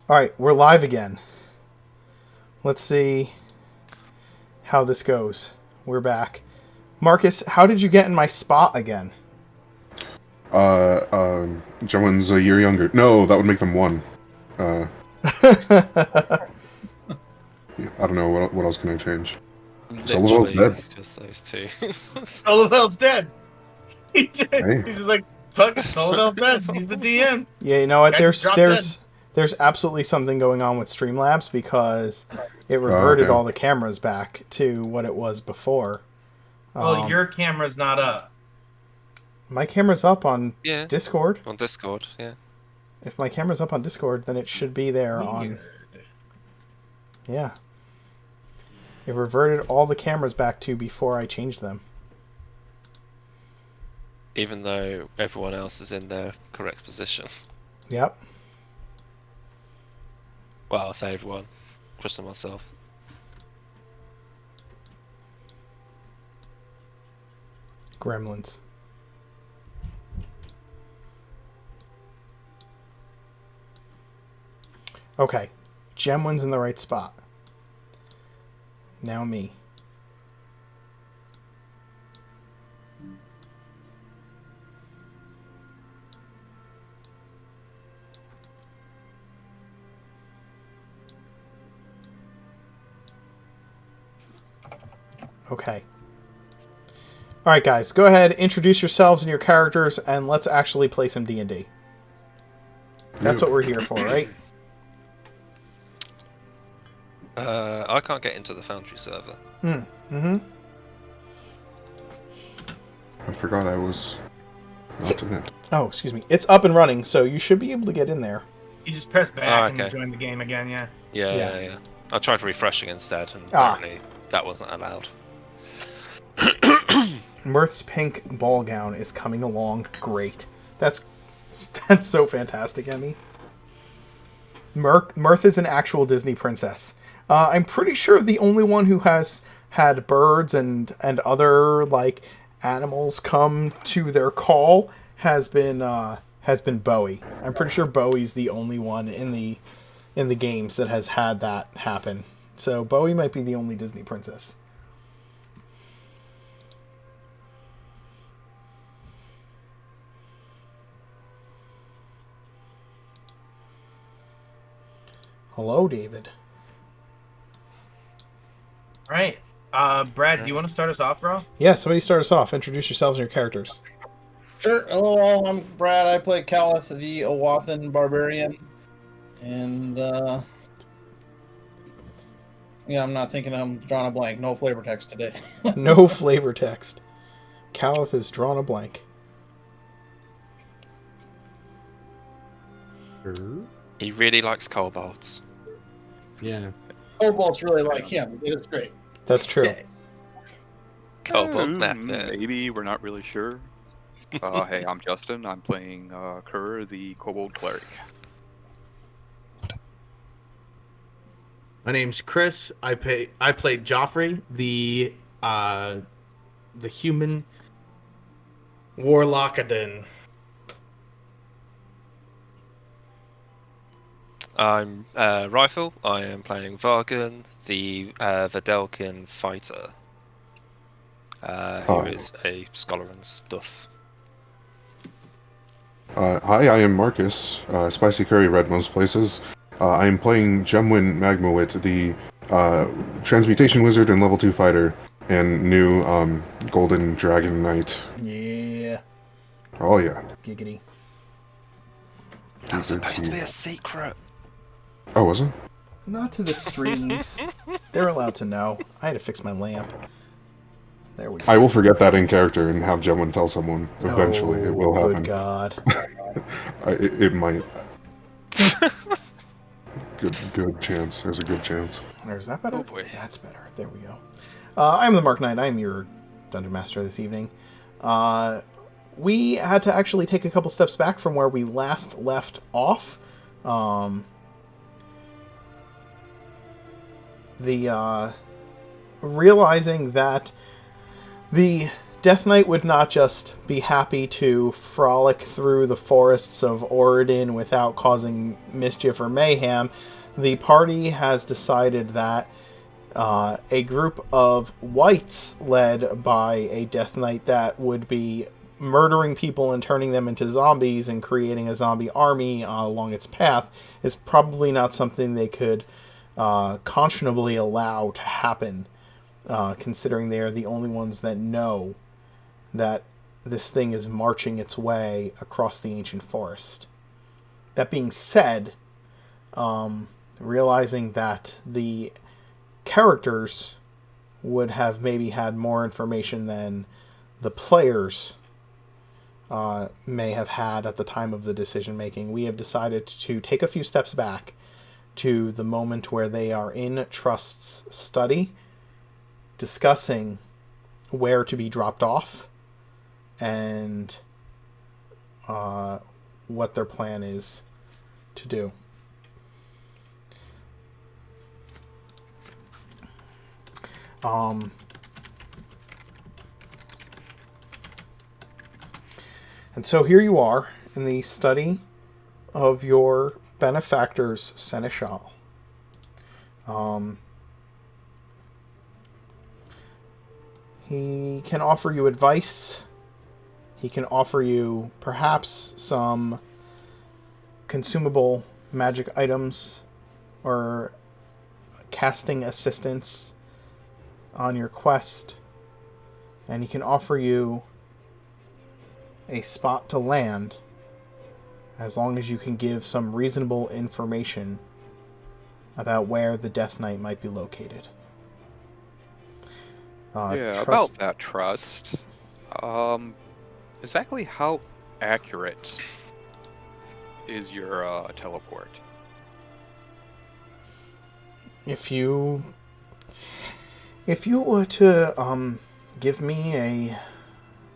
All right, we're live again. Let's see how this goes. We're back. Marcus, how did you get in my spot again? Joan's a year younger. No, that would make them one. I don't know what else can I change. Solovel's Literally, dead. just those two. Solovel's dead. He's Hey. just like, fuck it, Solovel's dead. He's the DM. Yeah, you know what? Guy just dropped dead. There's absolutely something going on with Streamlabs because it reverted okay. all the cameras back to what it was before. Well, your camera's not up. My camera's up on Yeah, Discord. on Discord, yeah. If my camera's up on Discord, then it should be there on... Weird. Yeah. It reverted all the cameras back to before I changed them. Even though everyone else is in their correct position. Yep. Well, I'll say everyone. Chris and myself. Gremlins. Okay. Gemwin's in the right spot. Now me. Okay. Alright guys, go ahead, introduce yourselves and your characters, and let's actually play some D&D. That's what we're here for, right? I can't get into the Foundry server. Mm-hmm. I forgot I was not in it. Oh, excuse me. It's up and running, so you should be able to get in there. You just press back okay. and join the game again, yeah. Yeah. I tried refreshing instead, and apparently that wasn't allowed. Mirth's pink ball gown is coming along great. That's so fantastic, Emmy. Mirth is an actual Disney princess. I'm pretty sure the only one who has had birds and other like animals come to their call has been Bowie. I'm pretty sure Bowie's the only one in the games that has had that happen. So Bowie might be the only Disney princess. Hello, David. All right. Brad, do you want to start us off, bro? Yeah, somebody start us off. Introduce yourselves and your characters. Sure. Hello, I'm Brad. I play Calith, the Owathan Barbarian. And, yeah, I'm not thinking, I'm drawing a blank. No flavor text today. No flavor text. Calith has drawn a blank. He really likes kobolds. Yeah. Cobalt's really like him. It's great. That's true. Okay. Kobold method. Maybe, we're not really sure. Hey, I'm Justin. I'm playing Kerr, the Kobold Cleric. My name's Chris. I played Joffrey, the human Warlockadin. I'm Rifle. I am playing Vargan, the Vedelkin fighter. Who is a scholar and stuff. Hi, I am Marcus. Spicy Curry read most places. I am playing Gemwin Magmawit, the Transmutation Wizard and level 2 fighter, and new Golden Dragon Knight. Yeah. Oh yeah. Giggity. That was supposed to be a secret. Oh, was it? Not to the streams. They're allowed to know. I had to fix my lamp. There we go. I will forget that in character and have Gemwin tell someone. Eventually, it will happen. Good God. It might. Good chance. There's a good chance. There's that better? Oh boy. That's better. There we go. I'm the Mark Knight. I'm your Dungeon Master this evening. We had to actually take a couple steps back from where we last left off. Realizing that the Death Knight would not just be happy to frolic through the forests of Oridon without causing mischief or mayhem. The party has decided that a group of wights led by a Death Knight that would be murdering people and turning them into zombies and creating a zombie army along its path is probably not something they could conscionably allow to happen, considering they are the only ones that know that this thing is marching its way across the ancient forest. That being said, realizing that the characters would have maybe had more information than the players may have had at the time of the decision making, we have decided to take a few steps back to the moment where they are in Trust's study discussing where to be dropped off and what their plan is to do. And so here you are in the study of your benefactor's seneschal. He can offer you advice. He can offer you perhaps some consumable magic items or casting assistance on your quest. And he can offer you a spot to land as long as you can give some reasonable information about where the Death Knight might be located. About that trust. Exactly how accurate is your teleport? If you were to give me a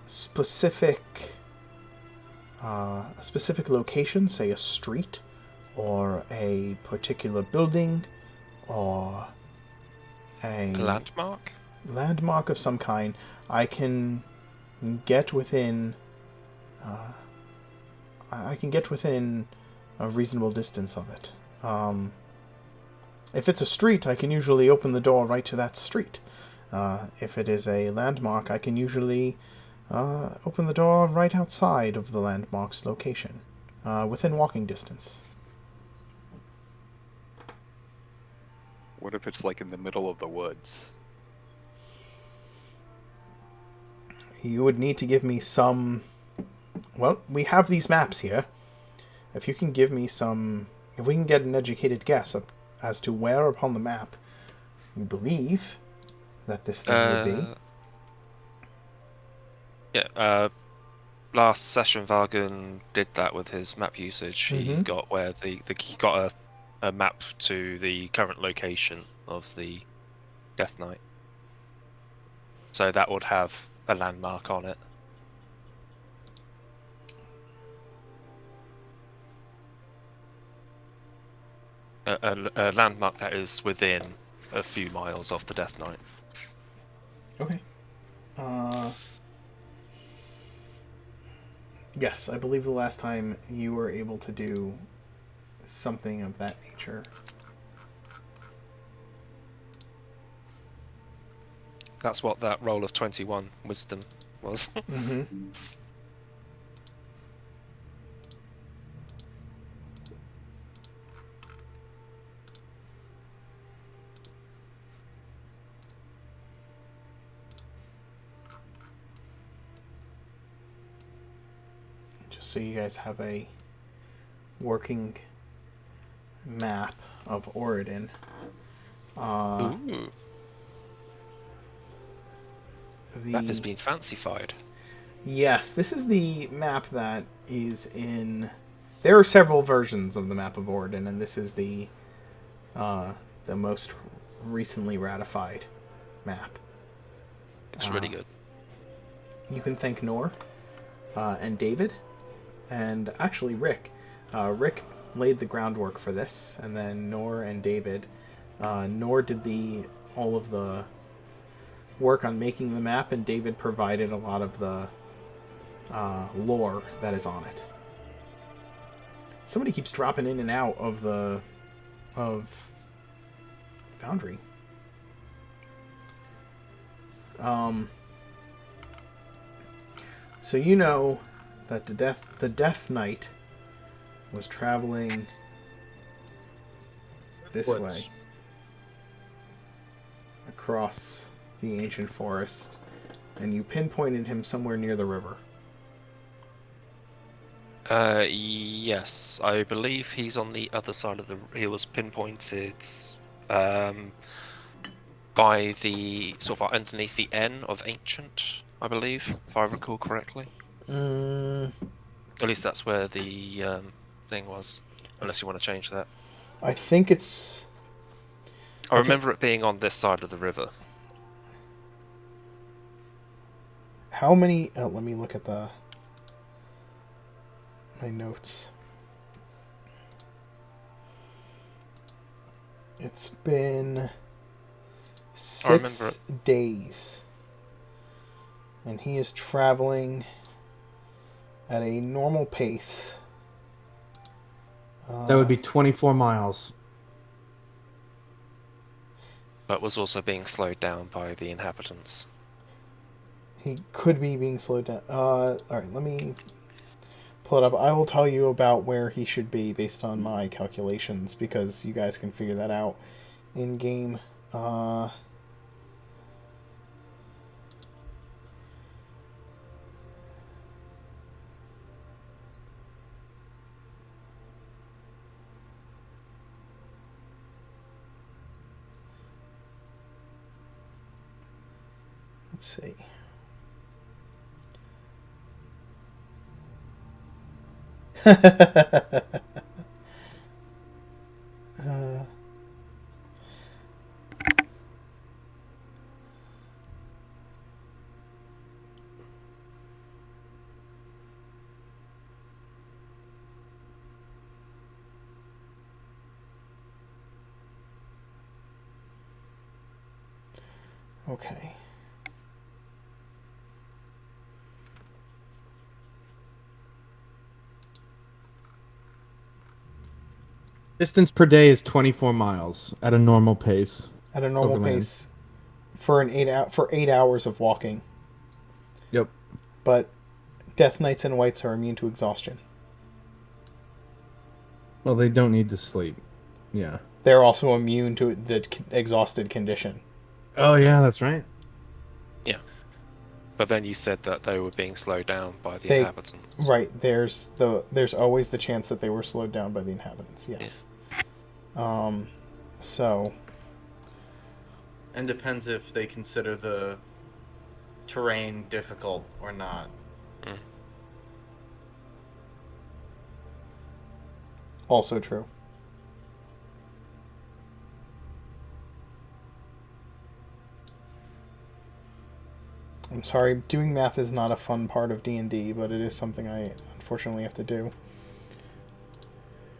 specific location, say a street or a particular building or a landmark of some kind, I can get within a reasonable distance of it. If it's a street, I can usually open the door right to that street. If it is a landmark, I can usually open the door right outside of the landmark's location, within walking distance. What if it's like in the middle of the woods? You would need to give me some... Well, we have these maps here. If you can give me some... If we can get an educated guess as to where upon the map you believe that this thing would be. Yeah, last session Vargan did that with his map usage. He got where he got a map to the current location of the Death Knight. So that would have a landmark on it. A landmark that is within a few miles of the Death Knight. Okay. Yes, I believe the last time you were able to do something of that nature. That's what that roll of 21 wisdom was. Mm-hmm. Just so you guys have a working map of Oridon. Ooh. Map has been fancified. Yes, this is the map that is in... There are several versions of the map of Oridon, and this is the most recently ratified map. It's really good. You can thank Nor and David, and actually Rick. Rick laid the groundwork for this, and then Nor and David. Nor did all of the work on making the map, and David provided a lot of the lore that is on it. Somebody keeps dropping in and out of Foundry. So you know that the Death Knight was traveling this way across the ancient forest, and you pinpointed him somewhere near the river. Yes, I believe he's on the other side of the. He was pinpointed by the sort of underneath the N of ancient, I believe, if I recall correctly. At least that's where the thing was. Unless you want to change that. I think it's. I remember it being on this side of the river. How many? Oh, let me look at my notes. It's been 6 days, and he is traveling at a normal pace. That would be 24 miles. But was also being slowed down by the inhabitants. He could be being slowed down. Alright, let me pull it up. I will tell you about where he should be based on my calculations, because you guys can figure that out in game. Let's see. Okay. Distance per day is 24 miles at a normal pace. At a normal overland. pace for 8 hours of walking. Yep. But Death Knights and Whites are immune to exhaustion. Well, they don't need to sleep. Yeah. They're also immune to the exhausted condition. Oh, yeah, that's right. Yeah. But then you said that they were being slowed down by the They- inhabitants. Right, there's always the chance that they were slowed down by the inhabitants, yes. So And depends if they consider the terrain difficult or not. also true. I'm sorry, doing math is not a fun part of D&D, but it is something I unfortunately have to do.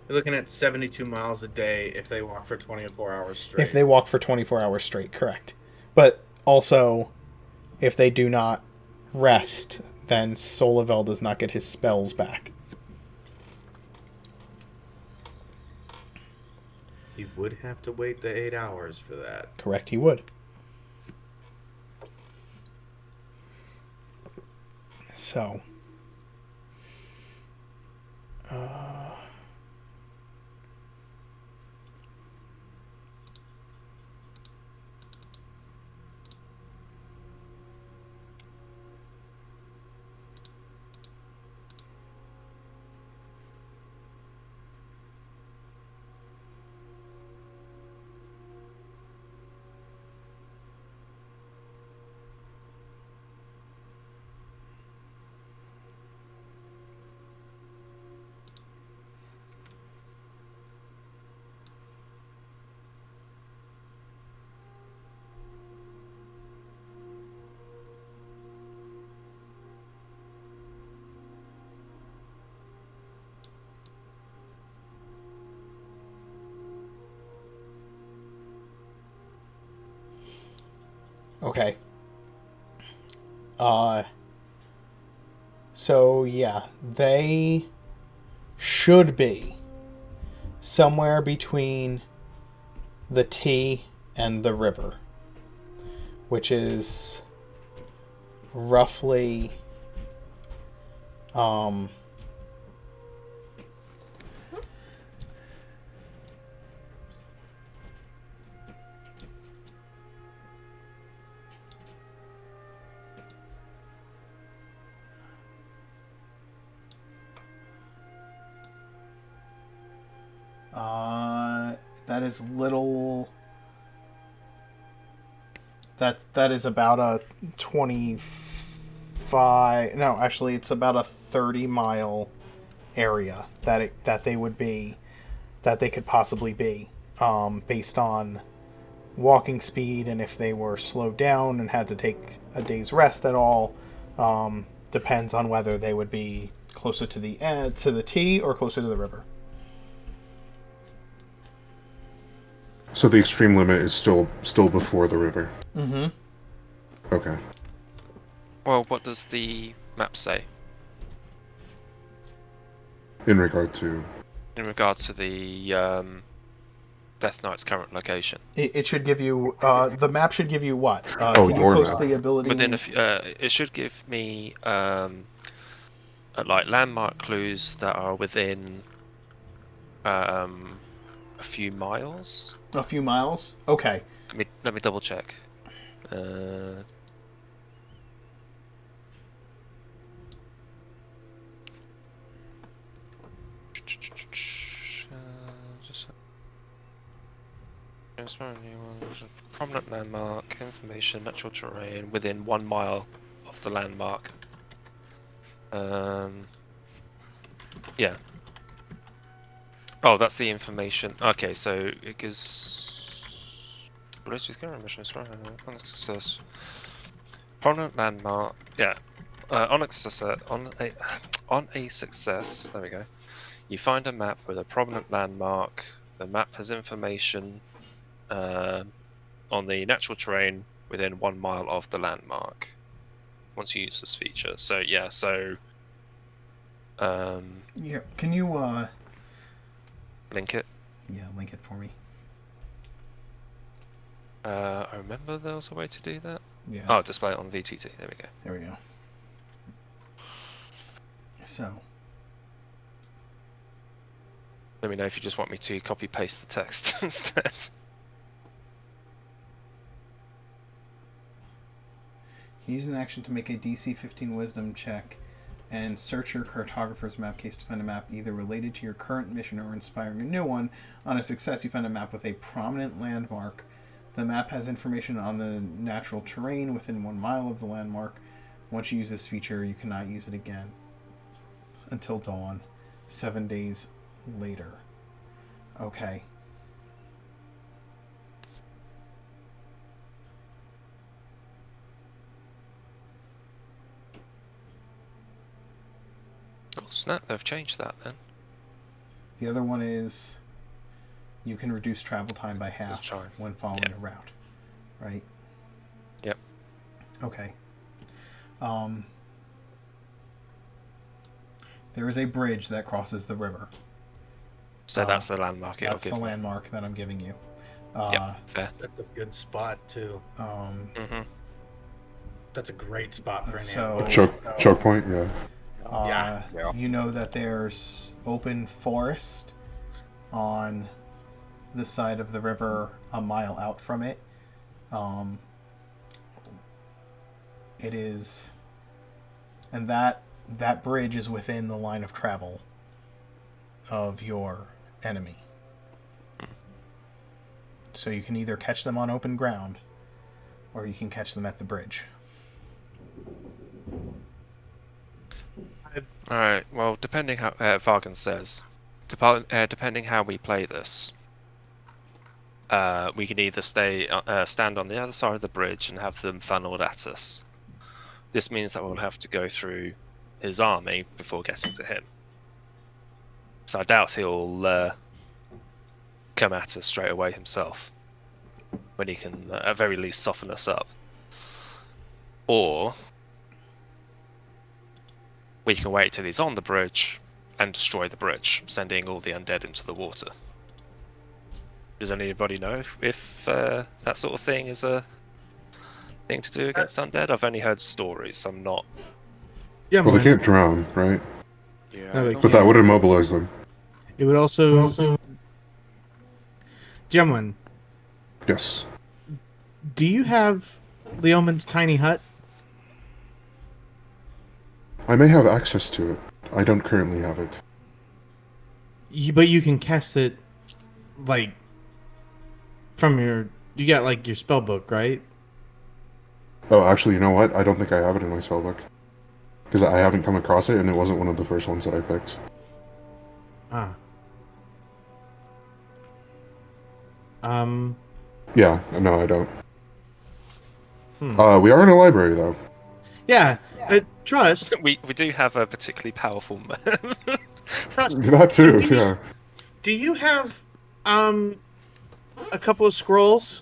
You're looking at 72 miles a day if they walk for 24 hours straight. If they walk for 24 hours straight, correct. But also, if they do not rest, then Solavel does not get his spells back. You would have to wait the 8 hours for that. Correct, he would. So, okay. So yeah, they should be somewhere between the T and the river, which is roughly that is little. That is about a 25. No, actually, it's about a 30-mile area that they would be, that they could possibly be, based on walking speed and if they were slowed down and had to take a day's rest at all. Depends on whether they would be closer to the T or closer to the river. So the extreme limit is still before the river. Mm-hmm. Okay. Well, what does the map say In regard to. in regard to the Death Knight's current location? It should give you the map should give you what? Oh, can you your post map. the ability? Within it should give me like landmark clues that are within a few miles. A few miles. Okay. Let me double check. Uh, prominent landmark, information, natural terrain within 1 mile of the landmark. Yeah. Oh, that's the information. Okay, so it gives Bluetooth camera missions, right? On success. Prominent landmark. Yeah. On a success. On a success. There we go. You find a map with a prominent landmark. The map has information on the natural terrain within 1 mile of the landmark. Once you use this feature. So yeah. So. Yeah. Can you Link it. Yeah, link it for me. I remember there was a way to do that. Yeah. Oh, display it on VTT. There we go. There we go. So. Let me know if you just want me to copy paste the text instead. Use an action to make a DC 15 Wisdom check and search your cartographer's map case to find a map either related to your current mission or inspiring a new one. On a success, you find a map with a prominent landmark. The map has information on the natural terrain within 1 mile of the landmark. Once you use this feature, you cannot use it again until dawn, 7 days later. Okay. Oh snap, they've changed that then. The other one is you can reduce travel time by half Time. when following Yep. a route. Right? Yep. Okay. There is a bridge that crosses the river. So that's the landmark it'll That's give the me. landmark that I'm giving you. Yep, fair. That's a good spot too. Mm-hmm. That's a great spot for an So- ambush. Choke point, yeah. Yeah. You know that there's open forest on the side of the river a mile out from it. It is, and that bridge is within the line of travel of your enemy. So you can either catch them on open ground, or you can catch them at the bridge. Alright, well, depending how Vargan says, depending how we play this, we can either stand on the other side of the bridge and have them funneled at us. This means that we'll have to go through his army before getting to him. So I doubt he'll come at us straight away himself, when he can at very least soften us up. Or we can wait till he's on the bridge and destroy the bridge, sending all the undead into the water. Does anybody know if that sort of thing is a thing to do against undead? I've only heard stories, so I'm not... Yeah, Well, they can't drown, right? Yeah. No, they I don't But that would immobilize them. It would also. Gemwin, Yes. do you have Leoman's tiny hut? I may have access to it. I don't currently have it. But you can cast it, like, from your. You got, like, your spell book, right? Oh, actually, you know what? I don't think I have it in my spellbook. Because I haven't come across it, and it wasn't one of the first ones that I picked. Ah. Yeah, no, I don't. Hmm. We are in a library, though. Yeah, Trust. We do have a particularly powerful man. Trust. That too, yeah. Do you have, a couple of scrolls?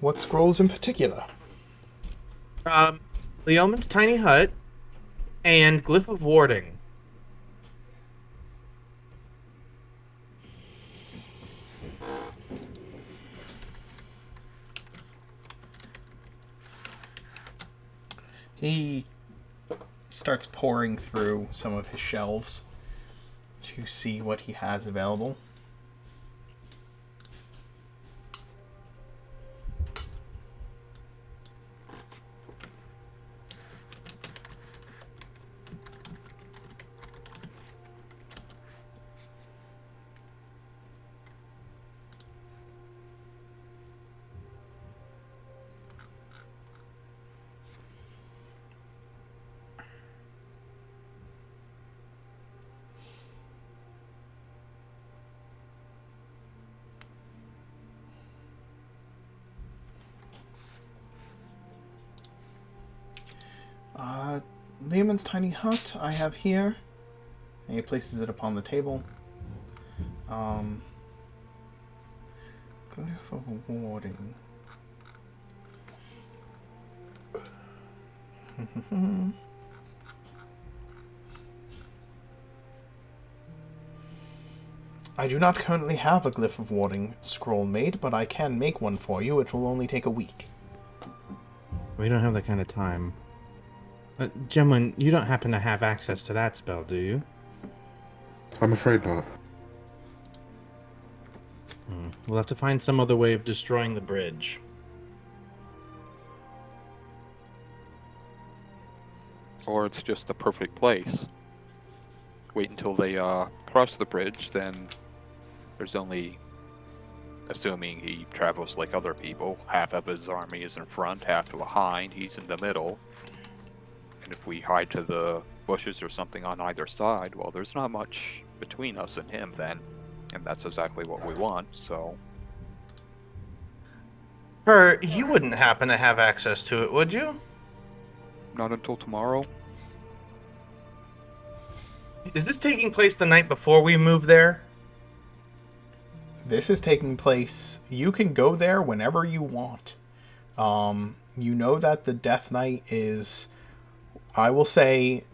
What scrolls in particular? Leoman's tiny hut and Glyph of Warding. He starts pouring through some of his shelves to see what he has available. Leoman's tiny hut I have here. And he places it upon the table. Glyph of Warding. I do not currently have a Glyph of Warding scroll made, but I can make one for you. It will only take a week. We don't have that kind of time. Gemwin, you don't happen to have access to that spell, do you? I'm afraid not. We'll have to find some other way of destroying the bridge. Or it's just the perfect place. Wait until they cross the bridge, then there's only, assuming he travels like other people, half of his army is in front, half behind, he's in the middle. And if we hide to the bushes or something on either side, well, there's not much between us and him then. And that's exactly what we want, so... You wouldn't happen to have access to it, would you? Not until tomorrow? Is this taking place the night before we move there? This is taking place. You can go there whenever you want. You know that the Death Knight is, I will say,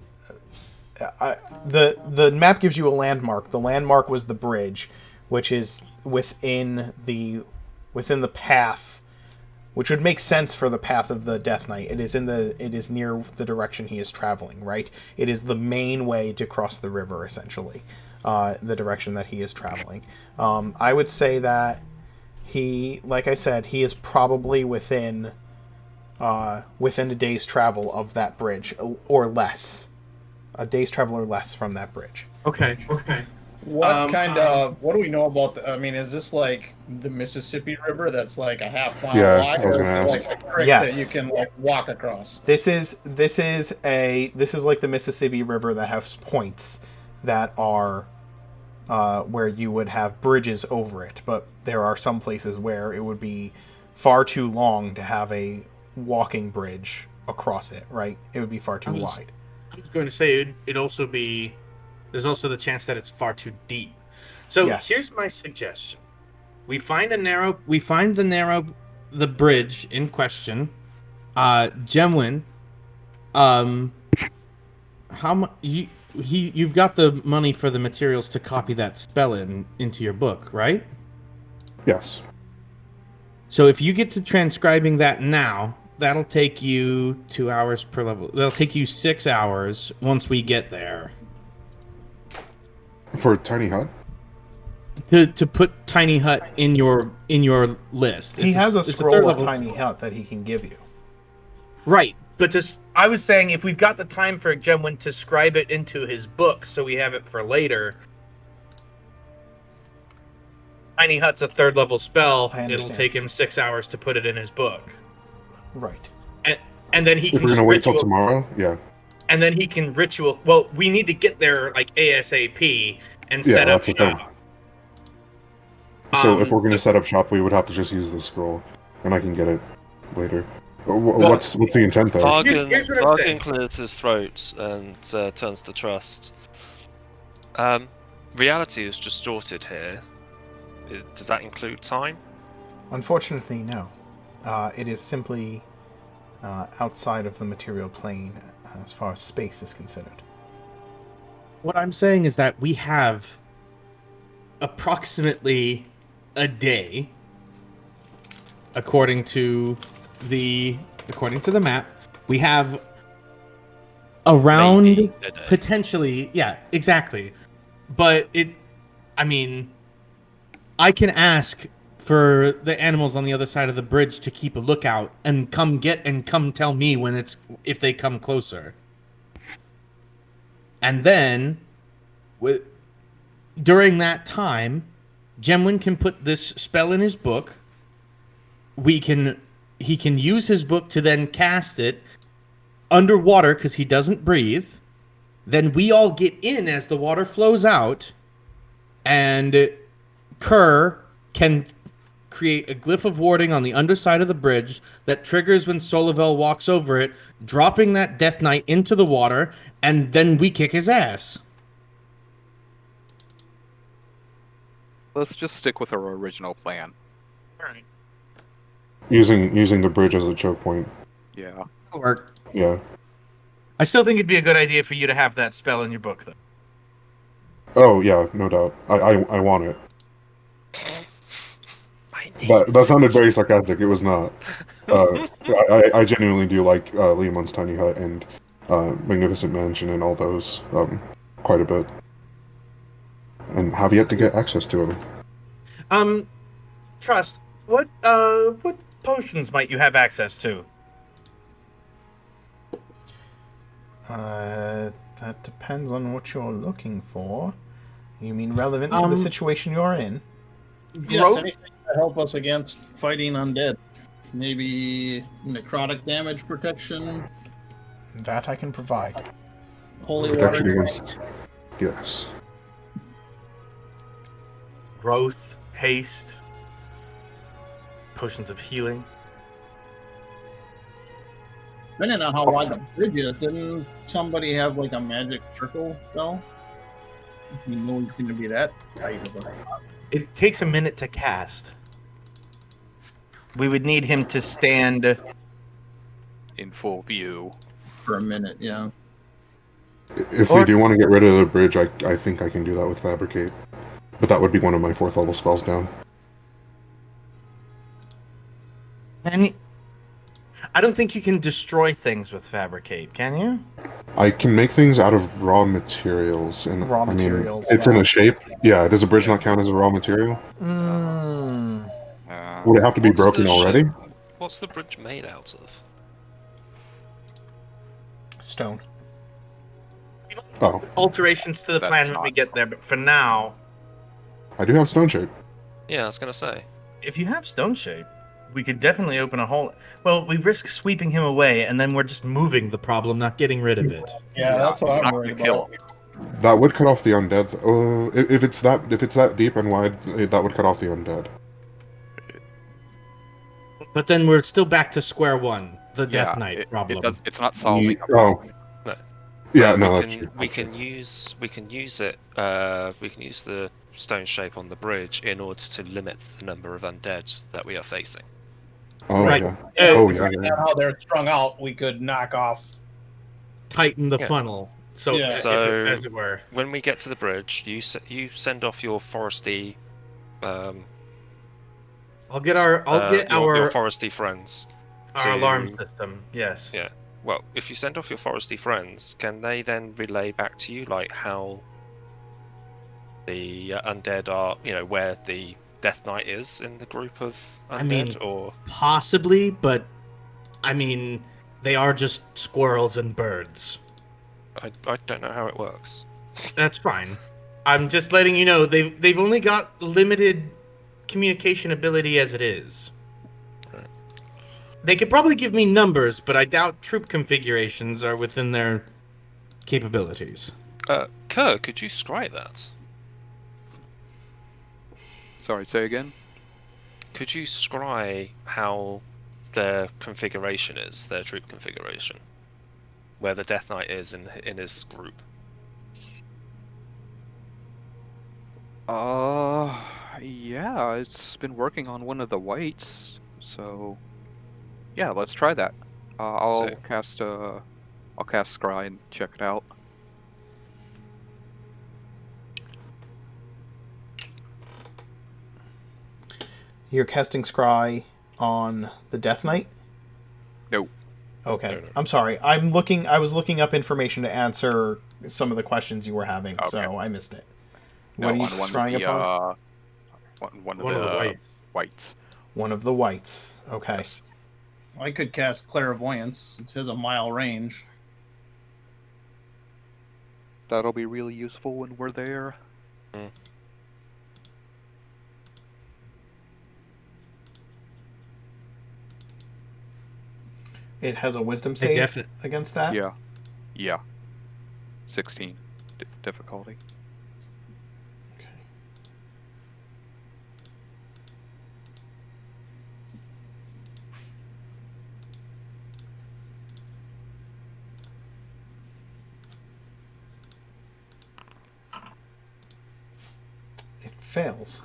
the map gives you a landmark. The landmark was the bridge, which is within the path, which would make sense for the path of the Death Knight. It is near the direction he is traveling, right? It is the main way to cross the river, essentially, the direction that he is traveling. I would say that he, like I said, he is probably within a day's travel of that bridge, or less. A day's travel or less from that bridge. Okay. What do we know about I mean, is this like the Mississippi River that's like a half mile Yeah, wide, I was or gonna ask. like a creek Yes. that you can like walk across? This is like the Mississippi River that has points that are where you would have bridges over it, but there are some places where it would be far too long to have a walking bridge across it, right? It would be far too wide. I was going to say it'd also be. There's also the chance that it's far too deep. So Yes. here's my suggestion: we find the bridge in question. Gemwin, how much you've got the money for the materials to copy that spell into your book, right? Yes. So if you get to transcribing that now, that'll take you 2 hours per level. That'll take you 6 hours once we get there. For Tiny Hut? To put Tiny Hut in your list. He has a it's scroll third of level. Tiny Hut that he can give you. Right. But just, I was saying, if we've got the time for Gemwin to scribe it into his book, so we have it for later. Tiny Hut's a third level spell. I It'll understand. take him 6 hours to put it in his book, Right. and then he If can we're just gonna wait till ritual. tomorrow, yeah. And then he can ritual. Well, we need to get there like ASAP and Yeah, set up that's the thing. shop. So if we're gonna set up shop, we would have to just use the scroll, and I can get it later. What's the intent though? Here's what I'm Vargan saying. clears his throat and turns to Trust. Reality is distorted here. Does that include time? Unfortunately, no. It is simply outside of the material plane as far as space is considered. What I'm saying is that we have approximately a day, according to the map. We have around Maybe a day. potentially, yeah, exactly. But I can ask for the animals on the other side of the bridge to keep a lookout and come tell me if they come closer. And then, during that time, Gemwin can put this spell in his book. He can use his book to then cast it underwater because he doesn't breathe. Then we all get in as the water flows out, and Kerr can create a glyph of warding on the underside of the bridge that triggers when Solivel walks over it, dropping that Death Knight into the water, and then we kick his ass. Let's just stick with our original plan. All right. Using the bridge as a choke point. Yeah. That'll work. Yeah. I still think it'd be a good idea for you to have that spell in your book, though. Oh yeah, no doubt. I want it. I need That sounded very sarcastic. It was not. I genuinely do like Leomon's Tiny Hut and Magnificent Mansion and all those quite a bit, and have yet to get access to them. Trust. What potions might you have access to? That depends on what you're looking for. You mean relevant to the situation you're in? Yes, Growth? anything to help us against fighting undead. Maybe necrotic damage protection, That I can provide. holy Protection water. against. Yes. Growth, haste, potions of healing. Depending on how wide the bridge is, didn't somebody have like a magic trickle though? You know it's going to be that tight of a... It takes a minute to cast. We would need him to stand. In full view. for a minute, yeah. If we do want to get rid of the bridge, I think I can do that with Fabricate. But that would be one of my 4th level spells down. And I don't think you can destroy things with Fabricate, can you? I can make things out of raw materials, and Raw I mean, materials, it's yeah. in a shape. Yeah, does a bridge not count as a raw material? Mm, Would it have to be What's broken the already? ship- What's the bridge made out of? stone. Oh, Alterations to the That's plan when not- we get there, but for now, I do have stone shape. Yeah, I was gonna say. if you have Stone Shape, we could definitely open a hole. Well, we risk sweeping him away, and then we're just moving the problem, not getting rid of it. Yeah, that's what it's I'm not worried gonna kill about. him. That would cut off the undead. If it's that deep and wide, that would cut off the undead. But then we're still back to square one. The Yeah, Death Knight problem. It's not solving. Oh. No. Yeah, But no, we that's can, true. We can use it. We can use the stone shape on the bridge in order to limit the number of undead that we are facing. Oh Right. yeah. Oh yeah. Depending on how they're strung out, we could knock off. Tighten the Yeah. funnel. So, Yeah. as it were. When we get to the bridge, you send off your foresty, I'll get our your foresty friends. our alarm system. Yes. Yeah. Well, if you send off your foresty friends, can they then relay back to you like how the undead are? Where the Death Knight is in the group of undead, or possibly, but I mean, they are just squirrels and birds. I don't know how it works. That's fine. I'm just letting you know they've only got limited communication ability as it is. Right. They could probably give me numbers, but I doubt troop configurations are within their capabilities. Kerr, could you scry that? Sorry, say again? Could you scry how their configuration is, their troop configuration? Where the Death Knight is in his group? Yeah, it's been working on one of the whites, so yeah, let's try that. I'll cast Scry and check it out. You're casting Scry on the Death Knight? No. Okay. No. I'm sorry. I was looking up information to answer some of the questions you were having, so I missed it. What are you scrying upon? One of the whites. One of the whites. Okay. Yes. I could cast Clairvoyance. It has a mile range. That'll be really useful when we're there. Mm. It has a wisdom save against that? Yeah. 16 difficulty. Okay. It fails.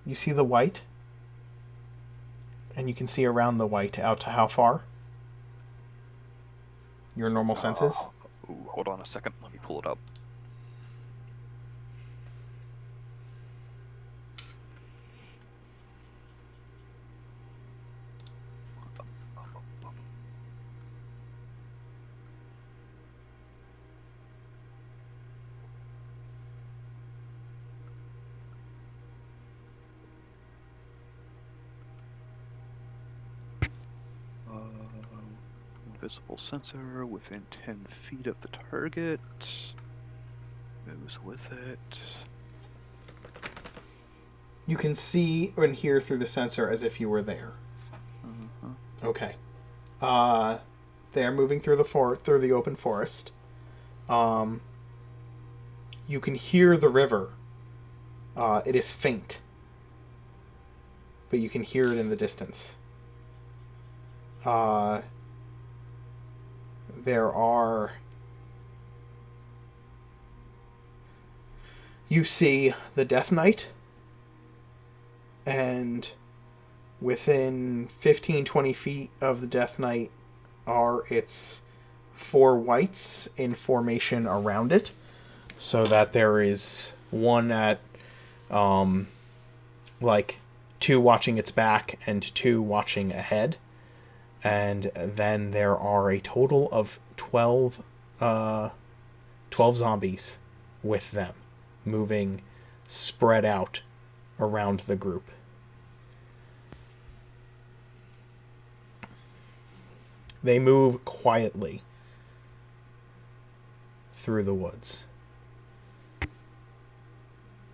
You see the white, and you can see around the white out to how far? Your normal senses? Ooh, hold on a second. Let me pull it up. Invisible sensor within 10 feet of the target. Moves with it. You can see and hear through the sensor as if you were there. Uh-huh. Okay. They're moving through the open forest. You can hear the river. It is faint, but you can hear it in the distance. You see the Death Knight, and within 15-20 feet of the Death Knight are its 4 whites in formation around it, so that there is one at 2 watching its back and 2 watching ahead. And then there are a total of 12 zombies with them, moving spread out around the group. They move quietly through the woods,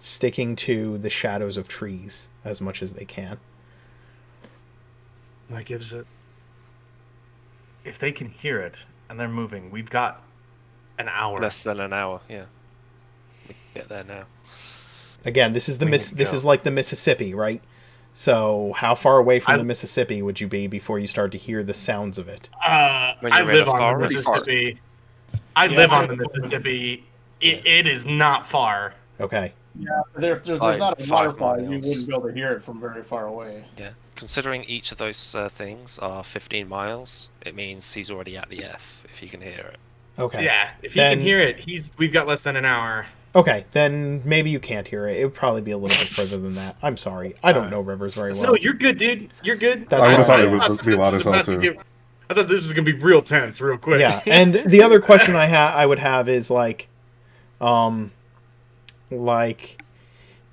sticking to the shadows of trees as much as they can. That gives it... If they can hear it and they're moving, we've got an hour. Less than an hour, yeah. We can get there now. Again, this is this is like the Mississippi, right? So, how far away from the Mississippi would you be before you start to hear the sounds of it? I live on the Mississippi. I live on the Mississippi. It is not far. Okay. Yeah, if there's not a waterfall, you wouldn't be able to hear it from very far away. Yeah. considering each of those things are 15 miles, it means he's already at the F, if you can hear it. Okay. Yeah, if he Then- can hear it, we've got less than an hour. Okay, then maybe you can't hear it. It would probably be a little bit further than that. I'm sorry. I don't know rivers very well. No, you're good, dude. You're good. That's I would have thought fine. it would be loud as hell too. I thought this was gonna be real tense, real quick. Yeah, and the other question I would have is like in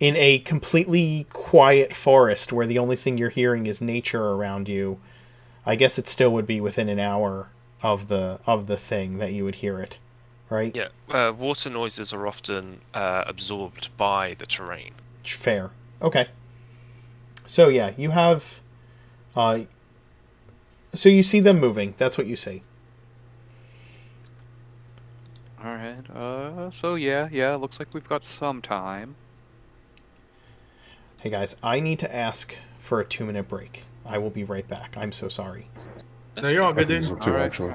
a completely quiet forest where the only thing you're hearing is nature around you, I guess it still would be within an hour of the thing that you would hear it, right? Yeah, water noises are often absorbed by the terrain. Fair. Okay. So yeah, you have so you see them moving. That's what you see. All right. So yeah, looks like we've got some time. Hey guys, I need to ask for a 2-minute break. I will be right back. I'm so sorry. No, you're all I good, think dude. so too, All right. actually.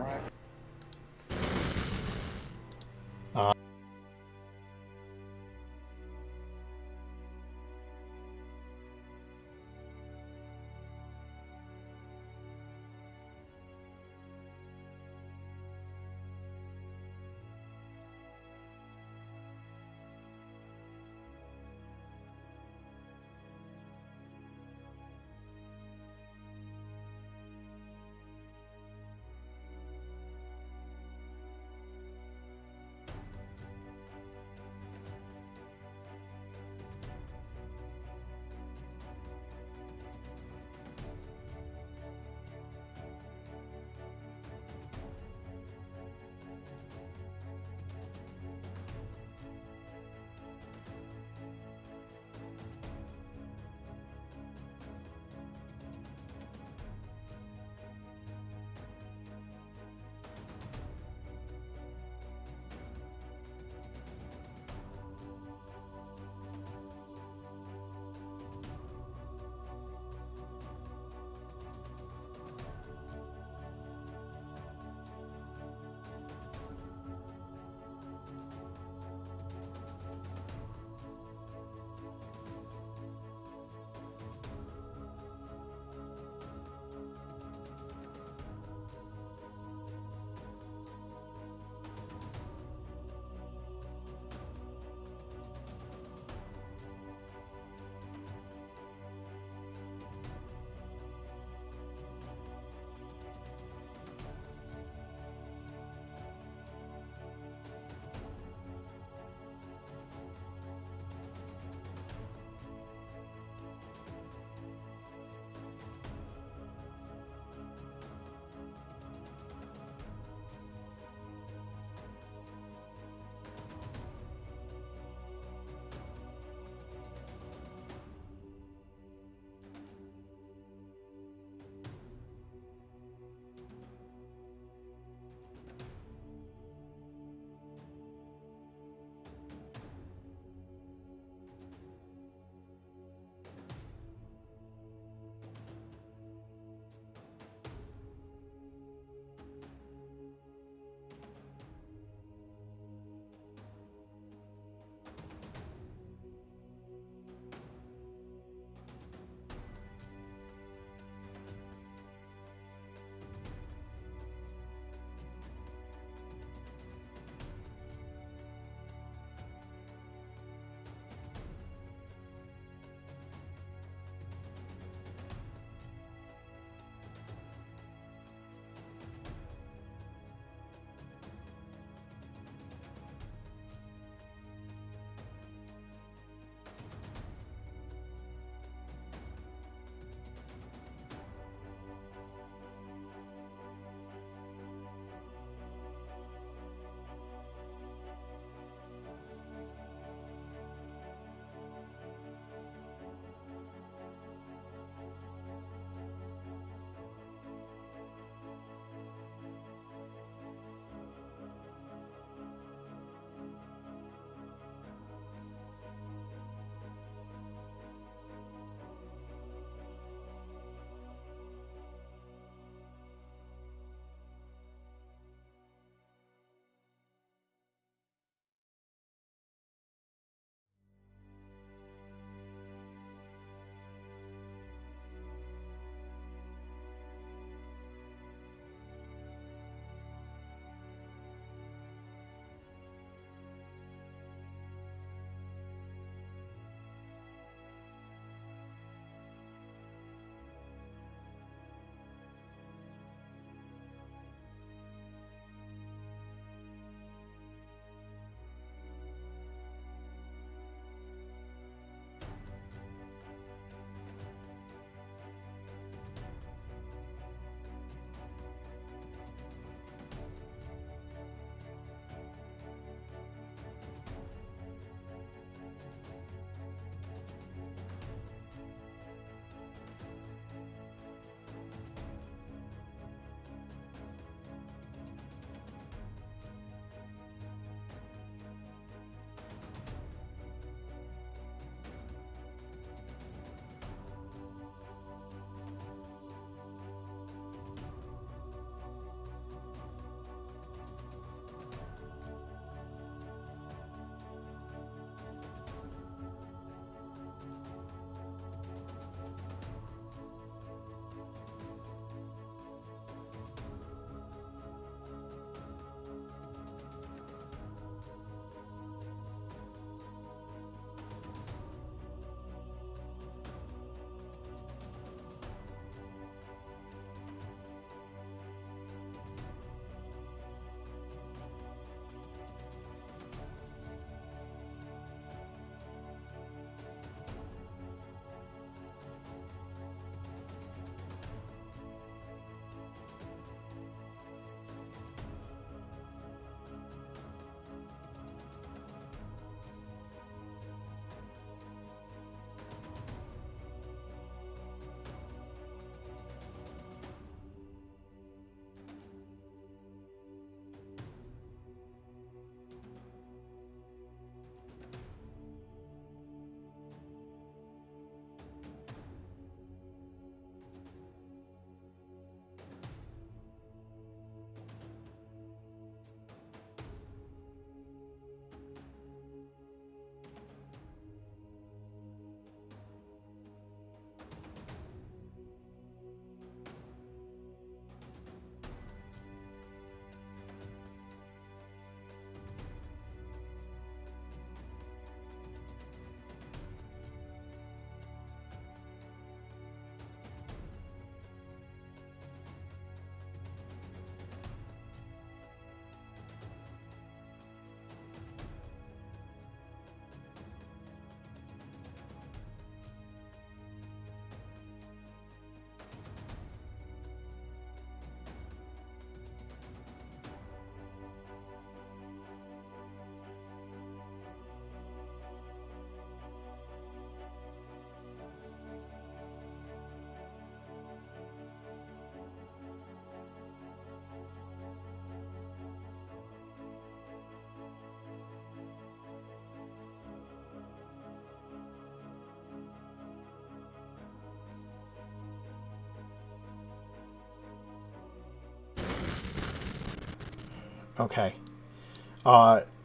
Okay.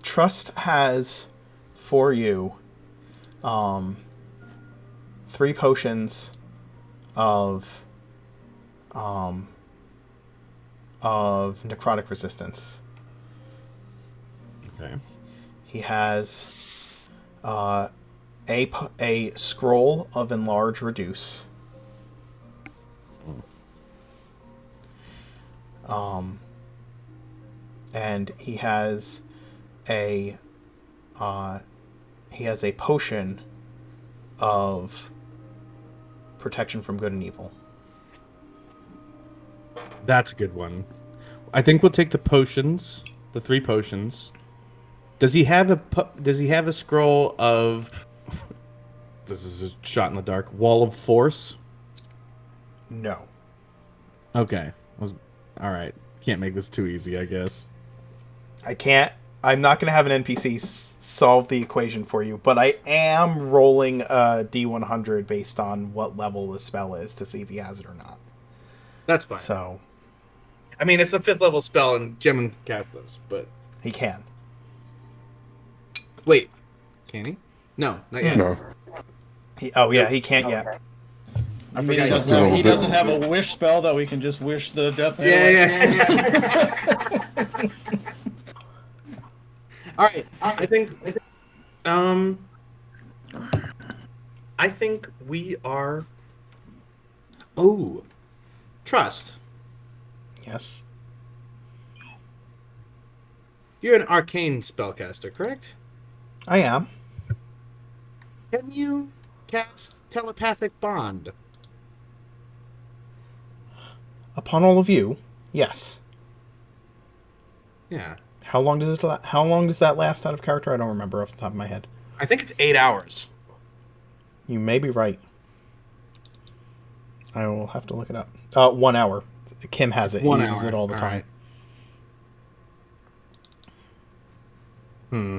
Trust has for you 3 potions of necrotic resistance. Okay. He has a scroll of enlarge reduce. And he has a potion of protection from good and evil. That's a good one. I think we'll take the potions, the 3 potions. Does he have a scroll of this is a shot in the dark, wall of force? No. Okay. All right. Can't make this too easy, I guess. I can't. I'm not going to have an NPC solve the equation for you, but I am rolling a D100 based on what level the spell is to see if he has it or not. That's fine. So, I mean, it's a 5th level spell, and Gemman can cast those, but he can. wait, can he? No, not yet. No. He can't yet. I mean, he Just a little bit. doesn't have a wish spell that we can just wish the death. Yeah. All right. I think we are. Oh, Trust. Yes. You're an arcane spellcaster, correct? I am. Can you cast telepathic bond? Upon all of you, yes. Yeah. How long does that last out of character? I don't remember off the top of my head. I think it's 8 hours. You may be right. I will have to look it up. 1 hour. Kim has it. 1 He uses hour. it all the time. Right. Hmm.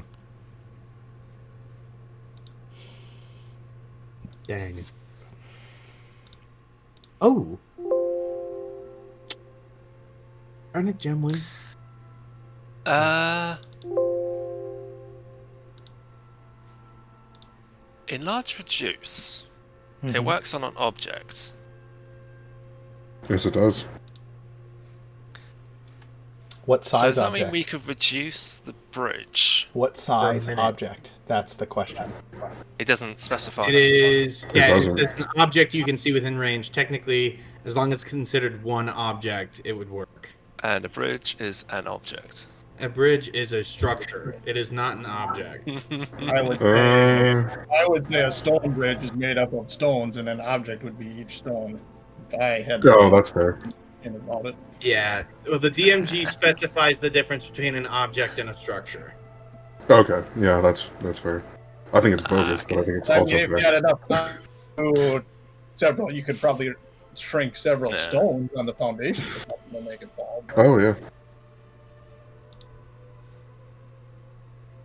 Dang. Oh. Earn a gem win. Enlarge reduce. Mhm. It works on an object. Yes, it does. What So size does that object? mean we could reduce the bridge? What size minute. object? That's the question. It doesn't specify. It is. It Yeah, doesn't. it's an object you can see within range. Technically, as long as it's considered one object, it would work. And a bridge is an object. A bridge is a structure. It is not an object. I would say a stone bridge is made up of stones, and an object would be each stone. If I had Oh, that's fair. in about it. Yeah. Well, the DMG specifies the difference between an object and a structure. Okay, yeah, that's fair. I think it's bogus, but I think it's I also mean, if you fair. had enough time to several, you could probably shrink several Yeah. stones on the foundation to make it fall. Oh yeah.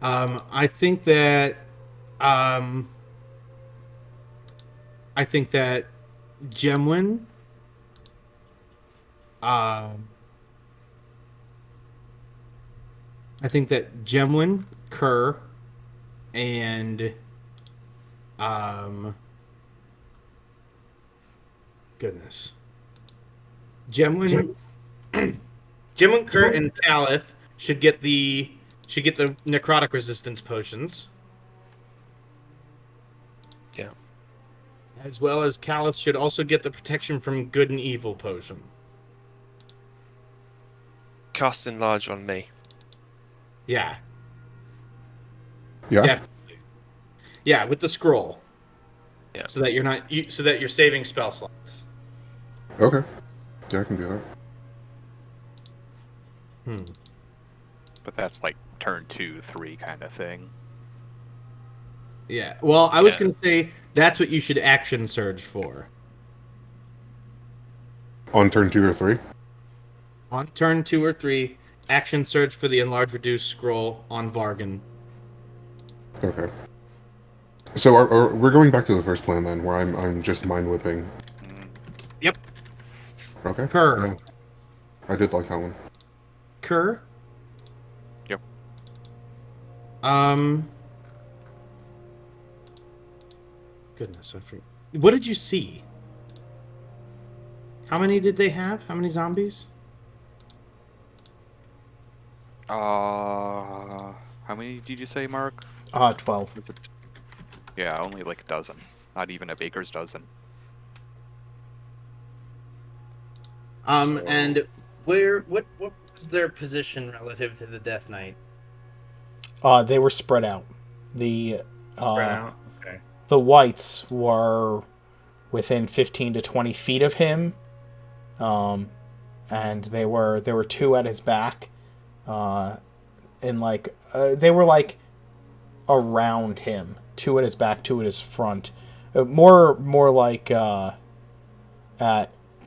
I think that Gemwin Kerr, and goodness. Gemwin Kerr and Caliph should get the necrotic resistance potions. Yeah. As well as Caliph should also get the protection from good and evil potion. Cast enlarge on me. Yeah. Yeah. Definitely. Yeah, with the scroll. Yeah. So that you're saving spell slots. Okay. Yeah, I can do that. But that's like turn 2, 3 kind of thing. Yeah. Well, I was Yeah. going to say that's what you should action surge for. On turn 2 or 3? On turn 2 or 3, action surge for the enlarge reduce scroll on Vargan. Okay. So we're going back to the first plan then, where I'm just mind whipping. Yep. Okay. Kerr. Yeah. I did like that one. Kerr, Goodness, I forget. What did you see? How many did they have? How many zombies? How many did you say, Mark? 12. Was it- Yeah, only like a dozen. Not even a baker's dozen. And what was their position relative to the Death Knight? They were spread out. The Spread out. Okay. the whites were within 15 to 20 feet of him, and there were two at his back, and like they were like around him, two at his back, two at his front, more like at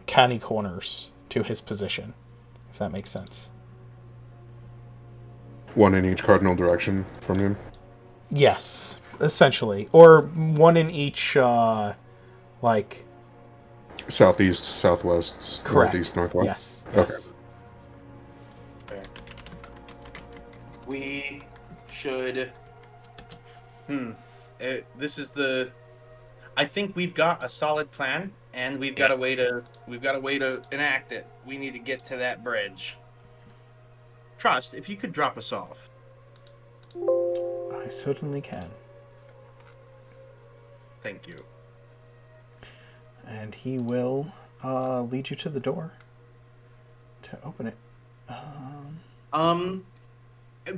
catty corners to his position, if that makes sense. One in each cardinal direction from him. Yes, essentially, or one in each, like Southeast, southwest, correct. northeast, northwest. Yes. Yes. We should. This is the. I think we've got a solid plan, and we've got a way to enact it. We need to get to that bridge. Trust, if you could drop us off. I certainly can. Thank you. And he will lead you to the door to open it.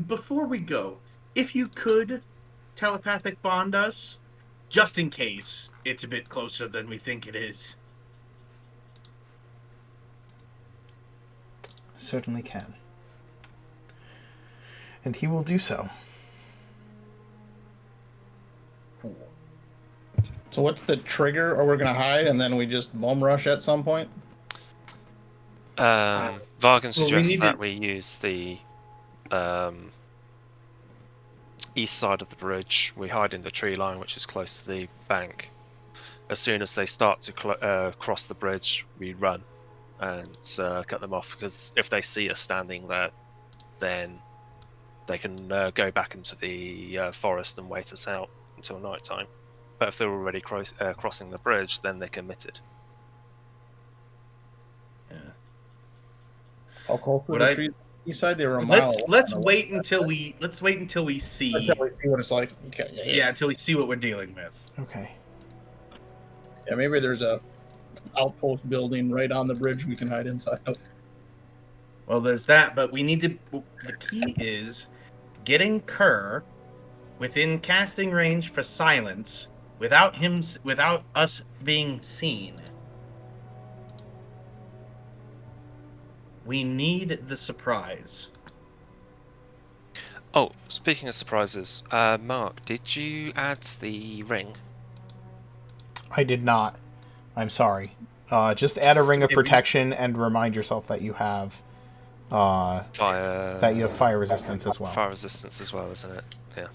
Before we go, if you could telepathic bond us, just in case it's a bit closer than we think it is. Certainly can. And he will do so. Cool. So what's the trigger? Or we're gonna hide and then we just bomb rush at some point? Vargan suggests need that to- we use the east side of the bridge. We hide in the tree line, which is close to the bank. As soon as they start to cross the bridge, we run and cut them off, because if they see us standing there, then they can go back into the forest and wait us out until night time. But if they're already crossing the bridge, then they're committed. I'll call for Would the I- trees. East side, they were a mile. Let's away. wait until we see. Until we see what it's like. Okay, Yeah, until we see what we're dealing with. Okay. Yeah, maybe there's a outpost building right on the bridge we can hide inside of. Well, there's that, but we need to. The key is getting Kerr within casting range for silence without us being seen. We need the surprise. Oh, speaking of surprises, Mark, did you add the ring? I did not. I'm sorry. Just add a ring of Okay, we- protection and remind yourself that you have Fire. fire resistance as well. Fire resistance as well, isn't it? Yeah.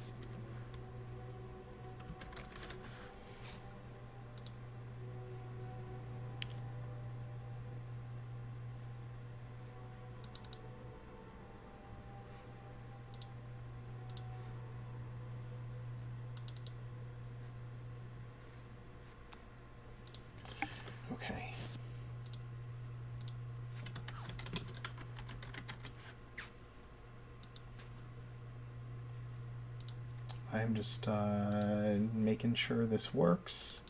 Okay. I'm just making sure this works.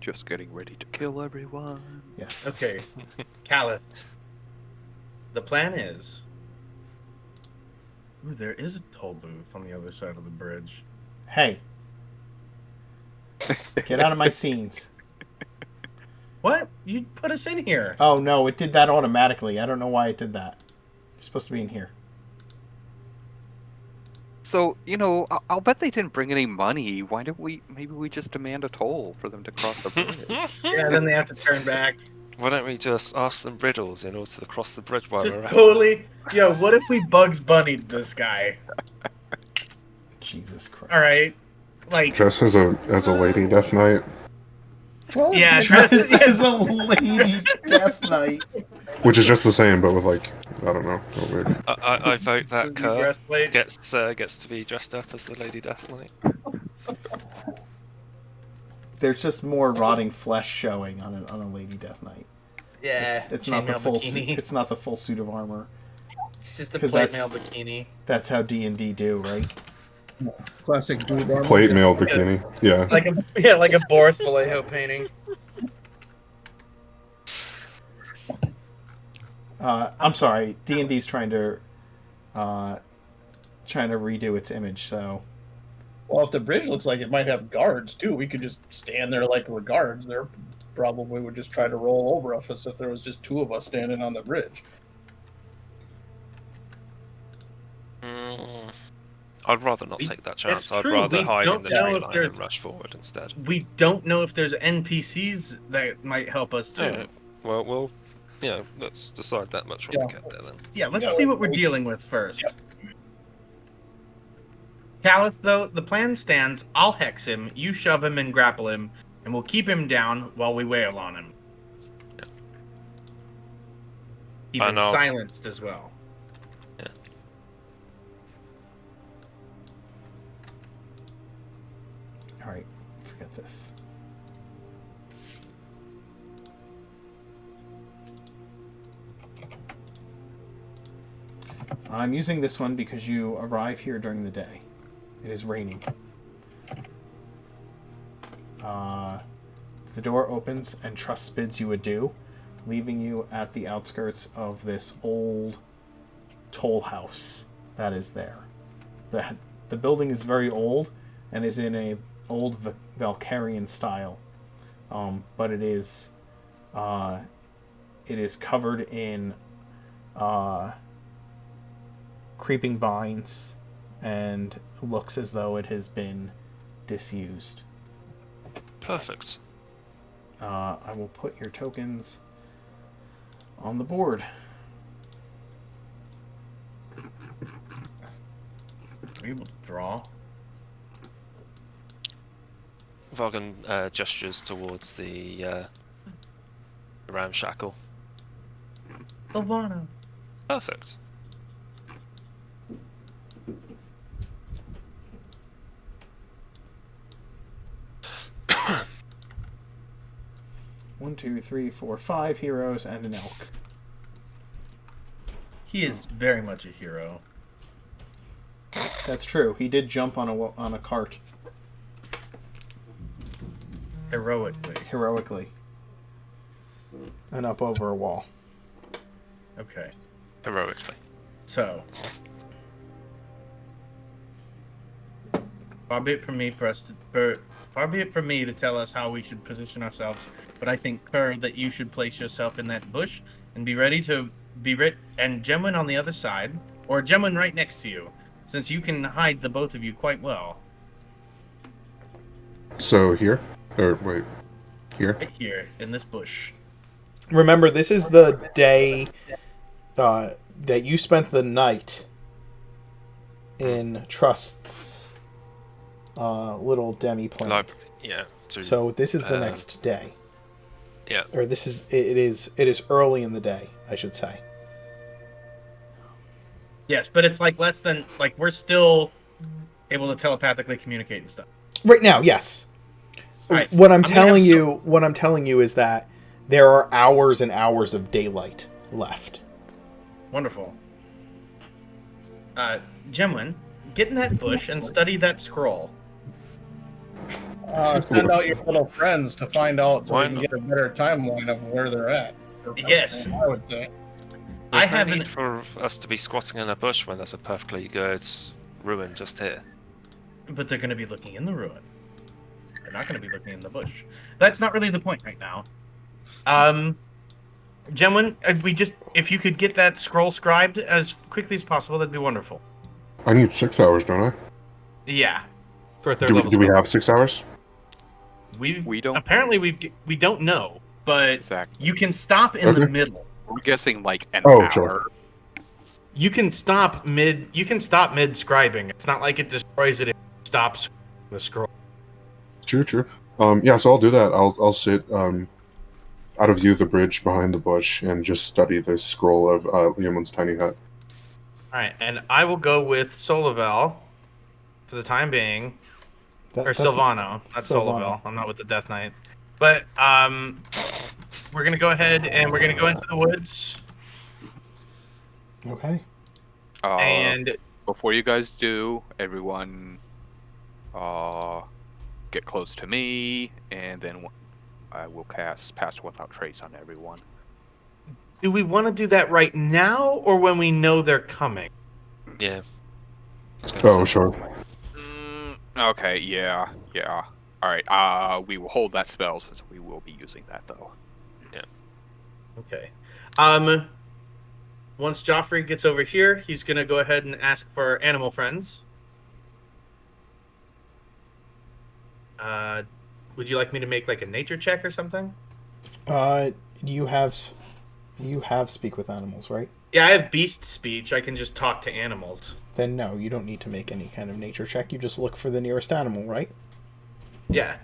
Just getting ready to kill everyone. Yes. Okay, Calith. The plan is. Ooh, there is a toll booth on the other side of the bridge. Hey. Get out of my scenes. What? You put us in here. Oh no, it did that automatically. I don't know why it did that. You're supposed to be in here. So, I'll bet they didn't bring any money. Why don't maybe we just demand a toll for them to cross the bridge? Yeah, then they have to turn back. Why don't we just ask them riddles in order to cross the bridge while Just we're out? totally. Yo, what if we Bugs Bunnied this guy? Jesus Christ. All right, like Dress as a Lady Death Knight. Yeah, This is a Lady Death Knight. Which is just the same, but with like, I don't know. Oh, weird. I vote that New Kerr breastplate. gets to be dressed up as the Lady Death Knight. There's just more rotting flesh showing on a Lady Death Knight. Yeah, It's not the chainmail full bikini. suit. It's not the full suit of armor. It's just a 'Cause plate that's- mail bikini. That's how D&D do, right? Classic dude armor. Plate mail bikini. Yeah. Like a Boris Vallejo painting. I'm sorry. D&D's trying to redo its image. So Well, if the bridge looks like it might have guards too, we could just stand there like we're guards. They probably would just try to roll over us if there was just two of us standing on the bridge. I'd rather not We- take that chance. it's I'd true, rather we hide in don't the know tree if line there's- and rush forward instead. We don't know if there's NPCs that might help us too. Yeah. Well, let's decide that much when we get there then. Yeah, let's Yeah, see what we- we're dealing with first. Calith, though, the plan stands. I'll hex him, you shove him and grapple him, and we'll keep him down while we wail on him. Yeah. Keep him know. silenced as well. all right, forget this. I'm using this one because you arrive here during the day. It is raining. The door opens and Trust bids you adieu, leaving you at the outskirts of this old toll house that is there. The building is very old and is in a old Valkyrian style, but it is covered in creeping vines and looks as though it has been disused. Perfect. I will put your tokens on the board. Are you able to draw? Vargan gestures towards the ramshackle. Silvano. Perfect. One, two, three, four, 5 heroes and an elk. He is very much a hero. That's true. He did jump on a cart heroically and up over a wall. Okay. Heroically. So, far be it from me to tell us how we should position ourselves, but I think, Kerr, that you should place yourself in that bush and be ready to and Gemwin on the other side, or Gemwin right next to you, since you can hide the both of you quite well. So here? Or wait. Here? Right here, in this bush. Remember, this is the day that you spent the night in Trust's little demi plane. Library. Yeah. So this is the next day. Yeah. Or it is early in the day, I should say. Yes, but it's like less than, like, we're still able to telepathically communicate and stuff. Right now, yes. Right. What I'm gonna telling have you is that there are hours and hours of daylight left. Wonderful. Gemwin, get in that bush and study that scroll. Send out your little friends to find out so Why we can not? get a better timeline of where they're at. Or Yes. I would say. There's I no haven't- need for us to be squatting in a bush when there's a perfectly good ruin just here. But they're going to be looking in the ruin. They're not going to be looking in the bush. That's not really the point right now. Gemwin, if you could get that scroll scribed as quickly as possible, that'd be wonderful. I need 6 hours, don't I? Yeah. For a third Do we, level do we spell. have 6 hours? We don't. Apparently we don't know, but Exactly. you can stop in the Okay. middle. We're guessing like an Oh, hour. sure. You can stop mid scribing. It's not like it destroys it, it stops the scroll. True. Yeah, so I'll do that. I'll sit out of view of the bridge behind the bush and just study this scroll of Leomun's tiny hut. All right, and I will go with Solival for the time being, or That's Silvano, not Silvano. Solival. I'm not with the Death Knight, but we're gonna go ahead and we're gonna go into the woods. Okay. And before you guys do, everyone get close to me, and then I will cast Pass Without Trace on everyone. do we want to do that right now or when we know they're coming? Yeah. Oh, sure. Okay, yeah. Alright, we will hold that spell since we will be using that, though. Okay. Once Joffrey gets over here, he's gonna go ahead and ask for animal friends. Would you like me to make like a nature check or something? You have speak with animals, right? Yeah, I have beast speech. I can just talk to animals. Then no, you don't need to make any kind of nature check. You just look for the nearest animal, right? Yeah.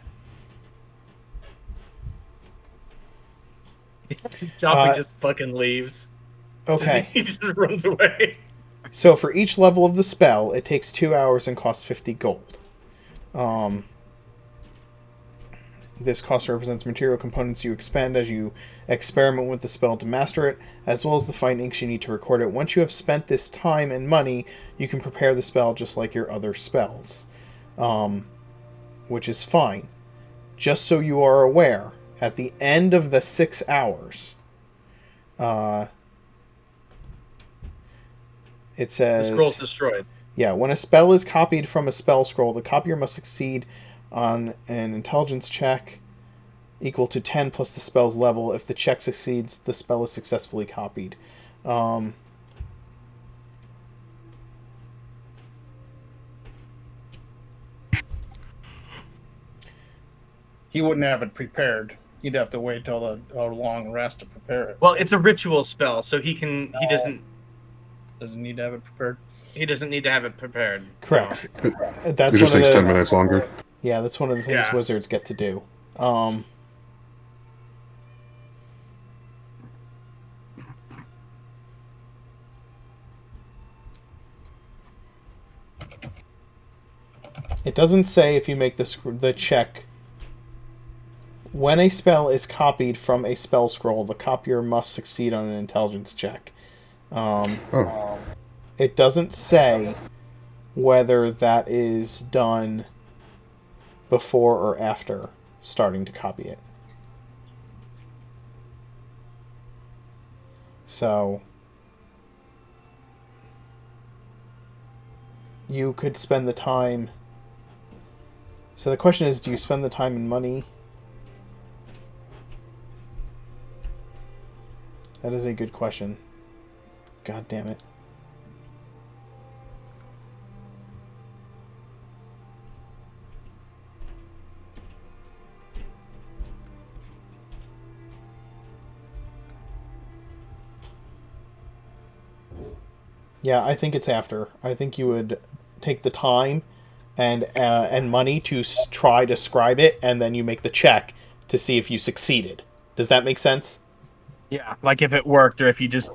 Joffrey just fucking leaves. Okay. He just runs away. So for each level of the spell, it takes 2 hours and costs 50 gold. This cost represents material components you expend as you experiment with the spell to master it, as well as the fight inks you need to record it. Once you have spent this time and money, you can prepare the spell just like your other spells, which is fine. Just so you are aware, at the end of the 6 hours, it says... The scroll's destroyed. Yeah, when a spell is copied from a spell scroll, the copier must succeed on an intelligence check equal to 10 plus the spell's level. If the check succeeds, the spell is successfully copied. He wouldn't have it prepared. He'd have to wait till a long rest to prepare it. Well, it's a ritual spell, so he doesn't need to have it prepared. He doesn't need to have it prepared. Correct. It That's just one takes of the, 10 minutes longer. Yeah, that's one of the things Yeah. wizards get to do. It doesn't say if you make the check. When a spell is copied from a spell scroll, the copier must succeed on an intelligence check. It doesn't say whether that is done before or after starting to copy it. So you could spend the time. So the question is, do you spend the time and money? That is a good question. God damn it. Yeah, I think it's after. I think you would take the time and money to try to scribe it, and then you make the check to see if you succeeded. Does that make sense? Yeah, like if it worked, or if you just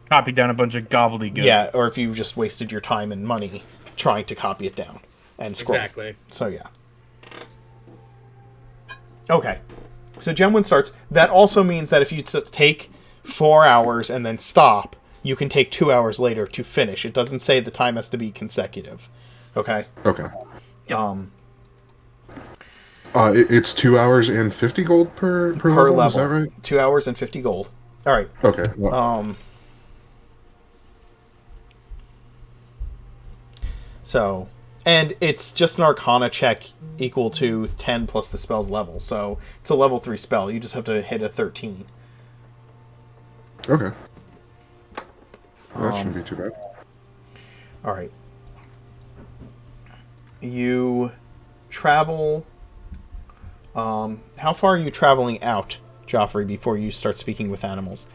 copied down a bunch of gobbledygook. Yeah, or if you just wasted your time and money trying to copy it down and scroll. Exactly. So yeah. Okay. So Gemwin starts. That also means that if you take 4 hours and then stop, you can take 2 hours later to finish. It doesn't say the time has to be consecutive. Okay? Okay. Yep. It's 2 hours and 50 gold per level. Is that right? 2 hours and 50 gold. All right. Okay. Well, So, and it's just an Arcana check equal to 10 plus the spell's level. So it's a level 3 spell. You just have to hit a 13. okay. That shouldn't be too bad. All right. You travel. How far are you traveling out, Joffrey, before you start speaking with animals?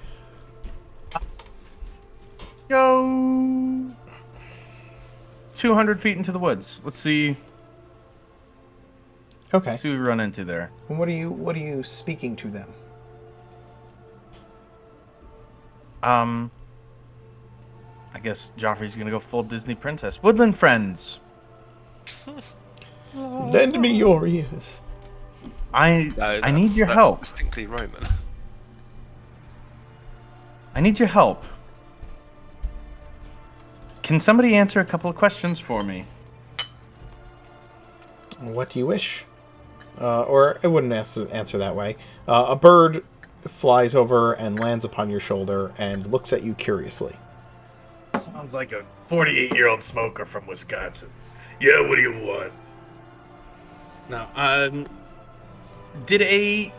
Go 200 feet into the woods. Let's see. Okay. See what we run into there. And what are you speaking to them? I guess Joffrey's gonna go full Disney princess. Woodland friends. Lend me your ears. I need your that's help. Distinctly Roman. I need your help. Can somebody answer a couple of questions for me? What do you wish? Or I wouldn't answer that way. A bird flies over and lands upon your shoulder and looks at you curiously. Sounds like a 48-year-old smoker from Wisconsin. Yeah, what do you want? No, did a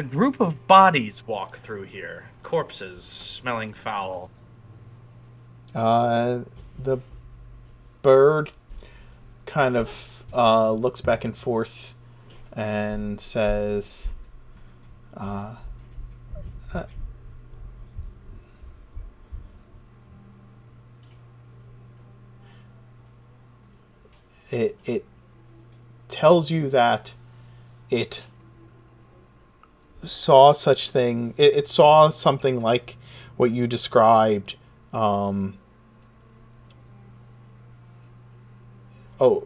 group of bodies walk through here? Corpses smelling foul. The bird kind of looks back and forth and says, it tells you that it saw such thing. It saw something like what you described.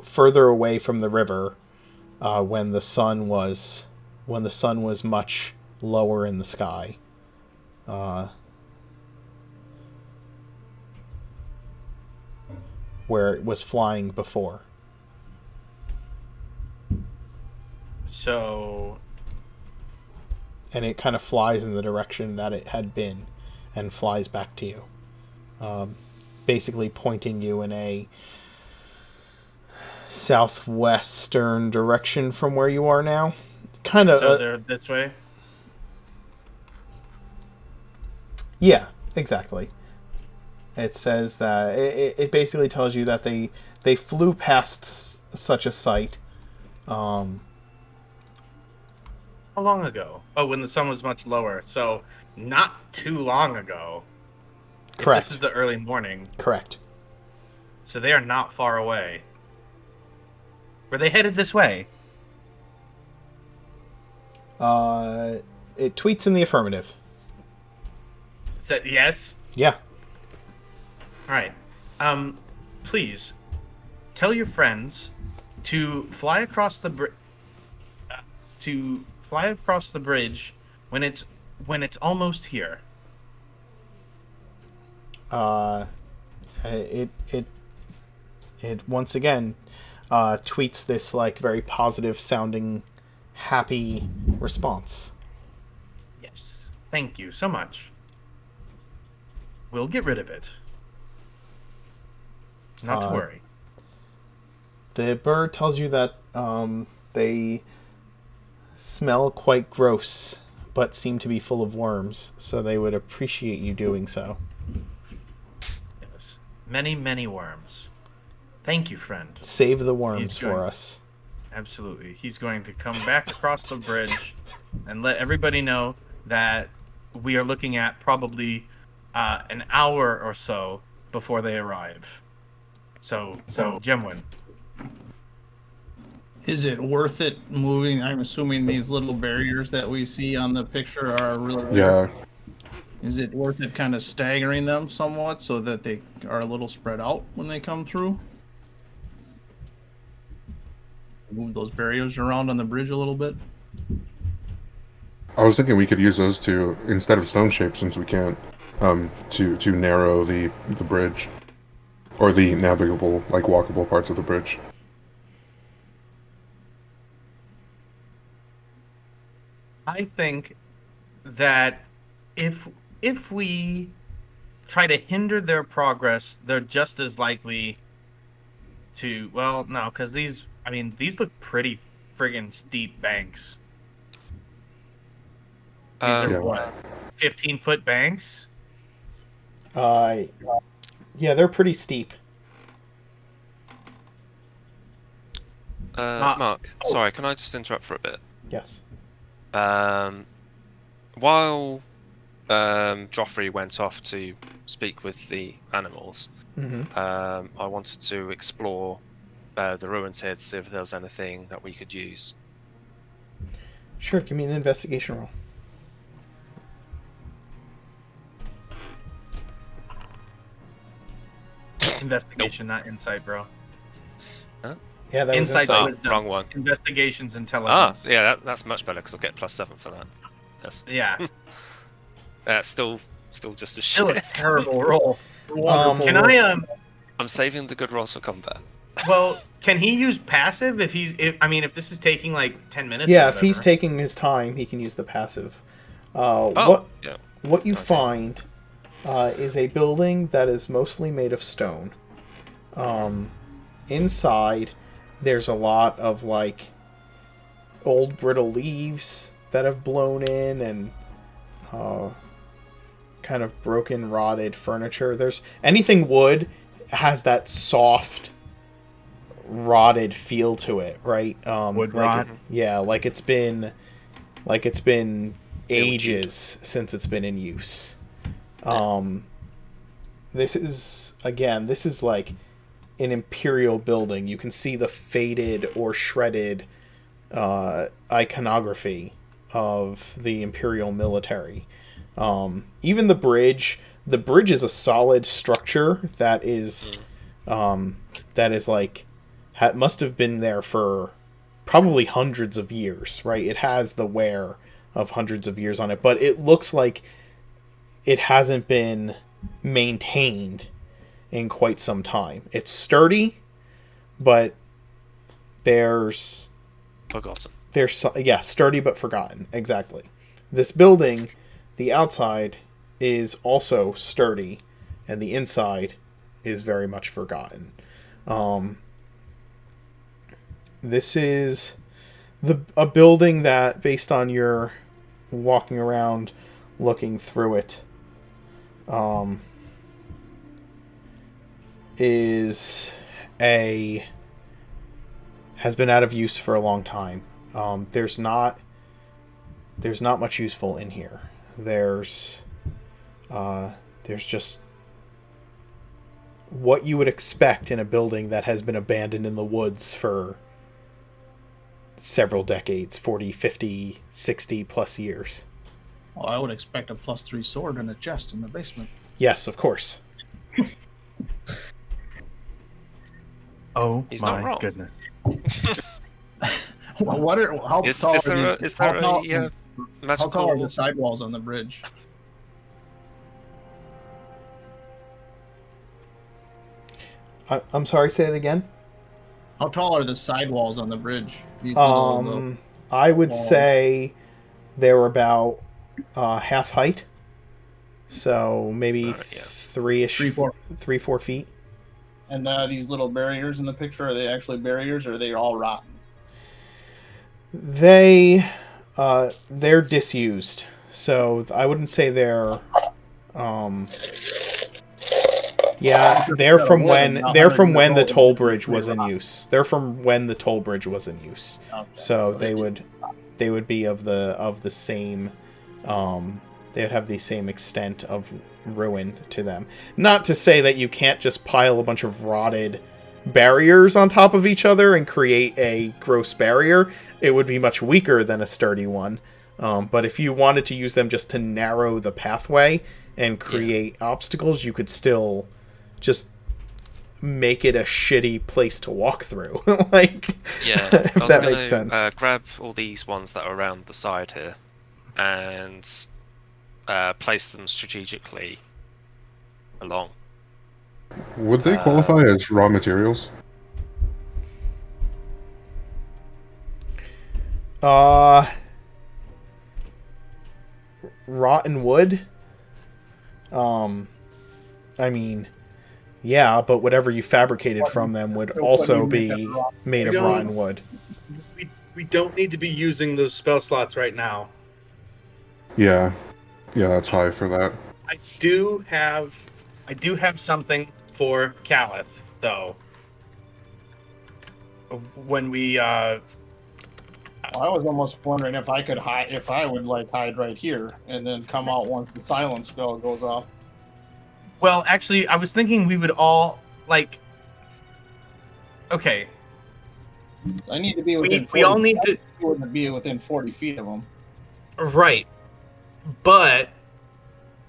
Further away from the river, when the sun was much lower in the sky. Where it was flying before. So, And it kind of flies in the direction that it had been and flies back to you. Basically pointing you in a southwestern direction from where you are now. Kind of. so they're this way? Yeah, exactly. It says that it basically tells you that they flew past such a site. How long ago? Oh, when the sun was much lower. So, not too long ago. Correct. If this is the early morning. Correct. So they are not far away. Were they headed this way? It tweets in the affirmative. Said yes? Yeah. Alright. Please, tell your friends to fly across the bridge when it's almost here. It once again tweets this like very positive sounding happy response. Yes. Thank you so much. We'll get rid of it. Not to worry. The bird tells you that they smell quite gross, but seem to be full of worms, so they would appreciate you doing so. Yes. Many, many worms. Thank you, friend. Save the worms for us. Absolutely. He's going to come back across the bridge and let everybody know that we are looking at probably an hour or so before they arrive. So Jemwin. Is it worth it moving? I'm assuming these little barriers that we see on the picture are really. Yeah. Is it worth it kind of staggering them somewhat so that they are a little spread out when they come through? Move those barriers around on the bridge a little bit. I was thinking we could use those to, instead of stone shape, since we can't, to narrow the bridge. Or the navigable, like walkable parts of the bridge. I think that if we try to hinder their progress, they're just as likely to. Well, no, because these look pretty friggin' steep banks. These are what, 15-foot banks? Yeah, they're pretty steep. Mark, sorry, can I just interrupt for a bit? Yes. While Joffrey went off to speak with the animals, I wanted to explore the ruins here to see if there's anything that we could use. Sure, give me an investigation roll. Investigation, not insight, bro. Yeah, that Insight's was Oh, wisdom. wrong one. Investigation's intelligence. Yeah, that's much better because I'll get +7 for that. Yes. Yeah. Still just a Still a shit. terrible roll. Wonderful Can roll. I'm saving the good rolls for combat. Well, can he use passive if if this is taking like 10 minutes? Yeah, or if he's whatever? taking his time, he can use the passive. Yeah. What you Okay. find is a building that is mostly made of stone. Inside, there's a lot of like old brittle leaves that have blown in and kind of broken, rotted furniture. There's anything wood has that soft, rotted feel to it, right? Wood like rot? Yeah, like it's been ages since it's been in use. This is like an imperial building. You can see the faded or shredded iconography of the imperial military. Even the bridge is a solid structure that is like must have been there for probably hundreds of years, right? It has the wear of hundreds of years on it, but it looks like it hasn't been maintained in quite some time. It's sturdy, but there's Forgotten. sturdy but forgotten. Exactly. This building, the outside is also sturdy, and the inside is very much forgotten. This is a building that, based on your walking around, looking through it, has been out of use for a long time. There's not much useful in here. There's just what you would expect in a building that has been abandoned in the woods for several decades, 40, 50, 60 plus years. Well, I would expect a +3 sword and a chest in the basement. Yes, of course. Oh He's not my wrong. goodness. How Is tall there are a these? How tall are magical? the sidewalls on the bridge? I'm sorry, say it again. How tall are the sidewalls on the bridge? These little- I would walls. say they're about half height, so maybe Yeah. 3-ish, 3-4 feet. And these little barriers in the picture, are they actually barriers or are they all rotten? They're disused, so I wouldn't say they're. Yeah, they're from when the toll bridge was in use. They're from when the toll bridge was in use. Okay. So they would be of the same. They would have the same extent of ruin to them. Not to say that you can't just pile a bunch of rotted barriers on top of each other and create a gross barrier. It would be much weaker than a sturdy one. But if you wanted to use them just to narrow the pathway and create obstacles, you could still just make it a shitty place to walk through. Like, Yeah, if I was that gonna, makes sense. Grab all these ones that are around the side here, and place them strategically along. Would they qualify as raw materials? Rotten wood. I mean, yeah, but whatever you fabricated from them would also be made of rotten wood. We don't need to be using those spell slots right now. Yeah, that's high for that. I do have something for Calith, though. When we I was almost wondering if I could hide, if I would like hide right here and then come out once the silence spell goes off. Well, actually, I was thinking we would all like. Okay, So I need to be within. we all need to. You wouldn't be within 40 feet of them. Right, but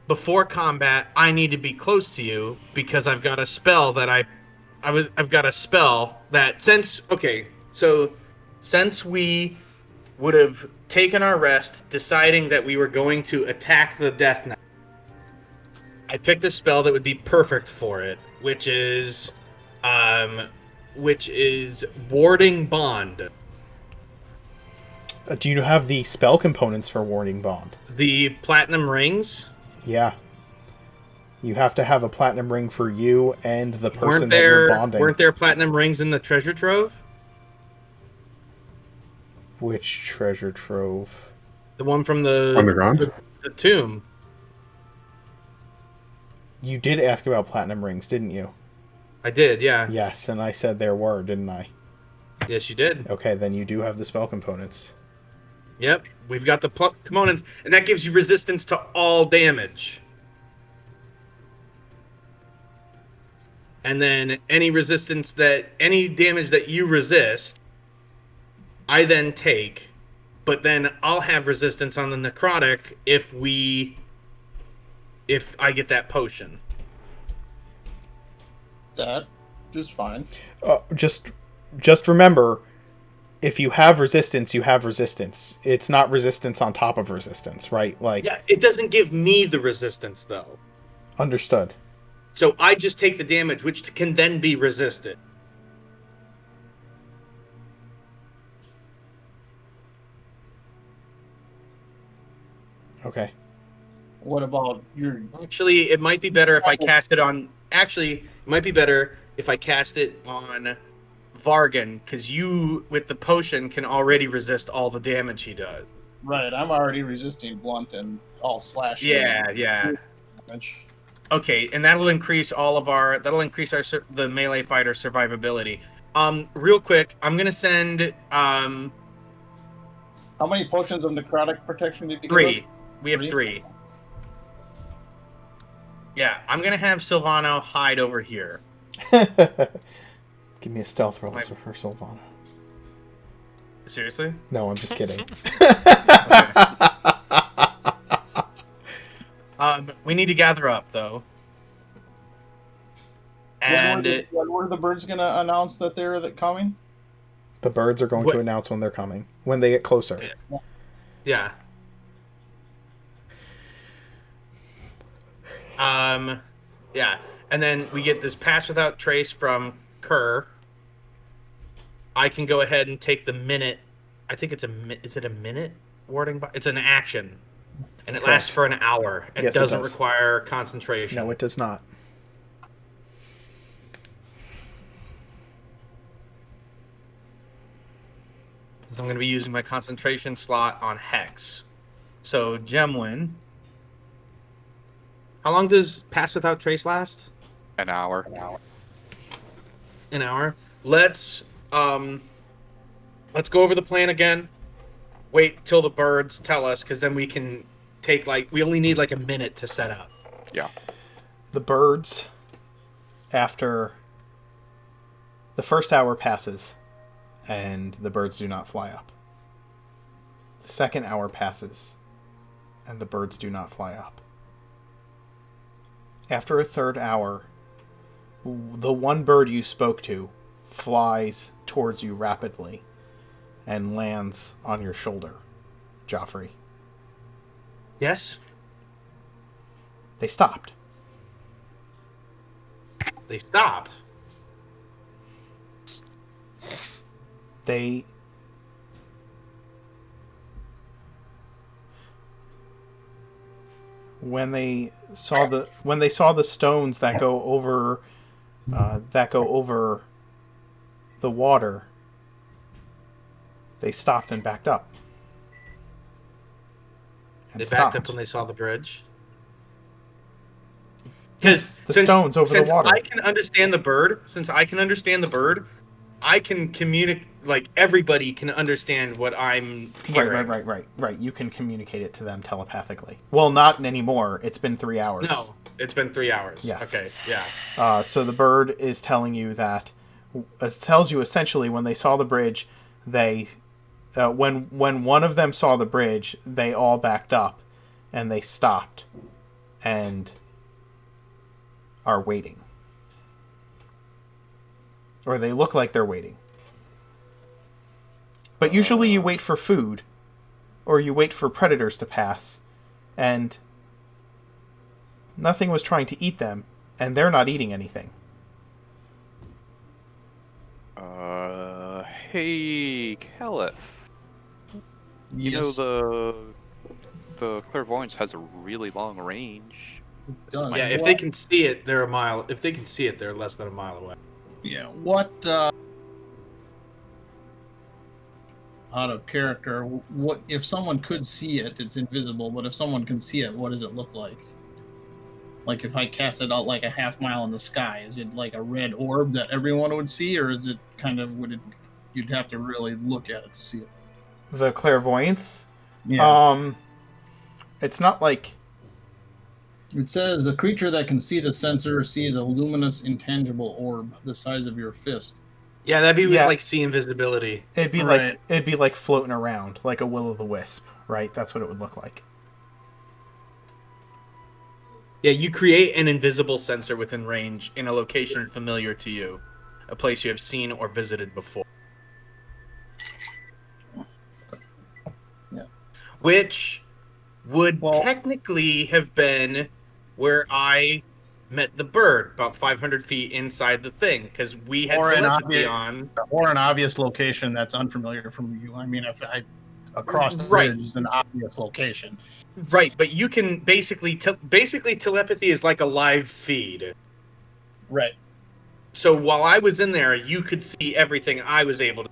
before combat, I need to be close to you because I've got a spell that I've got a spell that since we would have taken our rest, deciding that we were going to attack the Death Knight, I picked a spell that would be perfect for it, which is Warding Bond. Do you have the spell components for Warding Bond? The platinum rings. Yeah. You have to have a platinum ring for you and the person that you're bonding. Weren't there platinum rings in the treasure trove? Which treasure trove? The one from the Underground? the tomb. You did ask about platinum rings, didn't you? I did, yeah. Yes, and I said there were, didn't I? Yes, you did. Okay, then you do have the spell components. Yep, we've got the components, and that gives you resistance to all damage. And then any damage that you resist, I then take, but then I'll have resistance on the necrotic if I get that potion. That is fine. Just remember, if you have resistance, you have resistance. It's not resistance on top of resistance, right? Like, Yeah, it doesn't give me the resistance, though. understood. So I just take the damage, which can then be resisted. Okay. What about your? Actually, it might be better if I cast it on... Actually, it might be better if I cast it on Vargan, because you, with the potion, can already resist all the damage he does. Right, I'm already resisting blunt and all slashing. Yeah. Damage. Okay, and that'll increase the melee fighter survivability. Real quick, I'm gonna send How many potions of necrotic protection did you give 3. us? We have 3. Yeah, I'm gonna have Silvano hide over here. Give me a stealth roll My- for Sylvana. Seriously? No, I'm just kidding. We need to gather up though. And when were the birds gonna announce that they're coming? The birds are going What- to announce when they're coming, when they get closer. yeah. Yeah. And then we get this pass without trace from Kerr. I can go ahead and take the minute. I think it's is it a minute warding? It's an action. And it lasts for an hour. And Yes, it it doesn't does. require concentration. No, it does not. So I'm going to be using my concentration slot on Hex. So, Gemwin. How long does Pass Without Trace last? An hour. An hour. Let's go over the plan again. Wait till the birds tell us, because then we can take we only need a minute to set up. Yeah. The birds, after the first hour passes, and the birds do not fly up. The second hour passes, and the birds do not fly up. After a third hour, the one bird you spoke to flies towards you rapidly and lands on your shoulder, Joffrey. Yes? They stopped. They stopped. They when they saw the stones that go over the water, they stopped and backed up. And They backed up stopped. when they saw the bridge. Yes, the stones over the water. I can understand the bird, I can like everybody can understand what I'm hearing. Right. You can communicate it to them telepathically. Well, not anymore. It's been 3 hours. No, it's been 3 hours. Yes. Okay, yeah. So the bird is telling you that. It tells you essentially when they saw the bridge, they, when one of them saw the bridge, they all backed up, and they stopped, and are waiting. Or they look like they're waiting. But usually you wait for food, or you wait for predators to pass, and nothing was trying to eat them, and they're not eating anything. Hey, Caliph. You know the clairvoyance has a really long range. Done. Yeah, if they can see it, they're a mile. If they can see it, they're less than a mile away. Yeah, what, out of character, what if someone could see it, it's invisible, but if someone can see it, what does it look like? Like if I cast it out like a half mile in the sky, is it like a red orb that everyone would see, or is it kind of, you'd have to really look at it to see it? The clairvoyance? Yeah. It's not like... It says, a creature that can see the sensor sees a luminous, intangible orb the size of your fist. Yeah, that'd be with like see invisibility. It'd be like floating around, like a will-o'-the-wisp, right? That's what it would look like. Yeah, you create an invisible sensor within range in a location familiar to you, a place you have seen or visited before. Yeah. Which would technically have been where I met the bird, about 500 feet inside the thing, because we had telepathy on. Or an obvious location that's unfamiliar from you. I mean, across the bridge is an obvious location. Right, but you can basically telepathy is like a live feed. Right. So while I was in there, you could see everything I was able to,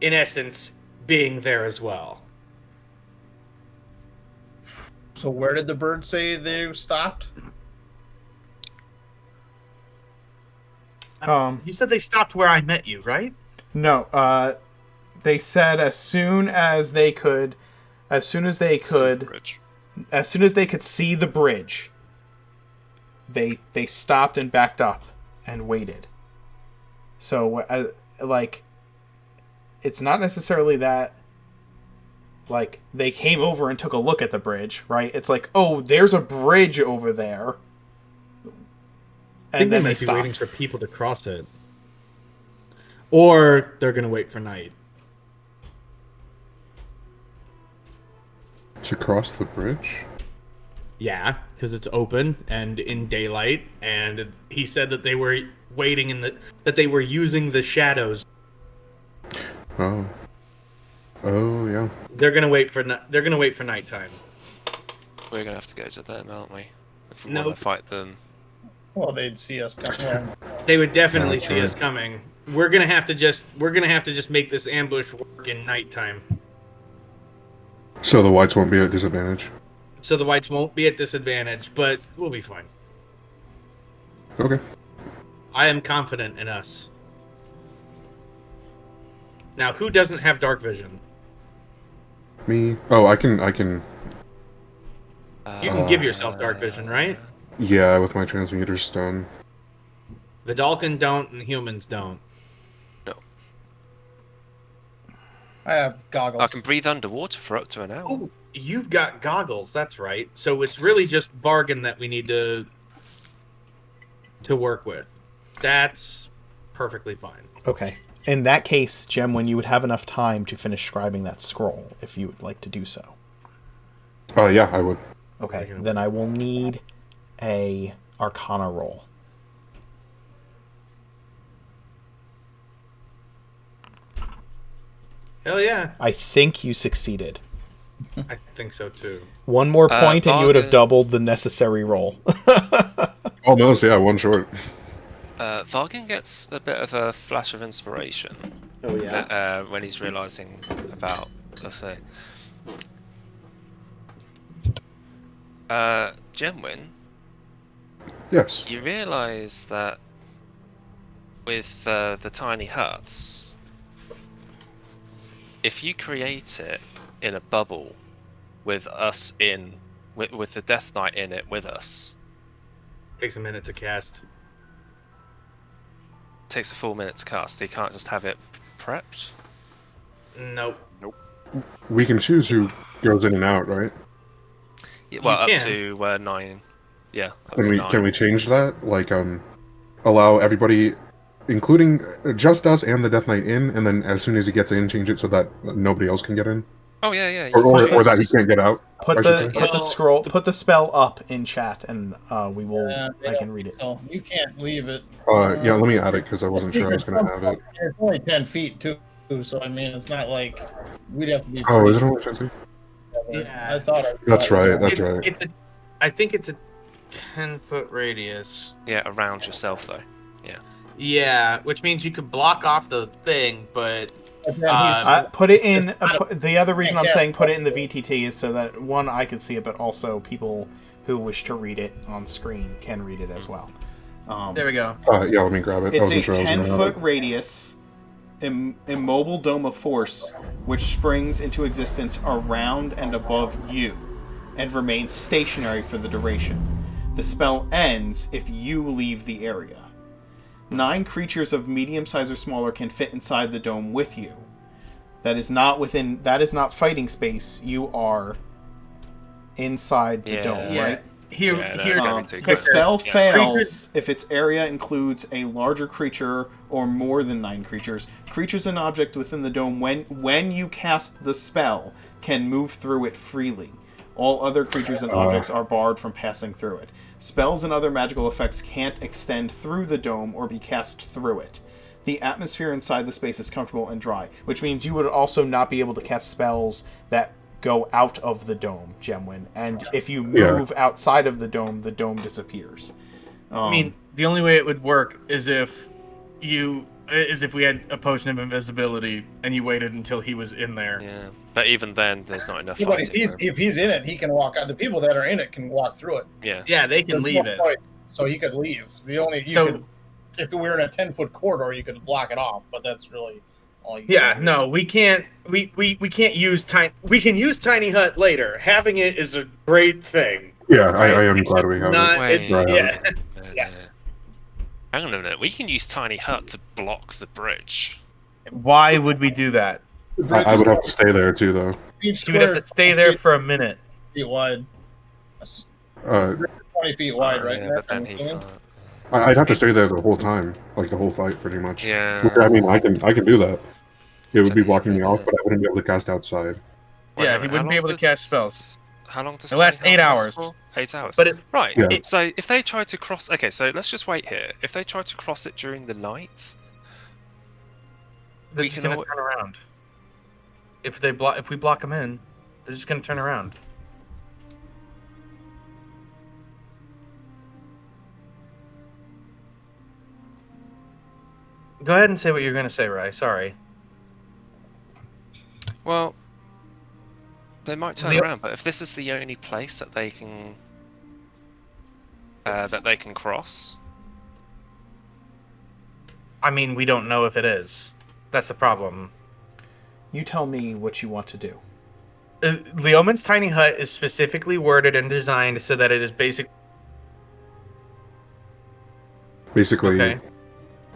in essence, being there as well. So where did the bird say they stopped? You said they stopped where I met you, right? No, they said as soon as they could see the bridge, they stopped and backed up and waited. So, it's not necessarily that, like, they came over and took a look at the bridge, right? It's like, oh, there's a bridge over there. I think they might be waiting for people to cross it. Or they're going to wait for night. To cross the bridge? Yeah, because it's open and in daylight, and he said that they were waiting that they were using the shadows. Oh. Oh yeah. They're gonna wait for nighttime. We're gonna have to go to them, aren't we? If we No. want to fight them. Well, they'd see us coming. They would definitely That's see right. us coming. We're gonna have to just make this ambush work in nighttime. So the whites won't be at disadvantage? So the whites won't be at disadvantage, but we'll be fine. Okay. I am confident in us. Now, who doesn't have dark vision? Me? Oh, I can... You can give yourself dark vision, right? Yeah, with my transmuter stone. The Dalkin don't, and humans don't. No. I have goggles. I can breathe underwater for up to an hour. Oh, you've got goggles. That's right. So it's really just Bargain that we need to work with. That's perfectly fine. Okay. In that case, Gemwin, you would have enough time to finish scribing that scroll if you would like to do so. Yeah, I would. Okay, then I will need a Arcana roll. Hell yeah. I think you succeeded. I think so too. One more point and you would have Bargain. doubled the necessary roll. Almost, yeah, one short. Vargan gets a bit of a flash of inspiration. Oh, yeah? When he's realizing about the thing. Gemwin, Yes. you realize that with the tiny huts, if you create it in a bubble with us with the Death Knight in it with us, Takes a minute to cast. takes a full minute to cast. You can't just have it prepped. Nope. We can choose who goes in and out, right? Yeah, well, You up can. to 9. Yeah. Up Can to we 9. can we change that? Like allow everybody, including just us and the Death Knight in, and then as soon as he gets in, change it so that nobody else can get in, Oh yeah. You or can or that he choose. can't get out. Put I should the say. put the spell up in chat, and we will. They I can don't- read it. So you can't leave it. Yeah, let me add it because I wasn't sure I was gonna have it. It's only 10 feet too, so I mean, it's not like we'd have to be. Oh, is it only 10 feet? Yeah. I thought. That's right. That's right. I think it's a 10-foot radius. Yeah, around yourself though. Yeah, which means you could block off the thing, but Put it in. The other reason I'm Yeah. saying put it in the VTT is so that one, I can see it, but also people who wish to read it on screen can read it as well. there we go. Yeah, let me grab it. I It's wasn't a sure I was gonna have 10-foot it. radius, immobile dome of force, which springs into existence around and above you, and remains stationary for the duration. The spell ends if you leave the area. 9 creatures of medium size or smaller can fit inside the dome with you. That is not fighting space. You are inside the dome, Yeah. right? Here, Yeah, no, here. it's gonna be too The quick. spell Yeah. fails if its area includes a larger creature or more than 9 creatures. Creatures and objects within the dome, when you cast the spell, can move through it freely. All other creatures and objects are barred from passing through it. Spells and other magical effects can't extend through the dome or be cast through it. The atmosphere inside the space is comfortable and dry, which means you would also not be able to cast spells that go out of the dome, Gemwin. And if you move outside of the dome disappears. I mean, the only way it would work is if we had a potion of invisibility and you waited until he was in there. Yeah, but even then, there's not enough. Yeah, but fighting for him. if he's in it, he can walk out. The people that are in it can walk through it. Yeah. Yeah, they can There's leave no it. point. So he could leave. If we were in a 10-foot corridor, you could block it off. But that's really all you. Yeah, can do. no, we can't. We can't use tiny. We can use tiny hut later. Having it is a great thing. Yeah, Right. I am It's glad we have not- it. Wait. Right. Yeah. Yeah. Hang on a minute. We can use Tiny Hut to block the bridge. Why would we do that? The bridge I is would have to stay there too, though. each You would have to square stay there for a minute. feet wide. That's Uh, 20 feet wide, right? Yeah, but then he Nick? can't. I'd have to stay there the whole time, like the whole fight, pretty much. Yeah. Which, I mean, I can do that. It would be So- blocking me off, but I wouldn't be able to cast outside. Wait a Yeah, he minute, wouldn't how be able long to cast does- spells. How long does It lasts Tiny 8 Hut last hours. for? 8 hours. But it, Right. Yeah. So if they try to cross, okay, so let's just wait here. If they try to cross it during the night, they're We just can gonna al- turn around. If we block them in, they're just gonna turn around. Go ahead and say what you're gonna say, Rai. Sorry. well, they might turn The- around. But if this is the only place that they can cross, I mean, we don't know if it is. That's the problem. You tell me what you want to do. Leoman's tiny hut is specifically worded and designed so that it is basically Basically, okay.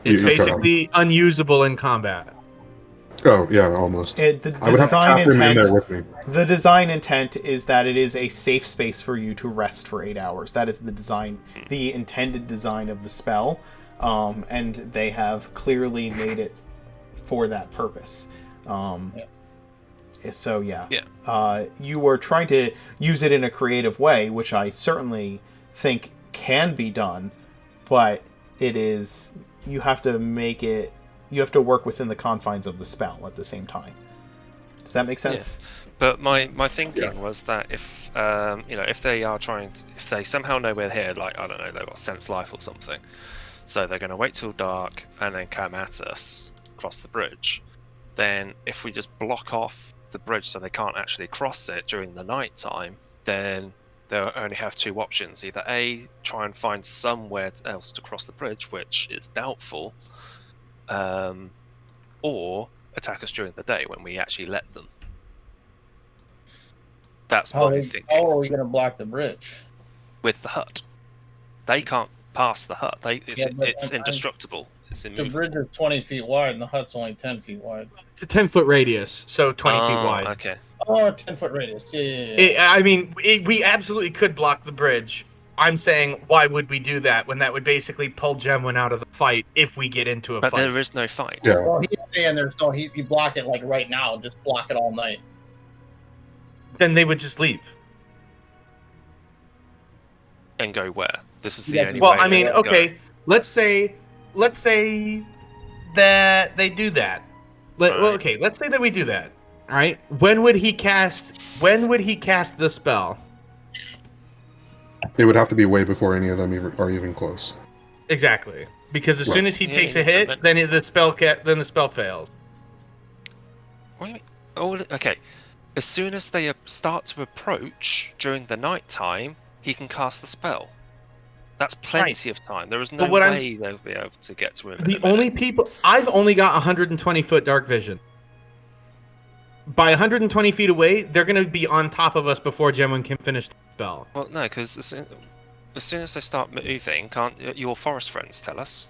It's basically unusable in combat. Oh yeah, almost. The I would have to design trap him in intent. there with me. The design intent is that it is a safe space for you to rest for 8 hours. That is the intended design of the spell, and they have clearly made it for that purpose. So yeah, you were trying to use it in a creative way, which I certainly think can be done, but you have to make it. You have to work within the confines of the spell at the same time. Does that make sense? but my thinking was that if if they somehow know we're here, like I don't know, they've got sense life or something, so they're going to wait till dark and then come at us across the bridge. Then if we just block off the bridge so they can't actually cross it during the night time, then they'll only have 2 options: either A, try and find somewhere else to cross the bridge, which is doubtful, or attack us during the day when we actually let them. That's How my thinking. are we gonna block the bridge? With the hut, they can't pass the hut. It's I'm- indestructible. It's The immovable. bridge is 20 feet wide, and the hut's only 10 feet wide. It's a 10-foot radius, so 20 feet Oh, wide. Okay. Oh, 10-foot radius. Yeah. I mean, we absolutely could block the bridge. I'm saying, why would we do that when that would basically pull Gemwin out of the fight if we get into a But fight? there is no fight. Yeah. Well, he's saying there's no. You block it like right now. Just block it all night. Then they would just leave. And go where? This is the Yes, only Well, way I mean, they can go. okay, let's say that they do that. Okay, let's say that we do that. All right. When would he cast the spell? It would have to be way before any of them are even close. Exactly. Because as Right. soon as he Yeah, takes a yeah, hit, but- then the spell fails. What do you mean? Oh, okay. As soon as they start to approach during the night time, he can cast the spell. That's plenty of time. There is no But what I'm way they'll be able to get to him. in The a minute. only people I've only got 120-foot dark vision. By 120 feet away, they're going to be on top of us before Gemwin can finish the spell. Well, no, because as soon as they start moving, can't your forest friends tell us?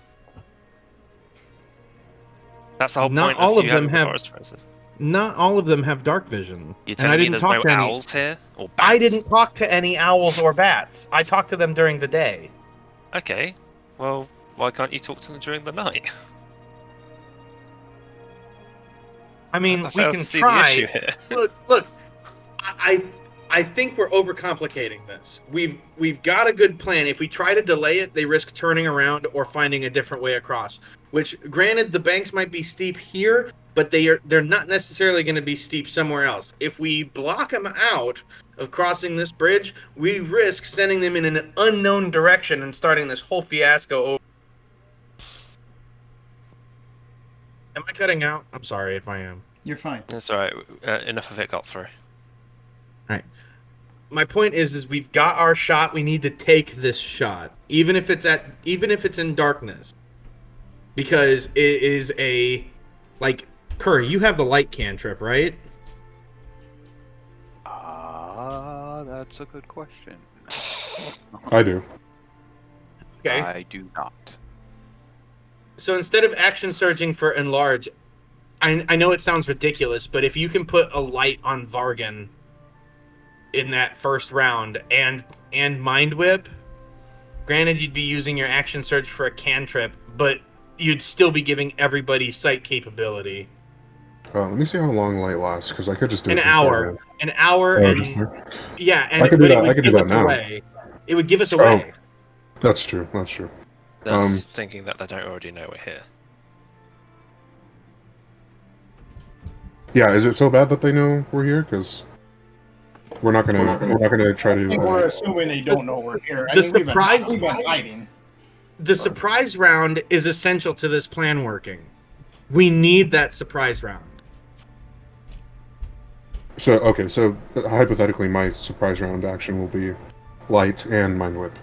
That's the whole Not point all of of you them having the have- forest friends. Not all of them have dark vision. You And telling I me didn't there's talk no to any. owls here or bats? I didn't talk to any owls or bats. I talked to them during the day. Okay, well, why can't you talk to them during the night? I mean, I we fail can to see try. the issue here. Look. I think we're overcomplicating this. We've got a good plan. If we try to delay it, they risk turning around or finding a different way across. Which, granted, the banks might be steep here, but they're not necessarily going to be steep somewhere else. If we block them out of crossing this bridge, we risk sending them in an unknown direction and starting this whole fiasco over. Am I cutting out? I'm sorry if I am. You're fine. That's alright. Enough of it got through. My point is we've got our shot. We need to take this shot, even if it's in darkness, because it is Curry. You have the light cantrip, right? That's a good question. I do. Okay. I do not. So instead of action surging for enlarge, I know it sounds ridiculous, but if you can put a light on Vargan in that first round and Mind Whip, granted you'd be using your action surge for a cantrip, but you'd still be giving everybody sight capability. Let me see how long light lasts, because I could just do An it. for hour. An hour Oh, and just- yeah, and I could do but it that- would I could do give that us now. away. It would give us away. That's true. That's true. That's thinking that they don't already know we're here. Yeah, is it so bad that they know we're here? Because we're not gonna try I think to. we're assuming they don't know we're here. I The think surprise- we've been hiding. The surprise round is essential to this plan working. We need that surprise round. So okay, so hypothetically, my surprise round action will be light and mind whip.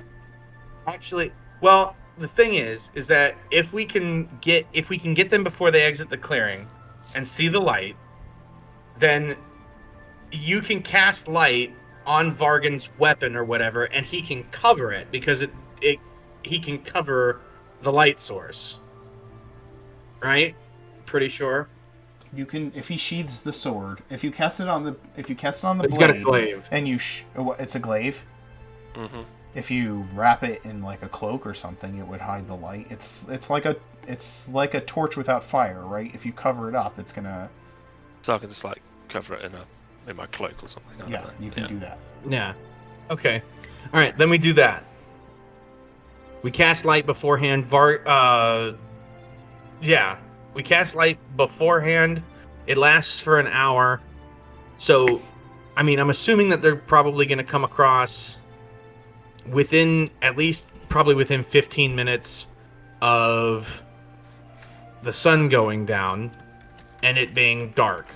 Actually, well, the thing is that if we can get them before they exit the clearing and see the light, then you can cast light on Vargan's weapon or whatever, and he can cover it because he can cover the light source. Right? Pretty sure. You can, if he sheathes the sword, if you cast it on the He's blade, got a glaive. and it's a glaive. Mm-hmm. If you wrap it in like a cloak or something, it would hide the light. It's like a torch without fire, right? If you cover it up, it's gonna. So I can just like cover it in my cloak or something. I don't Yeah, know. you can do that. Yeah. Okay. All right. Then we do that. We cast light beforehand. Yeah. We cast light beforehand. It lasts for an hour. So, I mean, I'm assuming that they're probably going to come across within 15 minutes of the sun going down and it being dark.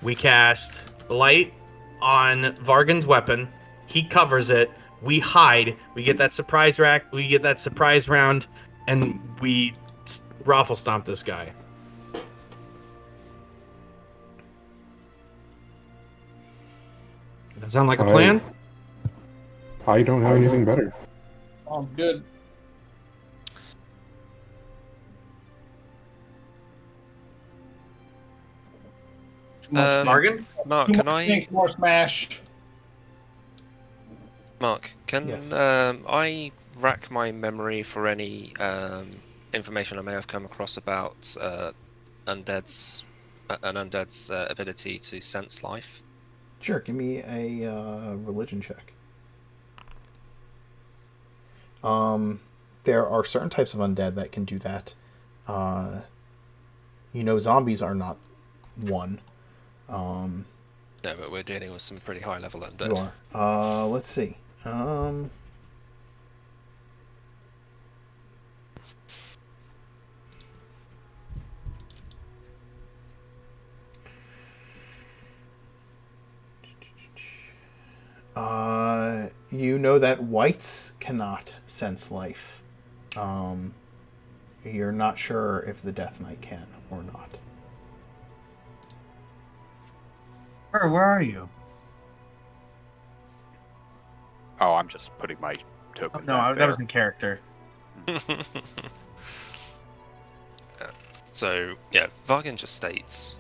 We cast light on Vargan's weapon. He covers it. We hide. We get that surprise rack. We get that surprise round, and we raffle stomp this guy. That sound like a I- plan? I don't have anything better. Sounds good. Too much think. Bargain? Mark, Too can much I? think, more smash. Mark, can Yes. I rack my memory for any information I may have come across about undead's ability to sense life? Sure, give me a religion check. There are certain types of undead that can do that. Zombies are not one. No, but we're dealing with some pretty high level undead. You are. Let's see. You know that whites cannot sense life. You're not sure if the Death Knight can or not. Where are you? Oh, I'm just putting my token. No, back that there. was in character. So yeah, Vargan just states,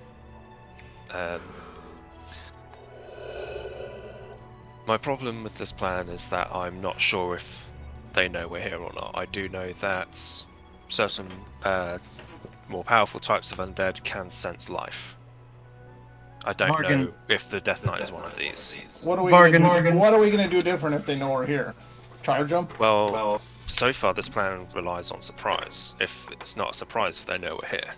my problem with this plan is that I'm not sure if they know we're here or not. I do know that certain more powerful types of undead can sense life. I don't Morgan. know if the Death Knight is one of these. What are we Bargain. What are we gonna do different if they know we're here? Fire jump? Well, so far this plan relies on surprise. If it's not a surprise if they know we're here.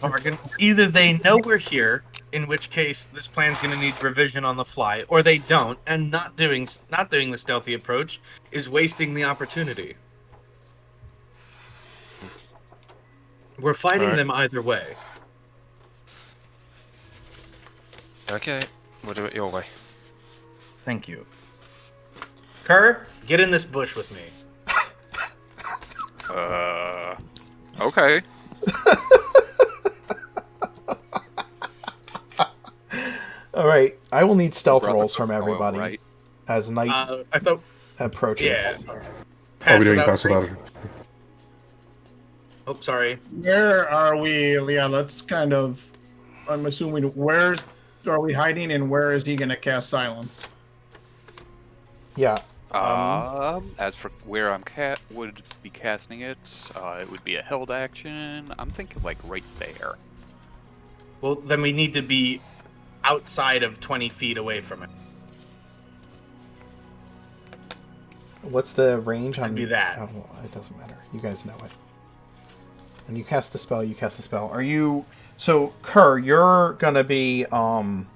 Bargain. Either they know we're here, in which case this plan's going to need revision on the fly, or they don't, and not doing the stealthy approach is wasting the opportunity. We're fighting Alright. them either way. Okay, we'll do it your way. Thank you. Kerr, get in this bush with me. Okay. All right, I will need stealth Brother rolls from Coco, everybody right? as night I thought, approaches. yeah. Are we doing without pass without? trace. Oh, sorry. Where are we, Leon? Let's kind of. I'm assuming where are we hiding, and where is he gonna cast silence? Yeah. As for where would be casting it, it would be a held action. I'm thinking like right there. Well, then we need to be outside of 20 feet away from it. What's the range on? Could be that. Oh, well, it doesn't matter. You guys know it. When you cast the spell, you cast the spell. Are you? So, Kerr, you're gonna be I'm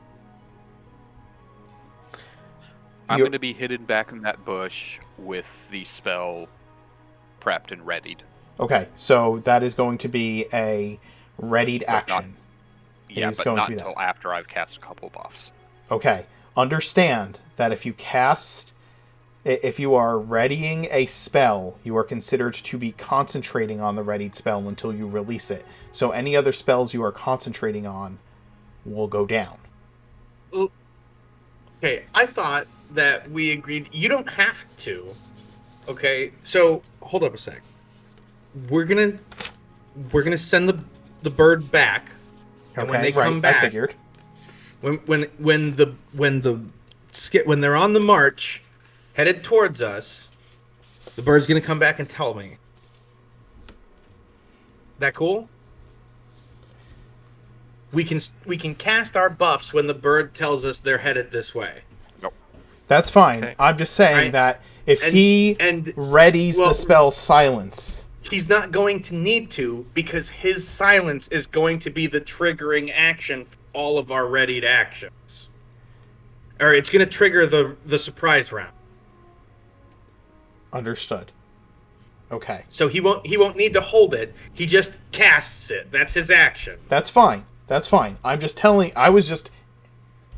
You- going to be hidden back in that bush with the spell prepped and readied. Okay, so that is going to be a readied But not- action. Yeah, is but going to not be that. until after I've cast a couple buffs. Okay. Understand that if you are readying a spell, you are considered to be concentrating on the readied spell until you release it. So any other spells you are concentrating on will go down. Okay, I thought that we agreed you don't have to. Okay, so hold up a sec. We're gonna send the bird back, and when they come I back, figured. when they're on the march, headed towards us, the bird's gonna come back and tell me. That cool? We can cast our buffs when the bird tells us they're headed this way. That's fine. Okay. I'm just saying Right. that if And- he and- readies well- the spell silence, He's not going to need to, because his silence is going to be the triggering action for all of our readied actions. Or it's going to trigger the surprise round. understood. Okay. So he won't need to hold it. He just casts it. That's his action. That's fine. That's fine. I was just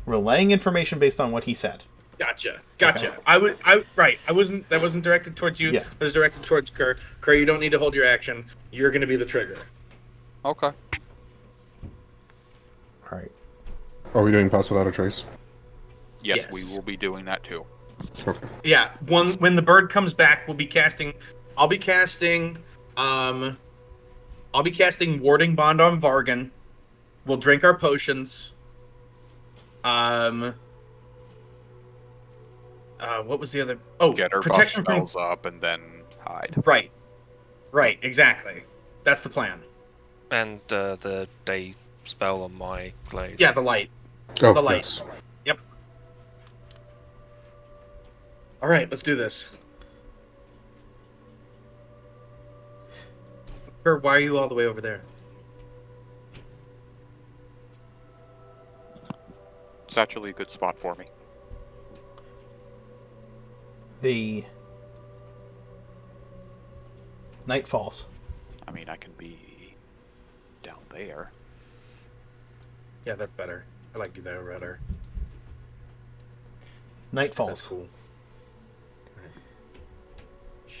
relaying information based on what he said. Gotcha. Okay. That wasn't directed towards you. Yeah. It was directed towards Kerr. Kerr, you don't need to hold your action. You're going to be the trigger. Okay. All right. Are we doing Pass Without a Trace? Yes, Yes. we will be doing that too. Okay. Yeah, when the bird comes back, we'll be casting. I'll be casting. I'll be casting Warding Bond on Vargan. We'll drink our potions. What was the other? Oh, Get our buff protection from. spells up and then hide. Right. Right. Exactly. That's the plan. And the day spell on my glaive. Yeah, the light. Oh, The light. yes. Yep. All right, let's do this. Kurt, why are you all the way over there? It's actually a good spot for me. The night falls. I mean, I can be down there. Yeah, that's better. I like you there better. Night That's falls. cool.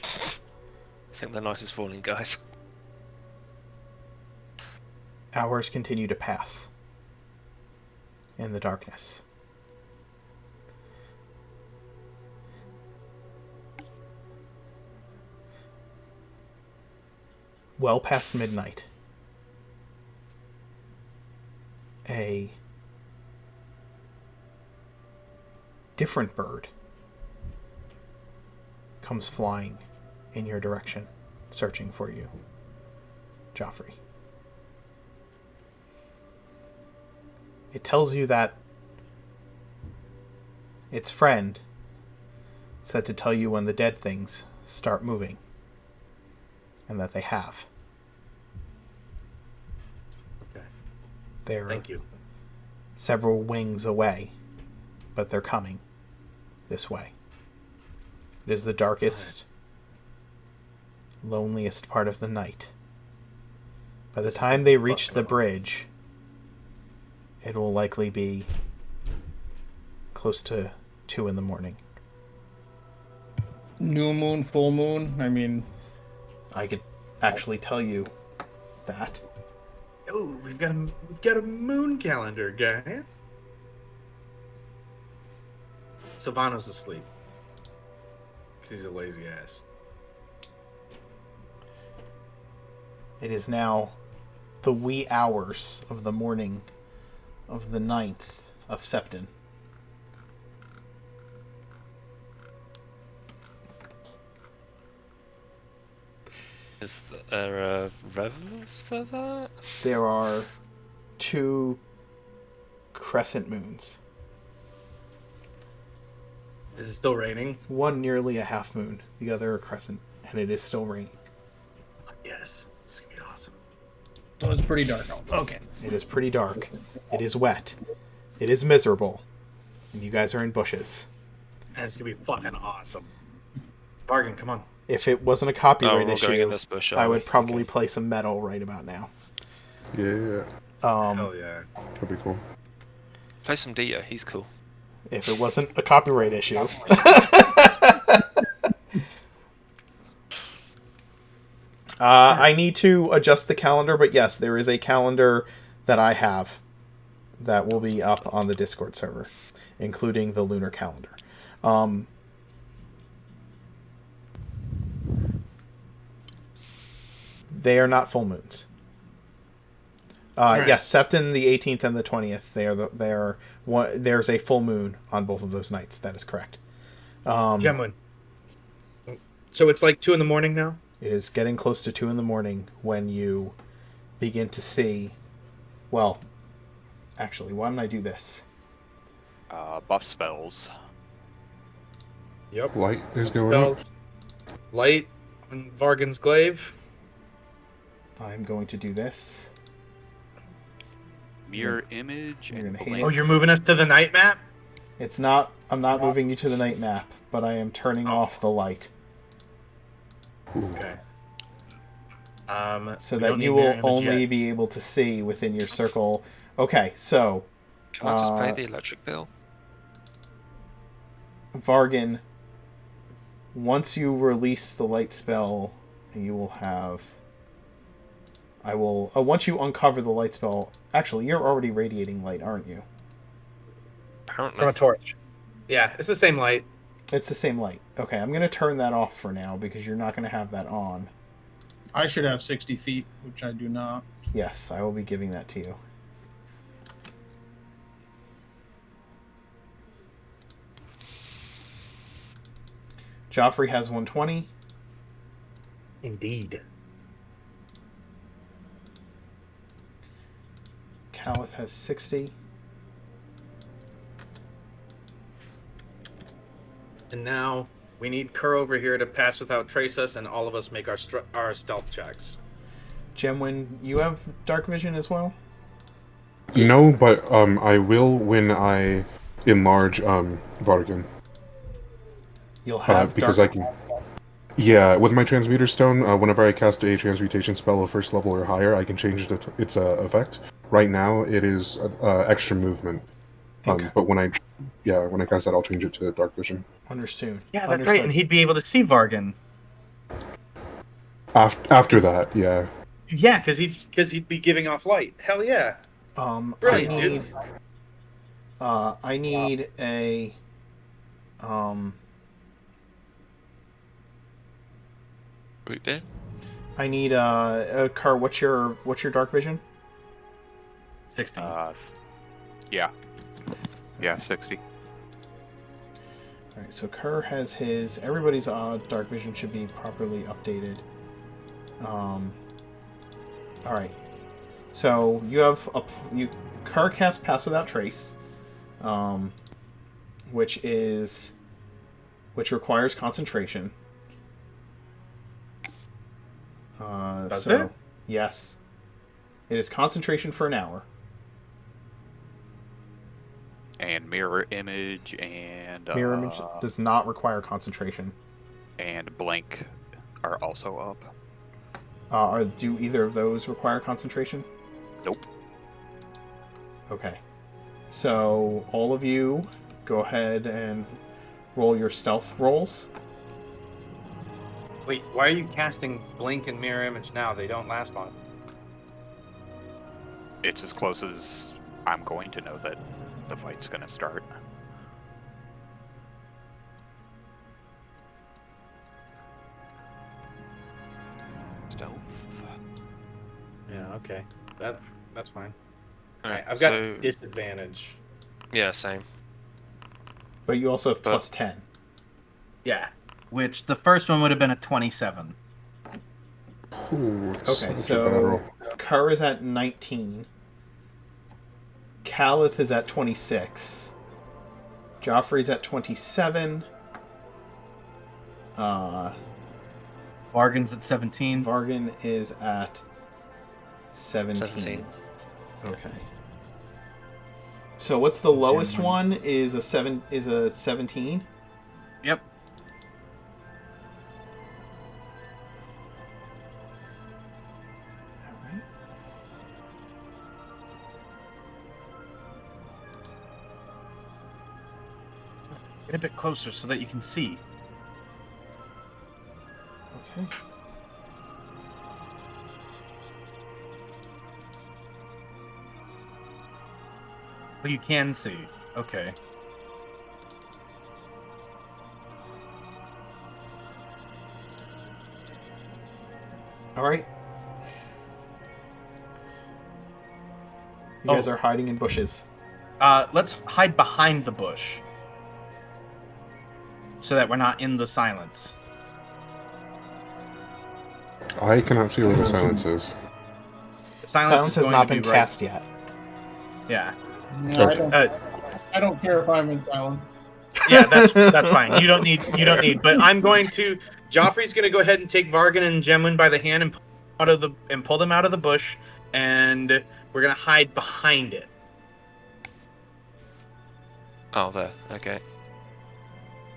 I think the night is falling, guys. Hours continue to pass in the darkness. Well past midnight, a different bird comes flying in your direction, searching for you, Joffrey. It tells you that its friend said to tell you when the dead things start moving, and that they have. Okay. They're Thank you. several wings away, but they're coming this way. It is the darkest, loneliest part of the night. By the This is time the they reach fucking the awesome. bridge, it will likely be close to 2 in the morning. New moon, full moon. I mean, I could actually tell you that. Oh, we've got a moon calendar, guys. Silvano's asleep. 'Cause he's a lazy ass. It is now the wee hours of the morning of the 9th of Septon. Is there a relevance to that? There are 2 crescent moons. Is it still raining? One nearly a half moon, the other a crescent, and it is still raining. Yes. It's gonna be awesome. so it's pretty dark out. Okay. It is pretty dark. It is wet. It is miserable. And you guys are in bushes. And it's gonna be fucking awesome. Bargain, come on. If it wasn't a Oh, copyright we're going in issue, this bush. I are we? would probably play some metal right about now. Yeah, Hell yeah. that'd be cool. Play some Dio. He's cool. If it wasn't a copyright issue. I need to adjust the calendar, but yes, there is a calendar that I have that will be up on the Discord server, including the lunar calendar. They are not full moons. Right. Yes, Septon the 18th and the 20th. There's a full moon on both of those nights. That is correct. Gemwin. So it's like 2 in the morning now? It is getting close to 2 in the morning when you begin to see. Well, actually, why don't I do this? Buff spells. Yep. Light is going up. Spells. Light on Vargan's glaive. I'm going to do this. Mirror image You're and gonna hate blink. Oh, you're moving us to the night map? It's not. I'm not moving you to the night map, but I am turning off the light Okay. so we that don't you need will mirror image only yet. be able to see within your circle. Okay, so Can I just pay Uh, the electric bill? Vargan, once you release the light spell, you will have. I will. Once you uncover the light spell, actually, you're already radiating light, aren't you? apparently. From a torch. Yeah, it's the same light. It's the same light. Okay, I'm going to turn that off for now because you're not going to have that on. I should have 60 feet, which I do not. Yes, I will be giving that to you. Joffrey has 120. Indeed. Caliph has 60. And now we need Kerr over here to pass without trace us, and all of us make our stealth checks. Gemwin, you have dark vision as well? No, but I will when I enlarge Vargan. You'll have because dark... I can. Yeah, with my transmuter stone, whenever I cast a transmutation spell of first level or higher, I can change its effect. Right now, it is extra movement. Okay. But when I cast that, I'll change it to dark vision. Understood. Yeah, that's Understood. right, and he'd be able to see Vargan. After that, yeah. Yeah, because he'd be giving off light. Hell yeah. Brilliant, dude. I need a Root beer? I need a car. What's your dark vision? 60. Yeah. Yeah, 60. All right, so Kerr has his. Everybody's dark vision should be properly updated. All right, so you have Kerr casts Pass Without Trace, which requires concentration. Does it? Yes, it is concentration for an hour. And mirror image and Mirror image does not require concentration. and blink are also up. Do either of those require concentration? Nope. Okay. So all of you go ahead and roll your stealth rolls. Wait, why are you casting Blink and Mirror Image now? They don't last long. It's as close as I'm going to know that the fight's gonna start. Stealth. Yeah, okay. That's fine. Alright, I've got so, disadvantage. yeah, same. But you also have plus 10. Yeah. Which the first one would have been a 27. Ooh, Okay, so Kerr is at 19. Caliph is at 26. Joffrey's at 27. Vargan's at 17. Vargan is at 17. 17. Okay. So what's the lowest one? Is a 17? Yep. Alright. Get a bit closer so that you can see. Okay. Oh, you can see. Okay. Alright. You guys are hiding in bushes. Let's hide behind the bush. So that we're not in the silence. I cannot see where the silence is. Silence has not been cast yet. Yeah. Yeah, Okay. I don't care if I'm in silence. Yeah, that's fine. You don't need. But I'm going to. Joffrey's going to go ahead and take Vargan and Gemwin by the hand and pull them out of the bush, and we're going to hide behind it. Oh, there. Okay.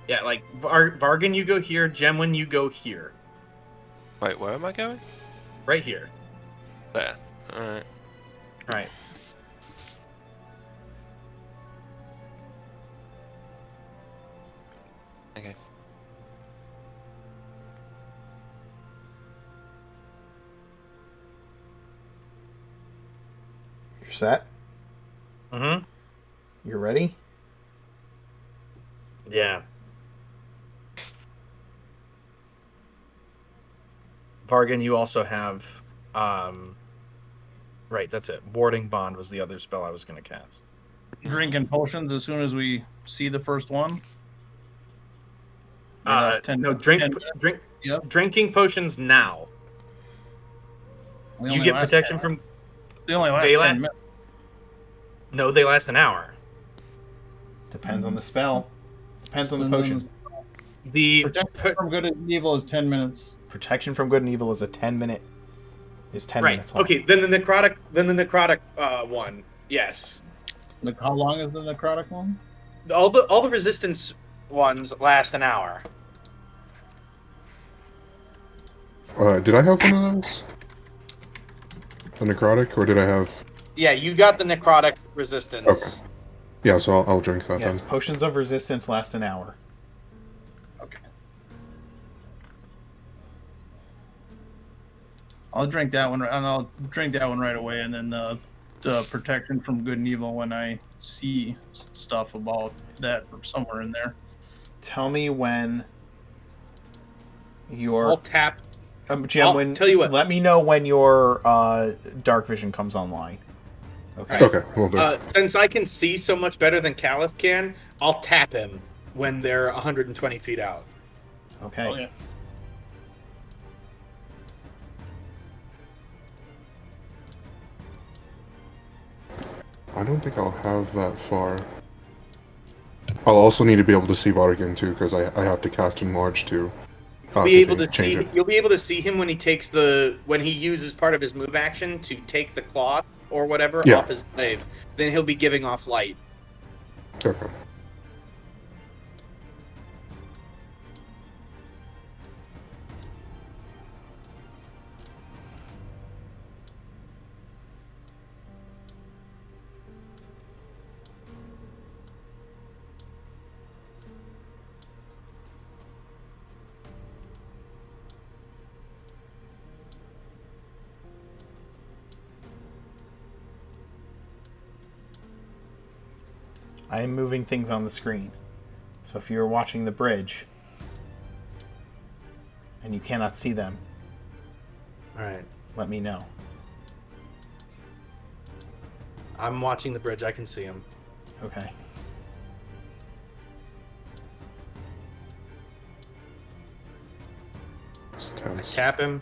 Yeah, like Vargan, you go here. Gemwin, you go here. Wait, where am I going? Right here. There. Alright. Right. Okay. You're set? Mm-hmm. You're ready? Yeah. Vargan, you also have, right, that's it. Warding Bond was the other spell I was going to cast. Drinking potions as soon as we see the first one. They last 10 no, 10 minutes. Yep. drinking potions now. They You only get last protection 10 from. They only last They 10 minutes. No, they last an hour. Depends on the spell. Depends on the And then potion. The Protection from good and evil is 10 minutes. Protection from good and evil is a 10 minute. Is 10 right. minutes long. Okay. Then the necrotic one. Yes. Like, how long is the necrotic one? All the resistance ones last an hour. Did I have one of those? The necrotic, or did I have? Yeah, you got the necrotic resistance. Okay. Yeah, so I'll drink that Yes, then. potions of resistance last an hour. Okay. I'll drink that one, and I'll drink that one right away, and then the protection from good and evil when I see stuff about that somewhere in there. Tell me when your I'll tap. Jim, I'll when tell you what. let me know when your dark vision comes online. Okay. Right. Okay, we'll do. Since I can see so much better than Caliph can, I'll tap him when they're 120 feet out. Okay. Oh, yeah. I don't think I'll have that far. I'll also need to be able to see Vargan too, because I have to cast Enlarge too. You'll be able to change see. it. You'll be able to see him when he uses part of his move action to take the cloth or whatever Yeah. off his glaive. Then he'll be giving off light. Okay. I am moving things on the screen. So if you're watching the bridge and you cannot see them, All right. let me know. I'm watching the bridge. I can see him. Okay. It's tense. Tap him.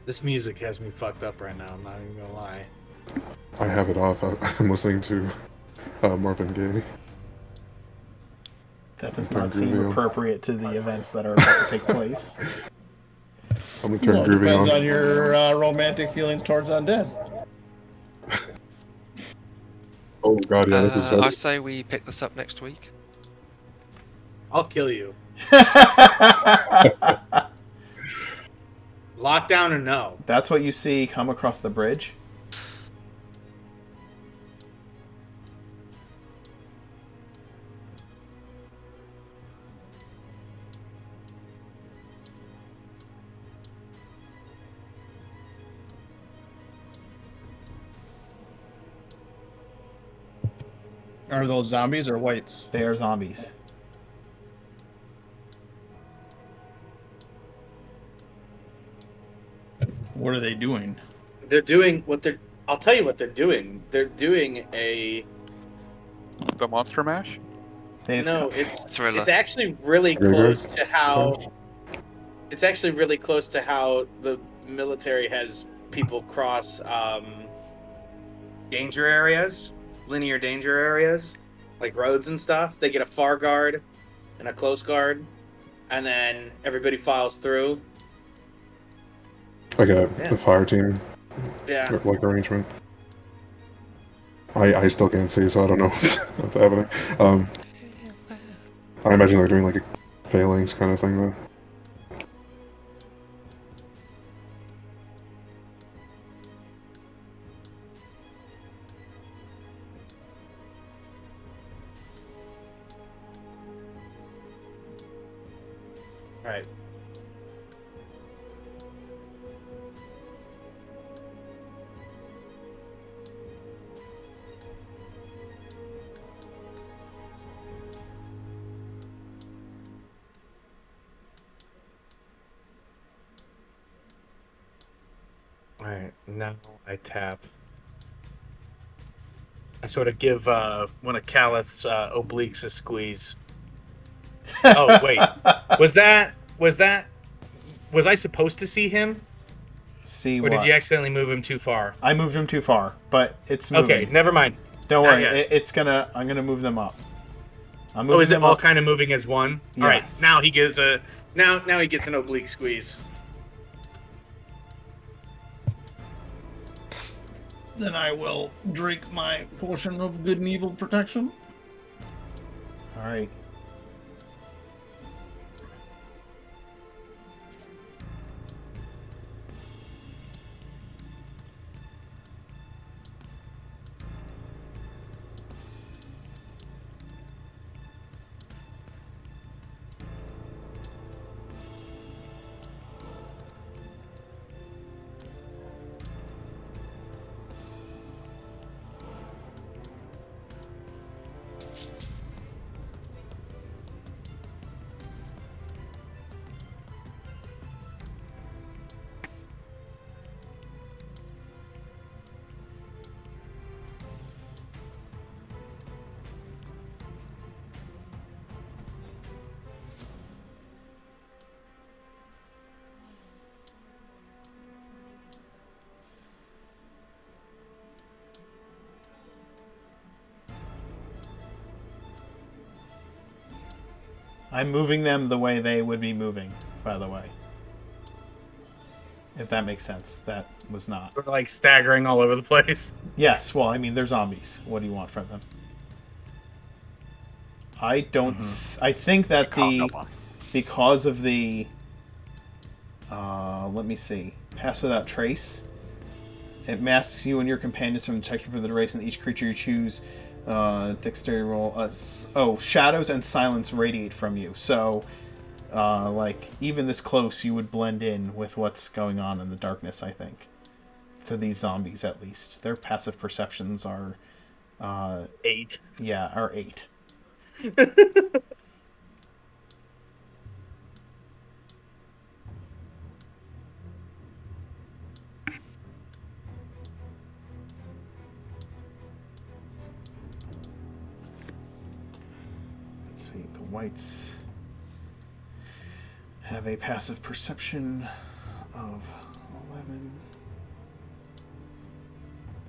This music has me fucked up right now. I'm not even gonna lie. I have it off. I'm listening to Marvin Gaye. That does Turn not seem groovy on. appropriate to the events that are about to take place. I'm gonna turn Well, it groovy depends on. on your romantic feelings towards undead. Oh god, yeah, this is I say we pick this up next week. I'll kill you. Lockdown or no? That's what you see come across the bridge. Are those zombies or whites? They are zombies. What are they doing? They're doing what they're. I'll tell you what they're doing. They're doing a. The Monster Mash? They've No, come- it's Thriller. it's actually really Very good. close to how. It's actually really close to how the military has people cross danger areas, linear danger areas, like roads and stuff. They get a far guard and a close guard, and then everybody files through. Like a Yeah. the fire team Yeah. like arrangement. I still can't see, so I don't know what's happening. I imagine they're doing like a phalanx kind of thing though. Right. Alright, now I tap. I sort of give one of Calith's obliques a squeeze. Oh, wait. Was I supposed to see him? See Or what? did you accidentally move him too far? I moved him too far, but it's moving. Okay, never mind. Don't Not worry. yet. I'm gonna move them up. I'm Oh, moving is it them all up. kind of moving as one? All right, Yes. now he gets now he gets an oblique squeeze. Then I will drink my potion of good and evil protection. All right. I'm moving them the way they would be moving, by the way. If that makes sense. That was not. We're like staggering all over the place. Yes, well, I mean, they're zombies. What do you want from them? I don't... I think that because of the... let me see. Pass without trace. It masks you and your companions from detection for the duration. Each creature you choose... dexterity roll. Shadows and silence radiate from you. So, like, even this close, you would blend in with what's going on in the darkness, I think. To these zombies, at least. Their passive perceptions are... 8. Yeah, are 8. Let's see, the whites have a passive perception of 11.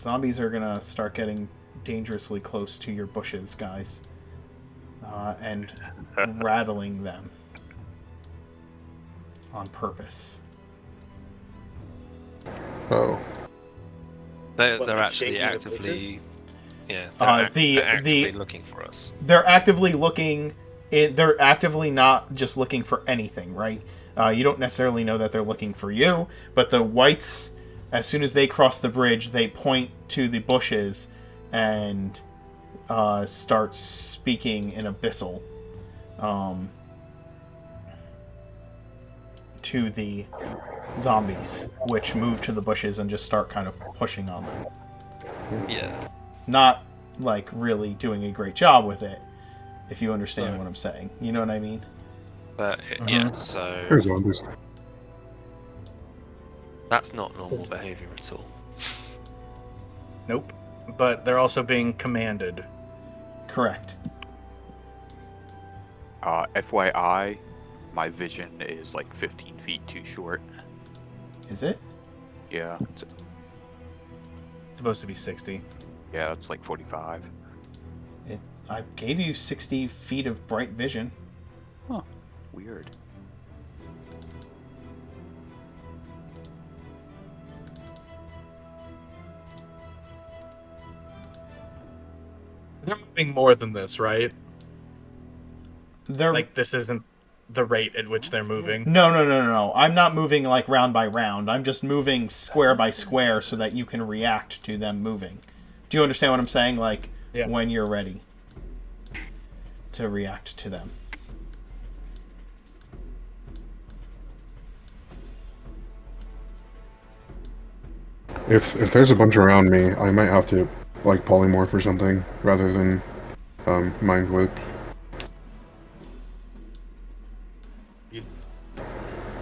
Zombies are gonna start getting dangerously close to your bushes, guys, and rattling them on purpose. Oh. They're What, like actually shaking the actively, yeah. The- They're actively the- looking for us. They're actively looking. They're actively not just looking for anything, right? You don't necessarily know that they're looking for you, but the whites, as soon as they cross the bridge, they point to the bushes and start speaking in Abyssal to the zombies, which move to the bushes and just start kind of pushing on them. Yeah. Not, like, really doing a great job with it, if you understand what I'm saying. You know what I mean? But yeah, so There's zombies. that's not normal behavior at all. Nope. But they're also being commanded. Correct. FYI, my vision is like 15 feet too short. Is it? Yeah, It's supposed to be 60. yeah, it's like 45. I gave you 60 feet of bright vision. Huh. Weird. They're moving more than this, right? They're Like, this isn't the rate at which they're moving. no. I'm not moving like round by round. I'm just moving square by square so that you can react to them moving. Do you understand what I'm saying? Like, Yeah. when you're ready to react to them. If there's a bunch around me, I might have to like polymorph or something rather than mind whip.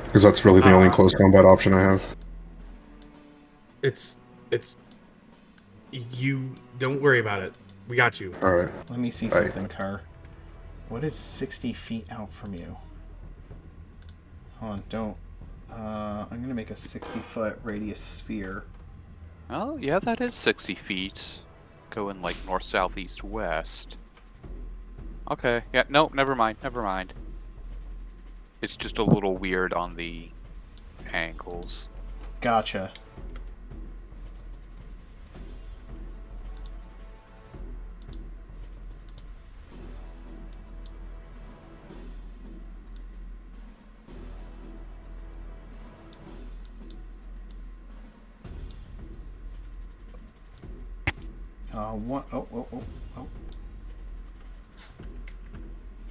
Because that's really the only close combat option I have. It's you don't worry about it. We got you. All right. Let me see something, Car. What is 60 feet out from you? Hold on, don't. I'm gonna make a 60-foot radius sphere. Oh, yeah, that is 60 feet. Going like north, south, east, west. Okay, yeah, no, never mind. It's just a little weird on the angles. Gotcha.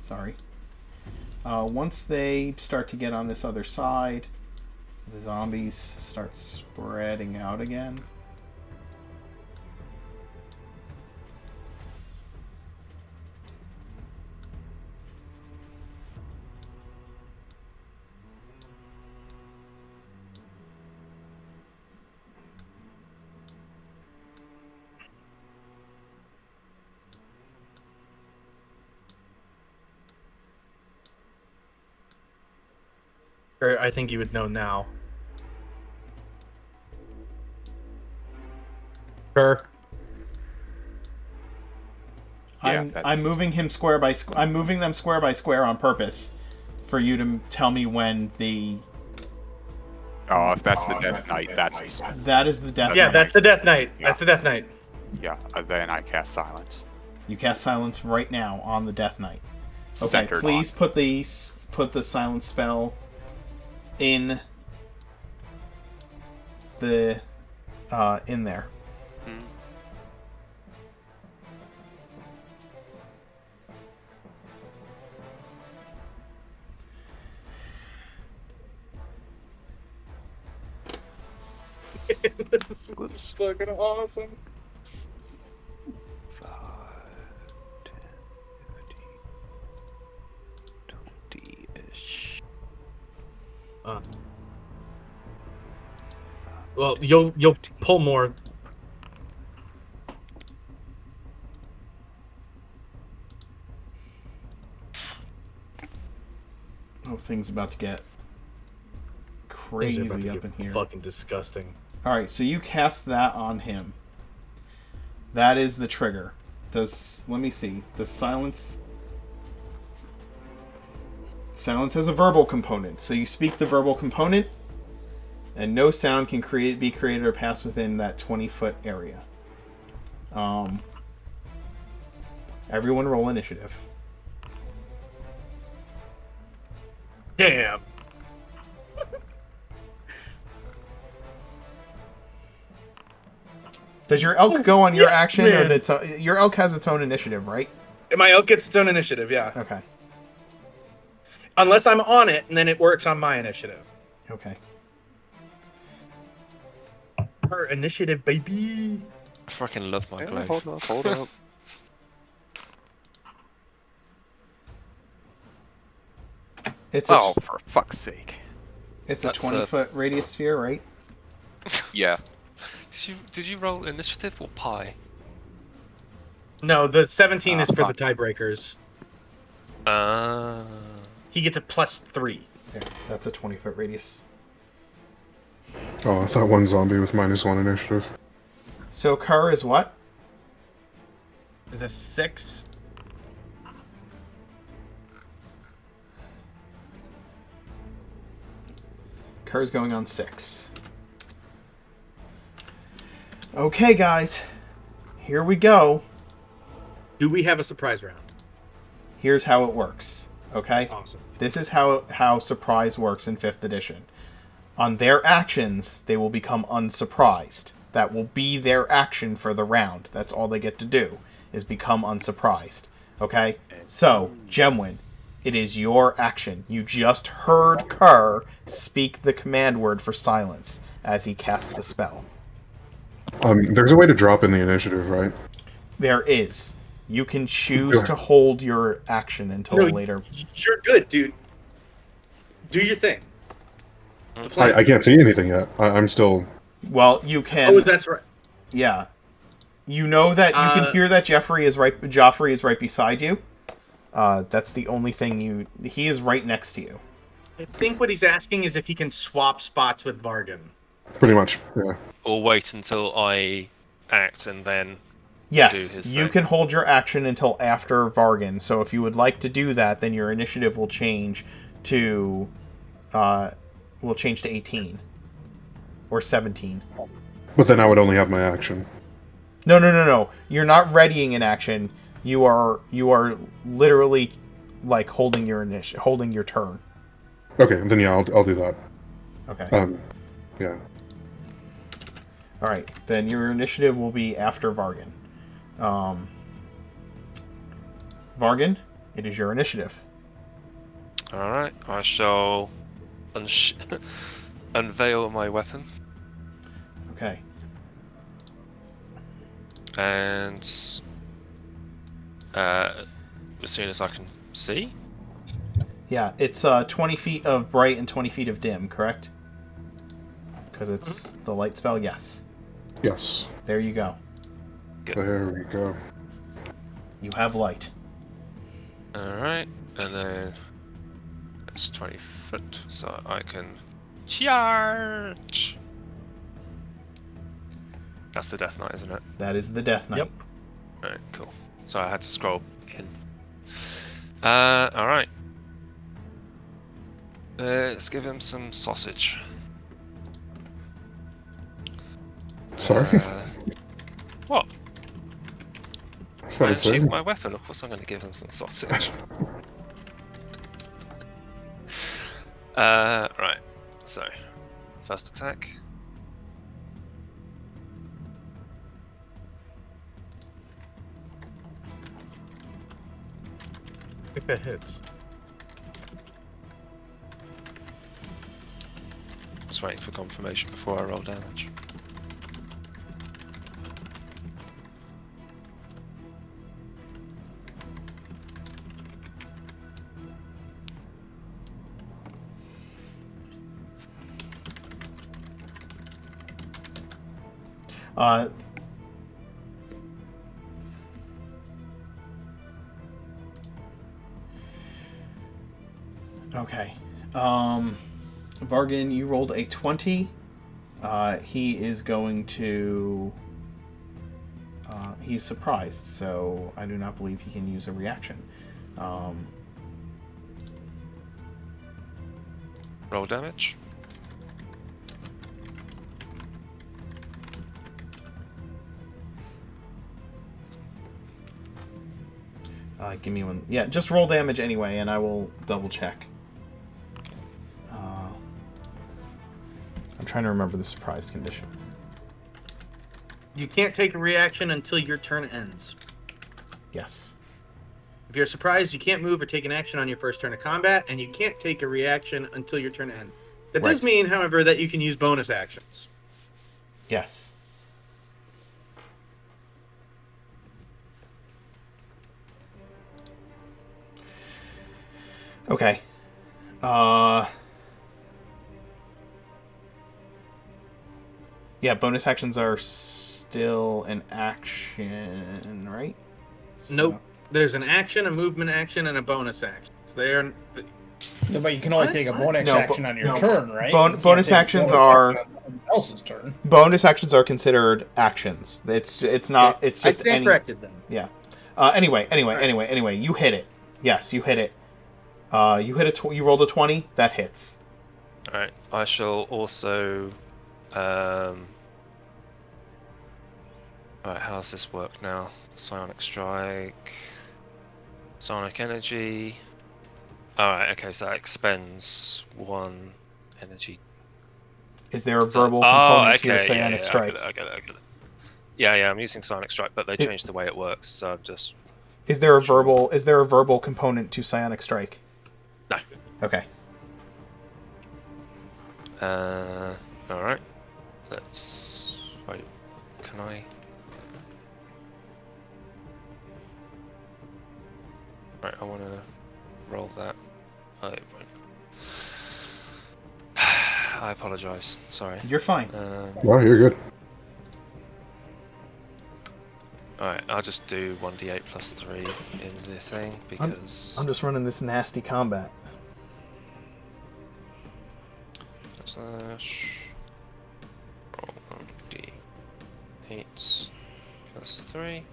Sorry. Once they start to get on this other side, the zombies start spreading out again. Or I think you would know now. Her. I'm moving him square by square. I'm moving them square by square on purpose for you to tell me when the. Oh, if that's the Death Knight, that's... That is the Death Yeah, Knight. that's the Death Knight. Yeah. That's the Death Knight. Yeah, then I cast Silence. You cast silence right now on the Death Knight. Okay, Centered please on. put the silence spell in the in there. Hmm. This is fucking awesome. 5, 10, 15, 20-ish. Well, you'll pull more. Oh, things about to get Things are crazy about to up get in here. Fucking disgusting. All right, so you cast that on him. That is the trigger. Let me see. Does silence has a verbal component. So you speak the verbal component, and no sound can be created or pass within that 20-foot area. Everyone roll initiative. Damn. Does your elk go on your yes, action, man. or your elk has its own initiative, right? My elk gets its own initiative, yeah. Okay. Unless I'm on it, and then it works on my initiative. Okay. Her initiative, baby. I fucking love my glaive. Hold up. It's Oh, for fuck's sake. it's a That's, 20-foot radius sphere, right? Yeah. Did you roll initiative or pie? No, the 17 is for fuck. the tiebreakers. Ah. He gets a +3. There, that's a 20-foot radius. Oh, I thought one zombie with -1 initiative. So Kerr is what? Is a 6. Kerr's going on 6. Okay, guys. Here we go. Do we have a surprise round? Here's how it works. Okay? Awesome. This is how surprise works in 5th edition. On their actions, they will become unsurprised. That will be their action for the round. That's all they get to do, is become unsurprised. Okay? So, Gemwin, it is your action. You just heard Kerr speak the command word for silence as he cast the spell. There's a way to drop in the initiative, right? There is. You can choose to hold your action until No, later. You're good, dude. Do your thing. The plan- I can't see anything yet. I'm still. Well, you can. Oh, that's right. Yeah. You know that you can hear that Joffrey is right beside you. That's the only thing he is right next to you. I think what he's asking is if he can swap spots with Vargan. Pretty much, yeah. Or wait until I act and then do Yes, his you thing. can hold your action until after Vargan. So if you would like to do that, then your initiative will change to 18 or 17. But then I would only have my action. No. You're not readying an action. You are literally like holding your turn. Okay, then yeah, I'll do that. Okay. Yeah. All right. Then your initiative will be after Vargan. Vargan, it is your initiative. Alright, I shall unveil my weapon. Okay. And as soon as I can see. Yeah, it's 20 feet of bright and 20 feet of dim, correct? Because it's the light spell, yes. Yes. There you go. Good. There we go. You have light. Alright, and then it's 20 foot, so I can charge. That's the Death Knight, isn't it? That is the Death Knight. Yep. Alright, cool. So I had to scroll in. Alright. Let's give him some sausage. Sorry. What? Sorry, I sir. shoot my weapon, of course I'm going to give him some sausage. Right. So, first attack. If it hits. Just waiting for confirmation before I roll damage. Okay. Vargan, you rolled a 20. He is going to... he's surprised, so I do not believe he can use a reaction. Roll damage. Give me one. Yeah, just roll damage anyway, and I will double check. I'm trying to remember the surprised condition. You can't take a reaction until your turn ends. Yes. If you're surprised, you can't move or take an action on your first turn of combat, and you can't take a reaction until your turn ends. That does Right. mean, however, that you can use bonus actions. Yes. Okay. Yeah, bonus actions are still an action, right? Nope. There's an action, a movement action, and a bonus action. So they're Yeah, but you can only take a bonus No, action on your turn, right? Bon- You can't bonus take a actions bonus are- action on someone else's turn. Bonus actions are considered actions. It's not. It's I just stand any. corrected then. Yeah. Anyway. You hit it. Yes, you hit it. You hit a. You rolled a 20. That hits. Alright, I shall also. Alright, how does this work now? Psionic Strike. Sonic Energy. Alright, okay, so that expends 1 energy. Is there a verbal component to your psionic yeah, strike? I get it. Yeah, I'm using Psionic Strike, but they It- changed the way it works, so I'm just. Is there a verbal component to psionic strike? No. Okay. Alright. Let's. Wait. can I? Right, I want to roll that. Oh, it won't. I apologise. Sorry. You're fine. Oh, you're good. Alright, I'll just do 1d8 plus 3 in the thing because I'm just running this nasty combat. slash roll 1d8 plus 3.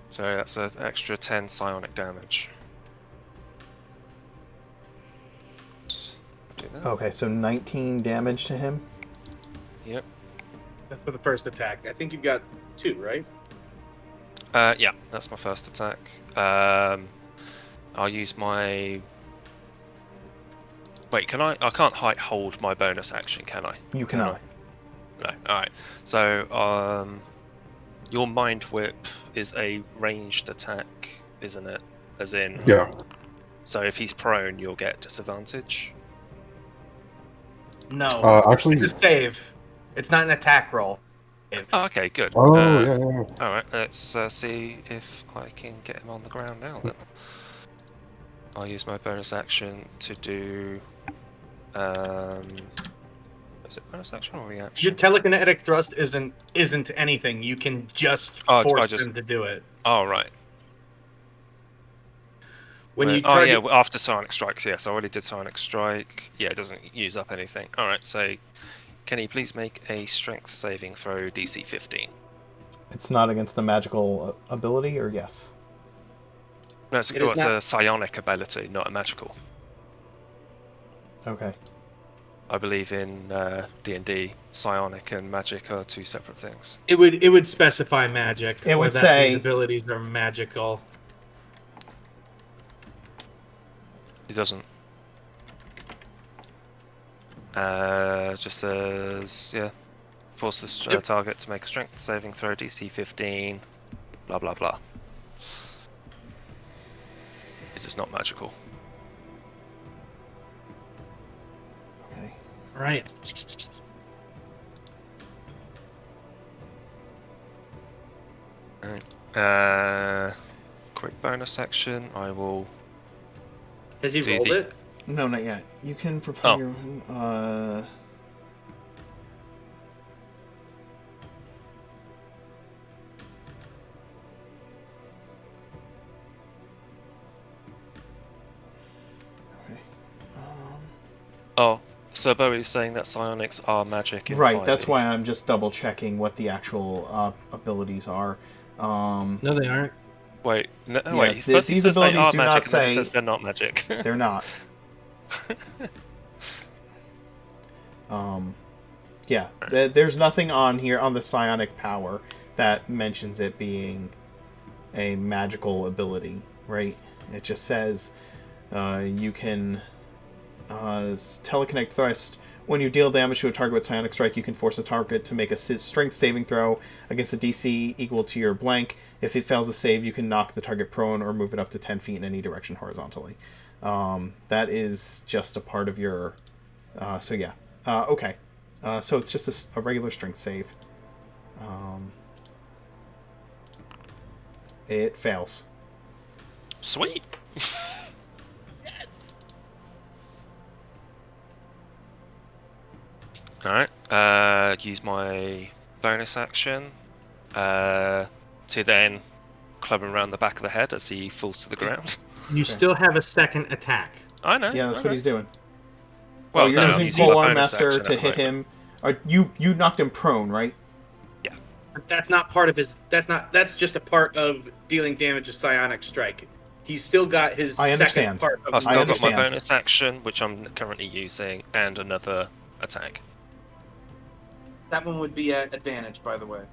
So that's an extra 10 psionic damage. Do that. Okay, so 19 damage to him. Yep. That's for the first attack. I think you got 2, right? Yeah, that's my first attack. I'll use my. Wait, can I? I can't hold my bonus action, can I? You cannot. No. All right. So, your mind whip is a ranged attack, isn't it? As in. Yeah. So if he's prone, you'll get disadvantage. No. Actually. It's a save. It's not an attack roll. Oh, okay, good. Oh, yeah. All right, let's see if I can get him on the ground now. Then I'll use my bonus action to do. Is it bonus action or reaction? Your telekinetic thrust isn't anything. You can just force them to do it. Oh, right. When you oh yeah, after Psionic Strikes, yes, I already did Psionic Strike. Yeah, it doesn't use up anything. All right, so can you please make a Strength saving throw DC 15? It's not against the magical ability, or yes? No, it's a psionic ability, not a magical. Okay. I believe in D&D, psionic and magic are two separate things. It would specify magic. It would that say these abilities are magical. It doesn't. Just says, yeah, forces target to make a strength saving throw, DC 15, blah blah blah. It is not magical. Okay. Right. Alright. Quick bonus action. I will. Has he rolled it? No, not yet. You can prepare your. Oh, so Bowie is saying that psionics are magic. In Right, 5e. that's why I'm just double checking what the actual abilities are. No, they aren't. Wait, no, Yeah, wait. First he these says they abilities are do magic, not and then he say- says they're not magic. They're not. Yeah, there's nothing on here on the psionic power that mentions it being a magical ability, right? It just says you can telekinetic thrust. When you deal damage to a target with psionic strike, you can force a target to make a strength saving throw against a DC equal to your blank. If it fails to save, you can knock the target prone or move it up to 10 feet in any direction horizontally. That is just a part of your... so yeah. Okay. So it's just a regular strength save. It fails. Sweet. Yes. Alright, use my bonus action to then club him around the back of the head as he falls to the ground. You still have a second attack. I know. Yeah, that's what he's doing. Well, you're no, I'm using using my Polearm bonus Master action to at the hit moment. him. You knocked him prone, right? Yeah. But that's not part of his. That's just a part of dealing damage with psionic strike. He's still got his I second understand. part of. I've still got my understand. bonus action, which I'm currently using, and another attack. That one would be at advantage, by the way.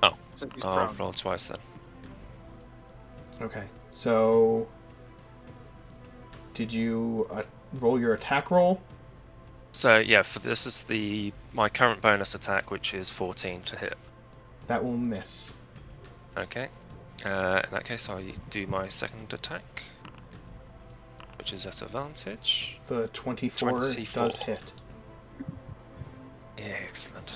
Oh. Since he's I'll prone. roll twice then. Okay. So, did you roll your attack roll? So yeah, for this is my current bonus attack, which is 14 to hit. That will miss. Okay. In that case, I'll do my second attack, which is at advantage. The 24 24. does hit. Yeah, excellent.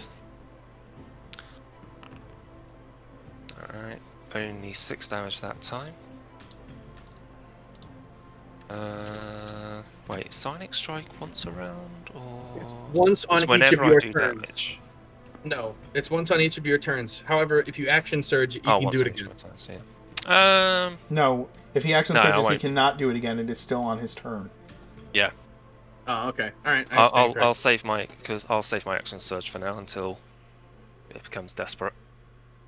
Alright, only 6 damage that time. Wait, Sonic Strike once around, or Once on it's each whenever of your I do turns. damage? No, it's once on each of your turns. However, if you action surge, you can once do it on each again. of my turns, yeah. No, if he action No, I surges, he won't. cannot do it again. It is still on his turn. Yeah. Oh, okay. All right. I'll save my action surge for now until it becomes desperate.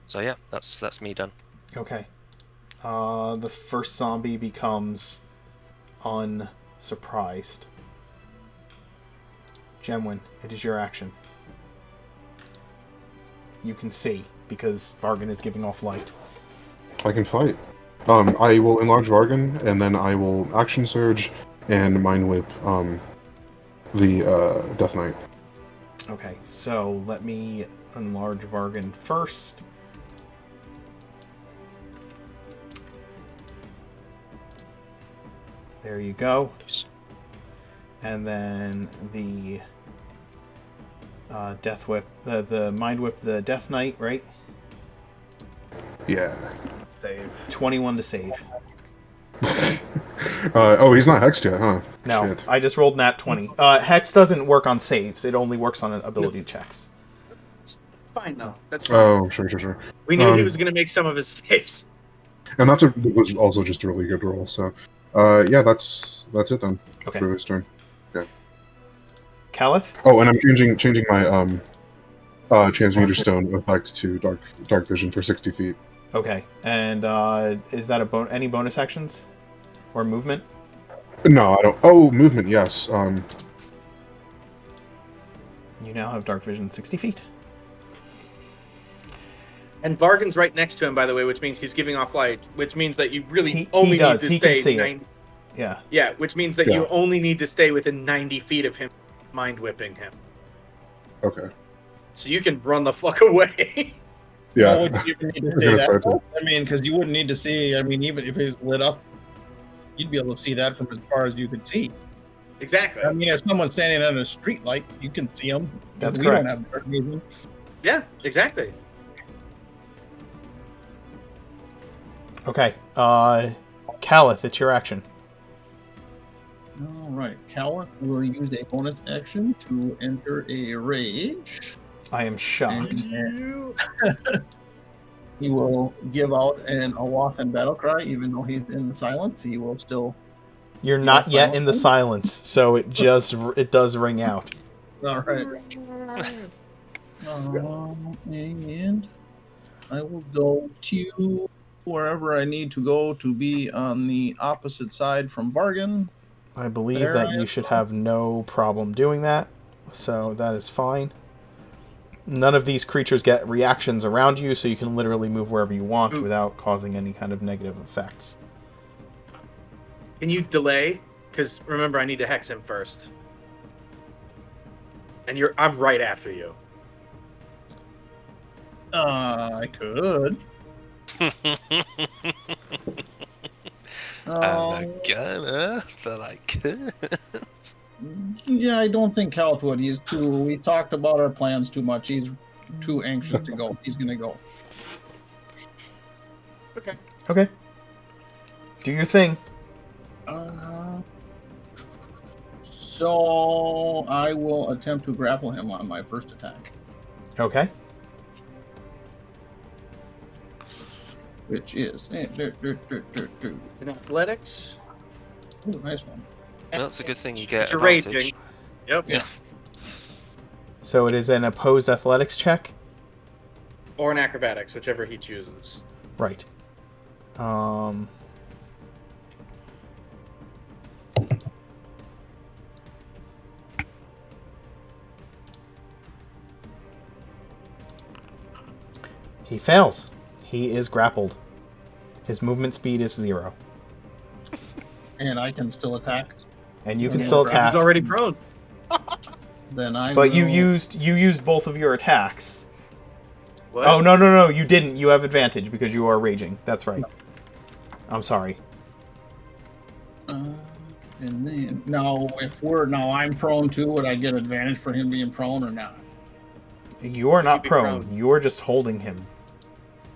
So yeah, that's me done. Okay. The first zombie becomes unsurprised. Gemwin, it is your action. You can see, because Vargan is giving off light. I can fight. I will enlarge Vargan, and then I will action surge and mind whip the Death Knight. Okay, so let me enlarge Vargan first. There you go. And then the Death Whip, the Mind Whip, the Death Knight, right? Yeah. Save. 21 to save. Oh, he's not hexed yet, huh? No, Shit. I just rolled nat 20. Hex doesn't work on saves. It only works on ability checks. Fine though. That's fine. Oh, sure. We knew he was gonna make some of his saves. And was also just a really good roll. So, yeah, that's it then Okay. for this turn. Caliph? Oh, and I'm changing my transmuter stone effect to dark vision for 60 feet. Okay, and is that any bonus actions? Or movement? No, I don't. Oh, movement, yes. You now have dark vision 60 feet. And Vargan's right next to him, by the way, which means he's giving off light, which means that you really He only does. need to He can stay see it. 90. Yeah. Yeah, which means that you only need to stay within 90 feet of him, mind whipping him. Okay. So you can run the fuck away. Yeah. Why would you even need to We're say gonna that? try to. I mean, because you wouldn't need to see. I mean, even if it was lit up, you'd be able to see that from as far as you could see. Exactly. I mean, if someone's standing under a street light, you can see them. That's we correct. don't have dark vision. Yeah, exactly. Okay. Caliph, it's your action. All right, Caliph will use a bonus action to enter a rage. I am shocked. And he will give out an Awathan battle cry, even though he's in the silence. He will still. You're not yet in the silence, so it does ring out. All right. And I will go to wherever I need to go to be on the opposite side from Vargan. I believe There that I you am. should have no problem doing that, so that is fine. None of these creatures get reactions around you, so you can literally move wherever you want without causing any kind of negative effects. Can you delay? Because remember, I need to hex him first. And I'm right after you. I could. I'm gonna, but I could. Yeah, I don't think Calth would. We talked about our plans too much. He's too anxious to go. He's gonna go. Okay. Okay. Do your thing. So I will attempt to grapple him on my first attack, Okay. which is In athletics. Ooh, nice one. That's a good thing you get You're advantage. raging. Yep. Yeah. So it is an opposed athletics check. Or an acrobatics, whichever he chooses. Right. He fails. He is grappled. His movement speed is 0. And I can still attack. And you can Yeah, still right. attack. He's already prone. Then I. But you will- used both of your attacks. What? Oh no, you didn't. You have advantage because you are raging. That's right. I'm sorry. And then now, I'm prone too. Would I get advantage for him being prone or not? You are not be prone. prone. You are just holding him.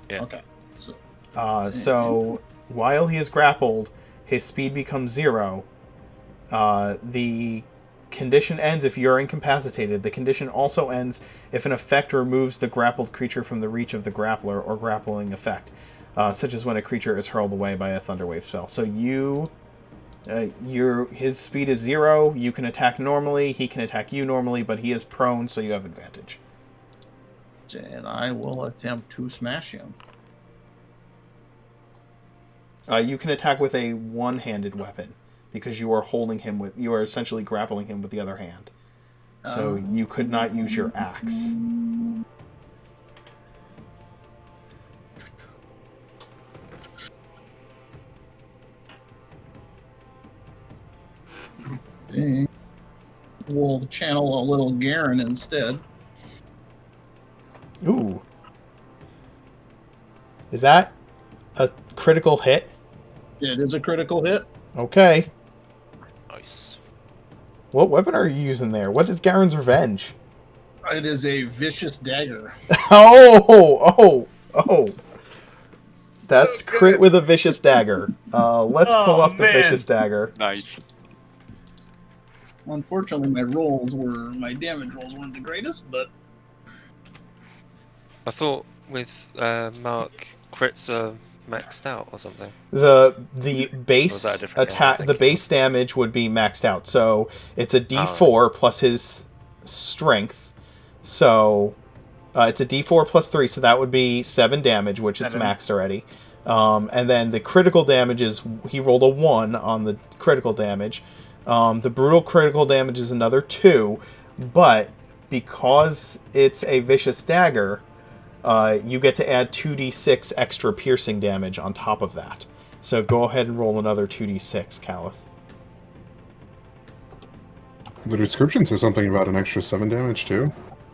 Yeah. Okay. So So while he is grappled, his speed becomes 0. The condition ends if you're incapacitated. The condition also ends if an effect removes the grappled creature from the reach of the grappler or grappling effect, such as when a creature is hurled away by a Thunderwave spell. So his speed is 0. You can attack normally. He can attack you normally, but he is prone, so you have advantage. And I will attempt to smash him. You can attack with a one-handed weapon because you are essentially grappling him with the other hand. So you could not use your axe. We'll channel a little Garen instead. Ooh. Is that a critical hit? It is a critical hit. Okay. Nice. What weapon are you using there? What is Garen's Revenge? It is a vicious dagger. Oh! That's So crit good. with a vicious dagger. Let's pull Oh, up the man. vicious dagger. Nice. Unfortunately, my damage rolls weren't the greatest, but I thought with Mark crits are maxed out or something. The Or base was that a different game, I attack, think? the base damage would be maxed out. So it's a D4 plus his strength. So it's a D4 plus 3, so that would be 7 damage, which it's 7. maxed already. And then the critical damage is, he rolled a 1 on the critical damage. The brutal critical damage is another 2, but because it's a vicious dagger, you get to add 2d6 extra piercing damage on top of that. So go ahead and roll another 2d6, Caliph. The description says something about an extra 7 damage too.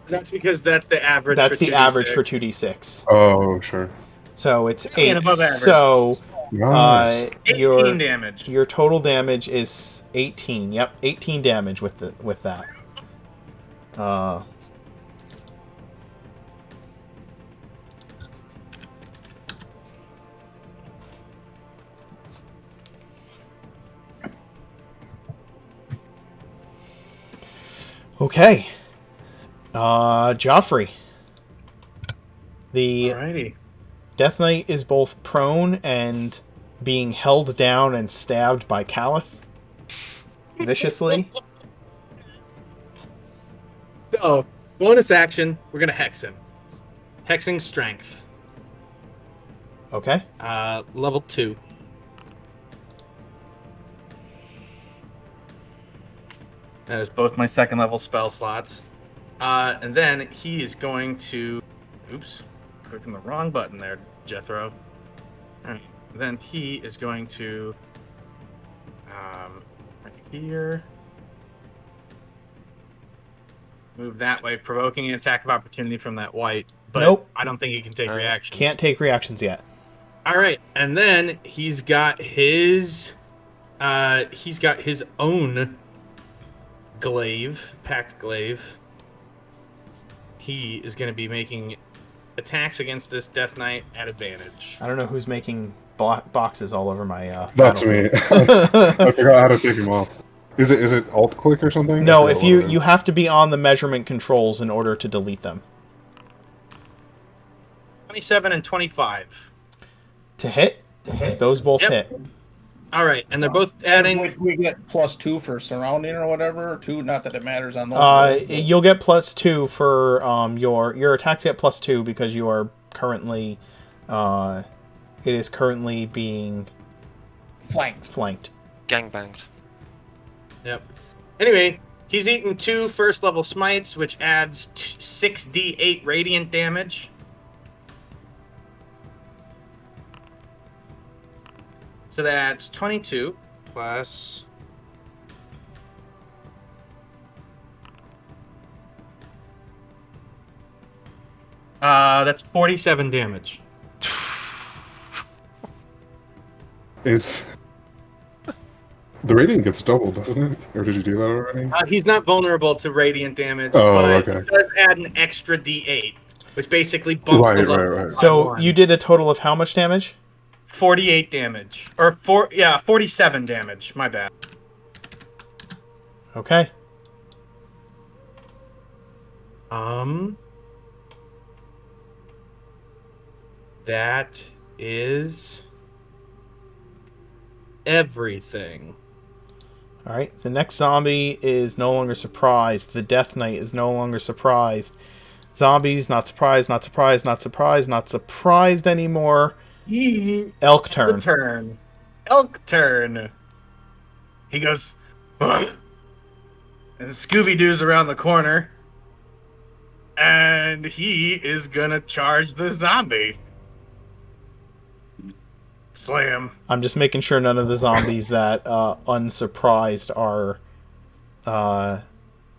That's because that's the average. That's for the average 2d6. for 2d6. Oh, sure. So it's I mean, 8. above average. So Nice. 18 damage. your total damage is 18. Yep, 18 damage with that. Okay. Joffrey. The Alrighty. Death Knight is both prone and being held down and stabbed by Caliph viciously. So, bonus action, we're gonna hex him. Hexing strength. Okay. Level 2. That is both my second level spell slots. And then he is going to... Oops. Clicking the wrong button there, Jethro. Alright. Then he is going to... right here. Move that way, provoking an attack of opportunity from that white. But Nope. I don't think he can take reactions. Can't take reactions yet. All right, and then he's got his own glaive, packed glaive. He is going to be making attacks against this Death Knight at advantage. I don't know who's making boxes all over my. That's battle. me. I forgot how to take him off. Is it alt click or something? No, I if forgot you what it you is. have to be on the measurement controls in order to delete them. 27 and 25. To hit, those both Yep. hit. All right, and they're both adding. we get +2 for surrounding or whatever. 2, not that it matters on those. rolls, but- You'll get +2 for your attacks get +2 because you are currently, it is currently being flanked. Gangbanged. Yep. Anyway, he's eaten 2 first level smites, which adds 6d8 radiant damage. So that's 22 plus. That's 47 damage. It's the radiant gets doubled, doesn't it? Or did you do that already? He's not vulnerable to radiant damage, Oh, but okay. it does add an extra d8, which basically bumps the Right, level. right, right. by So 1. you did a total of how much damage? 48 damage. Or 47 damage. My bad. Okay. That is everything. All right. The next zombie is no longer surprised. The Death Knight is no longer surprised. Zombies, not surprised, not surprised, not surprised, not surprised anymore. Elk turn. It's a turn. Elk turn. He goes, "Ugh." And Scooby-Doo's around the corner. And he is gonna charge the zombie. Slam. I'm just making sure none of the zombies that unsurprised are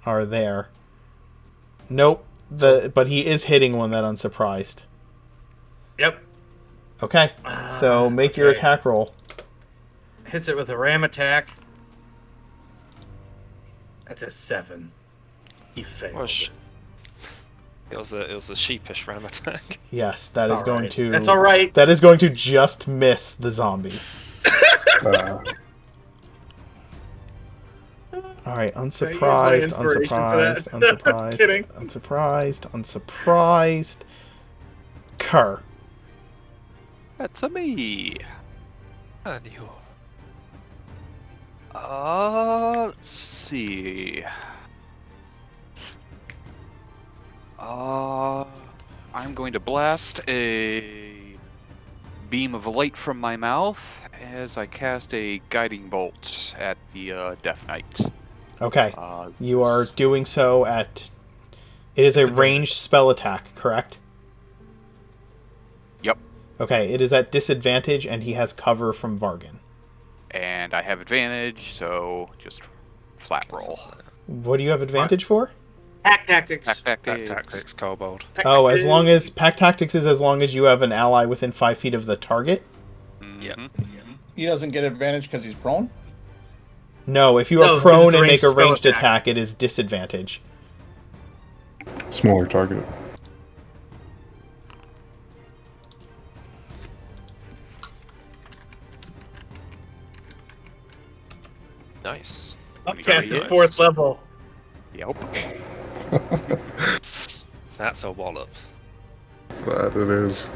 there. Nope. But he is hitting one that unsurprised. Yep. Okay. So make your okay. attack roll. Hits it with a ram attack. That's a 7. He failed. Well, it was a sheepish ram attack. Yes, that That's is going alright. to. That's all right. That is going to just miss the zombie. All right, unsurprised, inspiration for unsurprised, that. unsurprised, Kidding. unsurprised, unsurprised. Kerr. That's a me. And you. Let's see. I'm going to blast a beam of light from my mouth as I cast a guiding bolt at the Death Knight. Okay, you are doing so at. It is a ranged spell attack, correct? Yep. Okay, it is at disadvantage, and he has cover from Vargan. And I have advantage, so just flat roll. What do you have advantage for? Pack tactics. Pack Pack tactics, kobold. Oh, as long as pack tactics is as long as you have an ally within 5 feet of the target. Yep. He doesn't get advantage because he's prone? No, if you No, are 'cause prone it's a and make a ranged spell ranged attack. attack, it is disadvantage. Smaller target. Nice. Upcast Very at nice. 4th level. Yep. That's a wallop. That it is.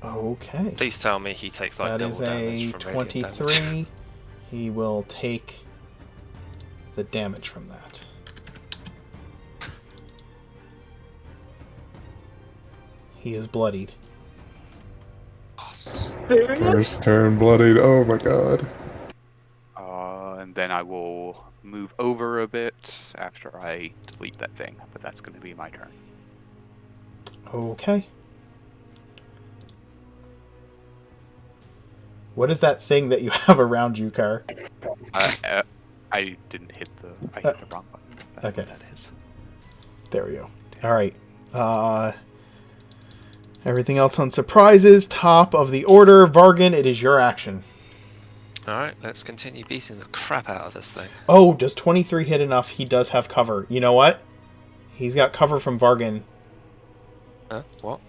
Okay. Please tell me he takes like That double is damage a from radiant damage. 23. He will take the damage from that. He is bloodied. First turn bloodied. Oh my god. And then I will move over a bit after I delete that thing, but that's going to be my turn. Okay. What is that thing that you have around you, Car? I didn't hit the. I hit the wrong button. That's okay. what that is. There we go. All right. Everything else on surprises. Top of the order. Vargan, it is your action. Alright, let's continue beating the crap out of this thing. Oh, does 23 hit enough? He does have cover. You know what? He's got cover from Vargan. Huh? What?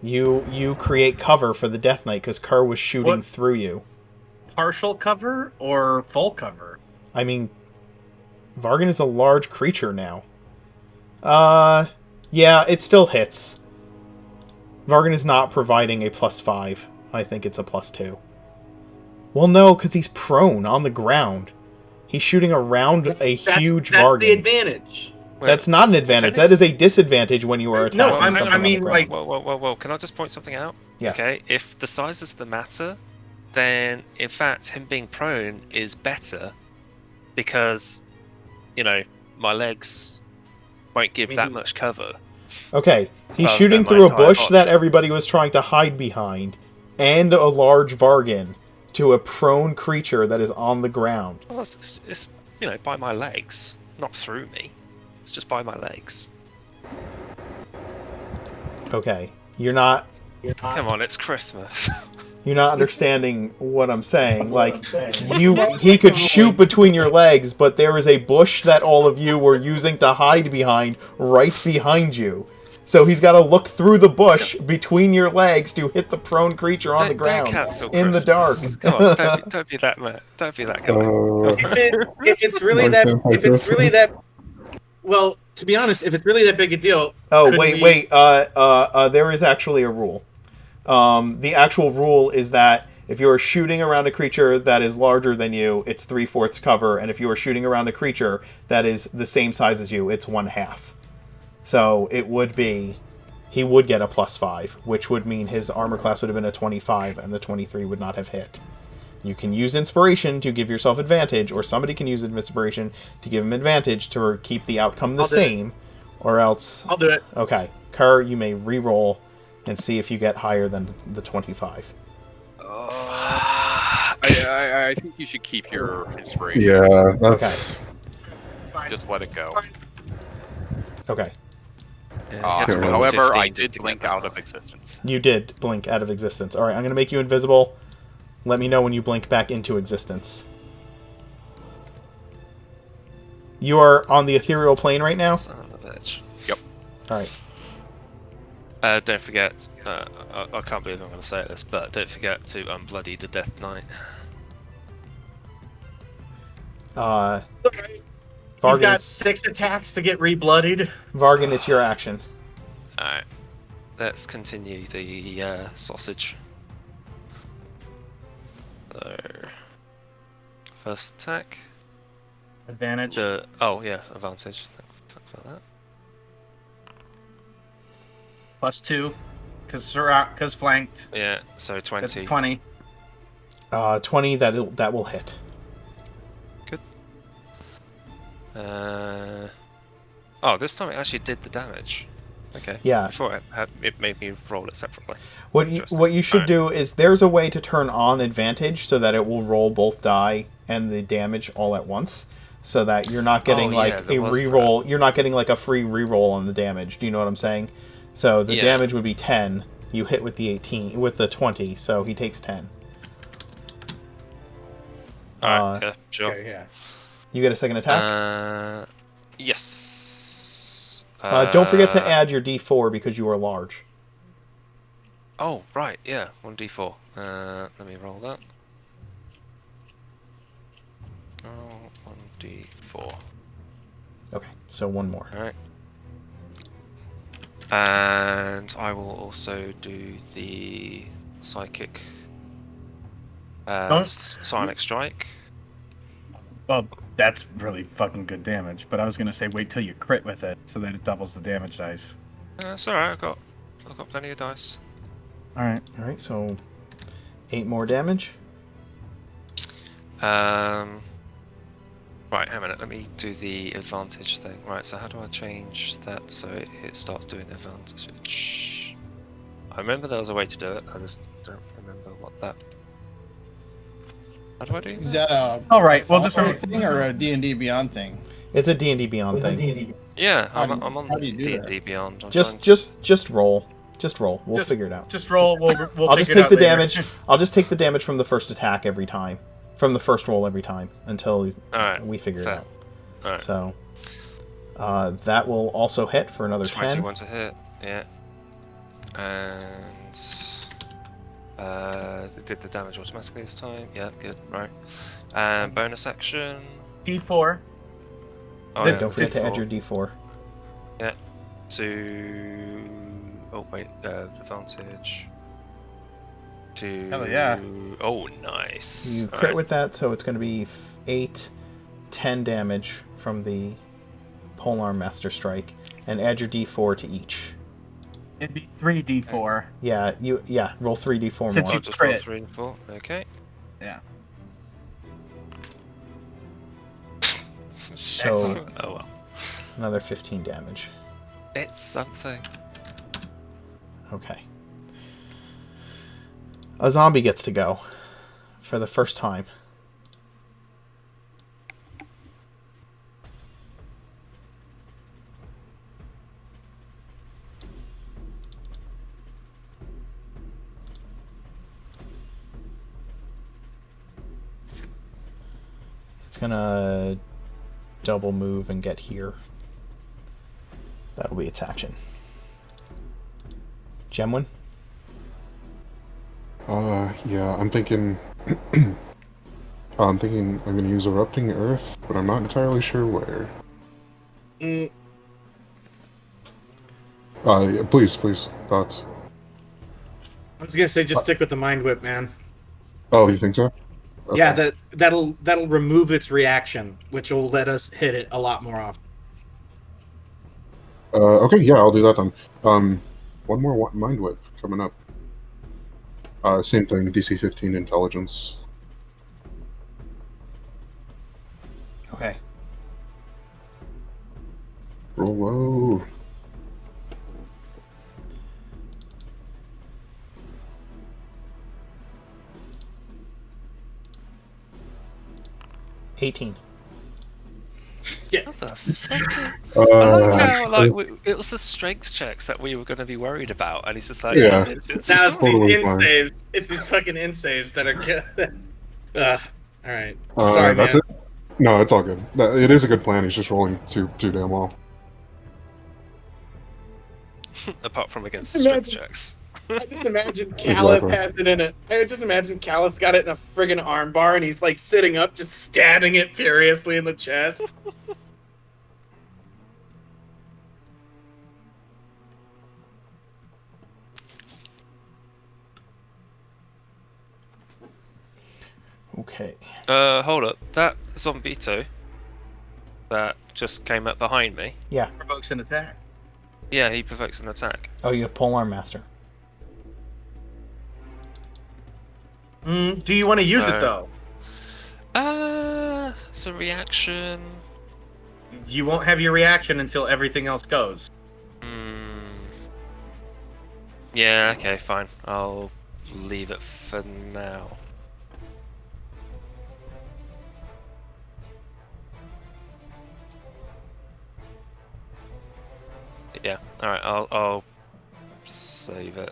You create cover for the Death Knight because Kerr was shooting What? through you. Partial cover or full cover? I mean, Vargan is a large creature now. Yeah, it still hits. Vargan is not providing a +5. I think it's a +2. Well, no, because he's prone on the ground. He's shooting around a huge That's Vargan. the advantage. That's not an advantage. That is a disadvantage when you are attacking No, something I mean, on the like- ground. Whoa. Can I just point something out? Yes. Okay, if the size is the matter, then in fact him being prone is better because, you know, my legs won't give that much cover. Okay, he's Rather shooting than my through a entire bush body. that everybody was trying to hide behind, and a large Vargan to a prone creature that is on the ground. Well, it's you know, by my legs, not through me. It's just by my legs. Okay, you're not Come on, it's Christmas. You're not understanding what I'm saying. Like, he could shoot between your legs, but there is a bush that all of you were using to hide behind right behind you. So he's got to look through the bush between your legs to hit the prone creature on the ground in the dark. Come on, don't be that mad. Don't be that guy. If it's really that, well, to be honest, if it's really that big a deal. Oh wait. There is actually a rule. The actual rule is that if you are shooting around a creature that is larger than you, it's 3/4 cover, and if you are shooting around a creature that is the same size as you, it's 1/2. So it would be, he would get a +5, which would mean his armor class would have been a 25, and the 23 would not have hit. You can use inspiration to give yourself advantage, or somebody can use inspiration to give him advantage to keep the outcome the same, or else... I'll do it. Okay. Kerr, you may re-roll and see if you get higher than the 25. I think you should keep your inspiration. Yeah, that's... Just let it go. Okay. However, I did blink out of existence. You did blink out of existence. Alright, I'm going to make you invisible. Let me know when you blink back into existence. You are on the ethereal plane right now? Son of a bitch. Yep. Alright. Don't forget, I can't believe I'm going to say this, but don't forget to unbloody the Death Knight. He's got 6 attacks to get re-bloodied. Vargan, it's your action. Alright. Let's continue the sausage. So, first attack. Advantage. Oh yeah, advantage. Fuck for that. +2, because flanked. Yeah, so 20. 20. 20, that will hit. Good. Oh, this time it actually did the damage. Okay. Yeah. Before it made me roll it separately. What you should do is there's a way to turn on advantage so that it will roll both die and the damage all at once, so that you're not getting a reroll. You're not getting like a free reroll on the damage. Do you know what I'm saying? So the damage would be 10. You hit with the 18, with the 20, so he takes 10. Alright, yeah, sure. Okay, yeah. You get a second attack? Yes. Don't forget to add your d4 because you are large. Oh, right, yeah, 1d4. Let me roll that. Oh, 1d4. Okay, so one more. Alright. And I will also do the psychic psionic strike. Well, that's really fucking good damage, but I was gonna say wait till you crit with it so that it doubles the damage dice. It's alright, I've got plenty of dice. Alright. Alright, so 8 more damage. Right, hang a minute, let me do the advantage thing. Right, so how do I change that so it starts doing advantage? I remember there was a way to do it, I just don't remember what that... How do I do Is that? that a Alright, well, just thing or a D&D Beyond thing? It's a D&D Beyond thing. Yeah, I'm on how do you do D&D Beyond. Just roll. Just roll. We'll figure it out. Just roll. We'll I'll just take the damage. I'll just take the damage from the first attack every time. From the first roll every time until we figure it out. Alright. So that will also hit for another 10. 21 to hit, yeah. And it did the damage automatically this time. Yeah, good, right. And bonus action. D4. Oh, Yeah, don't forget to add your d4. Yeah. Oh wait, advantage. Hell yeah. Oh, nice. You crit with that, so it's going to be 8, 10 damage from the Polearm Master Strike, and add your d4 to each. It'd be 3d4. Yeah, roll 3d4 Since more. you Just roll crit. 3 and 4. Okay. Yeah. So oh well. another 15 damage. It's something. Okay. A zombie gets to go for the first time. It's gonna double move and get here. That'll be its action. Gemwin? Yeah, I'm thinking... I'm thinking I'm gonna use Erupting Earth, but I'm not entirely sure where. Yeah, please, thoughts. I was gonna say just stick with the Mind Whip, man. Oh, you think so? Okay. Yeah, that'll remove its reaction, which will let us hit it a lot more often. Okay, yeah, I'll do that then. One more Mind Whip coming up. Same thing, DC 15 Intelligence. Okay. Roll low. $18. What the fuck? I like how it was the strength checks that we were going to be worried about, and he's just like, Yeah. it's Now it's totally these fine. in-saves. It's these fucking in-saves that are good. Alright. Sorry, that's man. it? No, it's all good. It is a good plan, he's just rolling too damn well. apart from against the strength checks. I just imagine Exactly. has it in it. I just imagine Caliph got it in a friggin' armbar and he's like sitting up, just stabbing it furiously in the chest. Okay. Hold up. That Zombito that just came up behind me. Yeah. Provokes an attack. Yeah, he provokes an attack. Oh, you have Polearm Master. Do you want to use it So- though? It's a reaction. You won't have your reaction until everything else goes. Yeah, okay, fine. I'll leave it for now. Yeah, alright, I'll save it.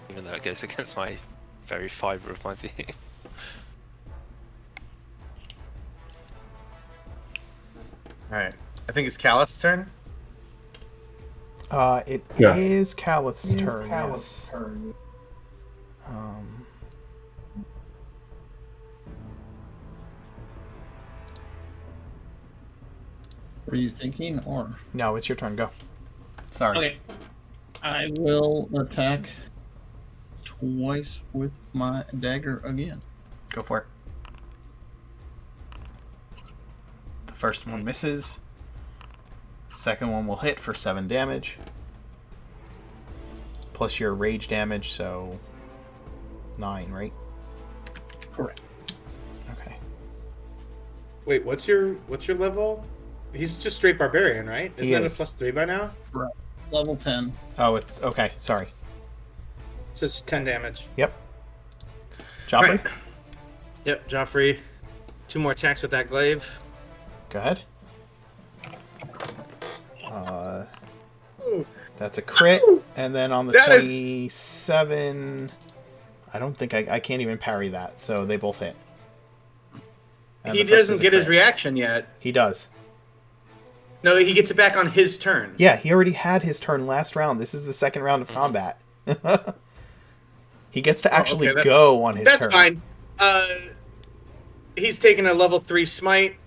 Even though it goes against my very fibre of my being. Alright. I think it's Callus' turn. It Yeah. is Calith's turn, yes. Were you thinking, or? No, it's your turn, go. Sorry. Okay. I will attack twice with my dagger again. Go for it. The first one misses. Second one will hit for 7 damage. Plus your rage damage, so 9, right? Correct. Okay. Wait, what's your level? He's just straight barbarian, right? Isn't He that is. a +3 by now? Level 10. Oh, it's okay. Sorry. So it's 10 damage. Yep. Joffrey, Right. Yep, Joffrey. 2 more attacks with that glaive. go ahead. That's a crit, and then on the That is- 27, I don't think I can't even parry that, so they both hit. And He the first doesn't is a get his crit. reaction yet. He does. No, he gets it back on his turn. Yeah, he already had his turn last round. This is the second round of combat. He gets to actually okay, go on his That's turn. fine. He's taking a level 3 smite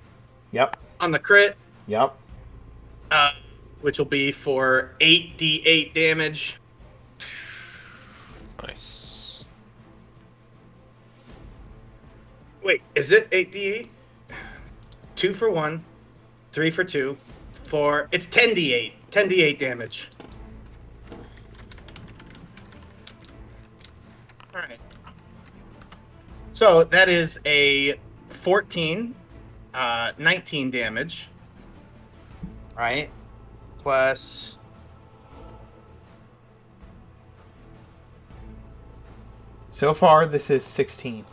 Yep. on the crit, Yep. which will be for 8d8 damage. Nice. Wait, is it 8d8? 2 for 1, 3 for 2, 4. It's 10d8. 10d8 damage. Alright. So that is a 14, 19 damage. Right? Plus. So far, this is 16,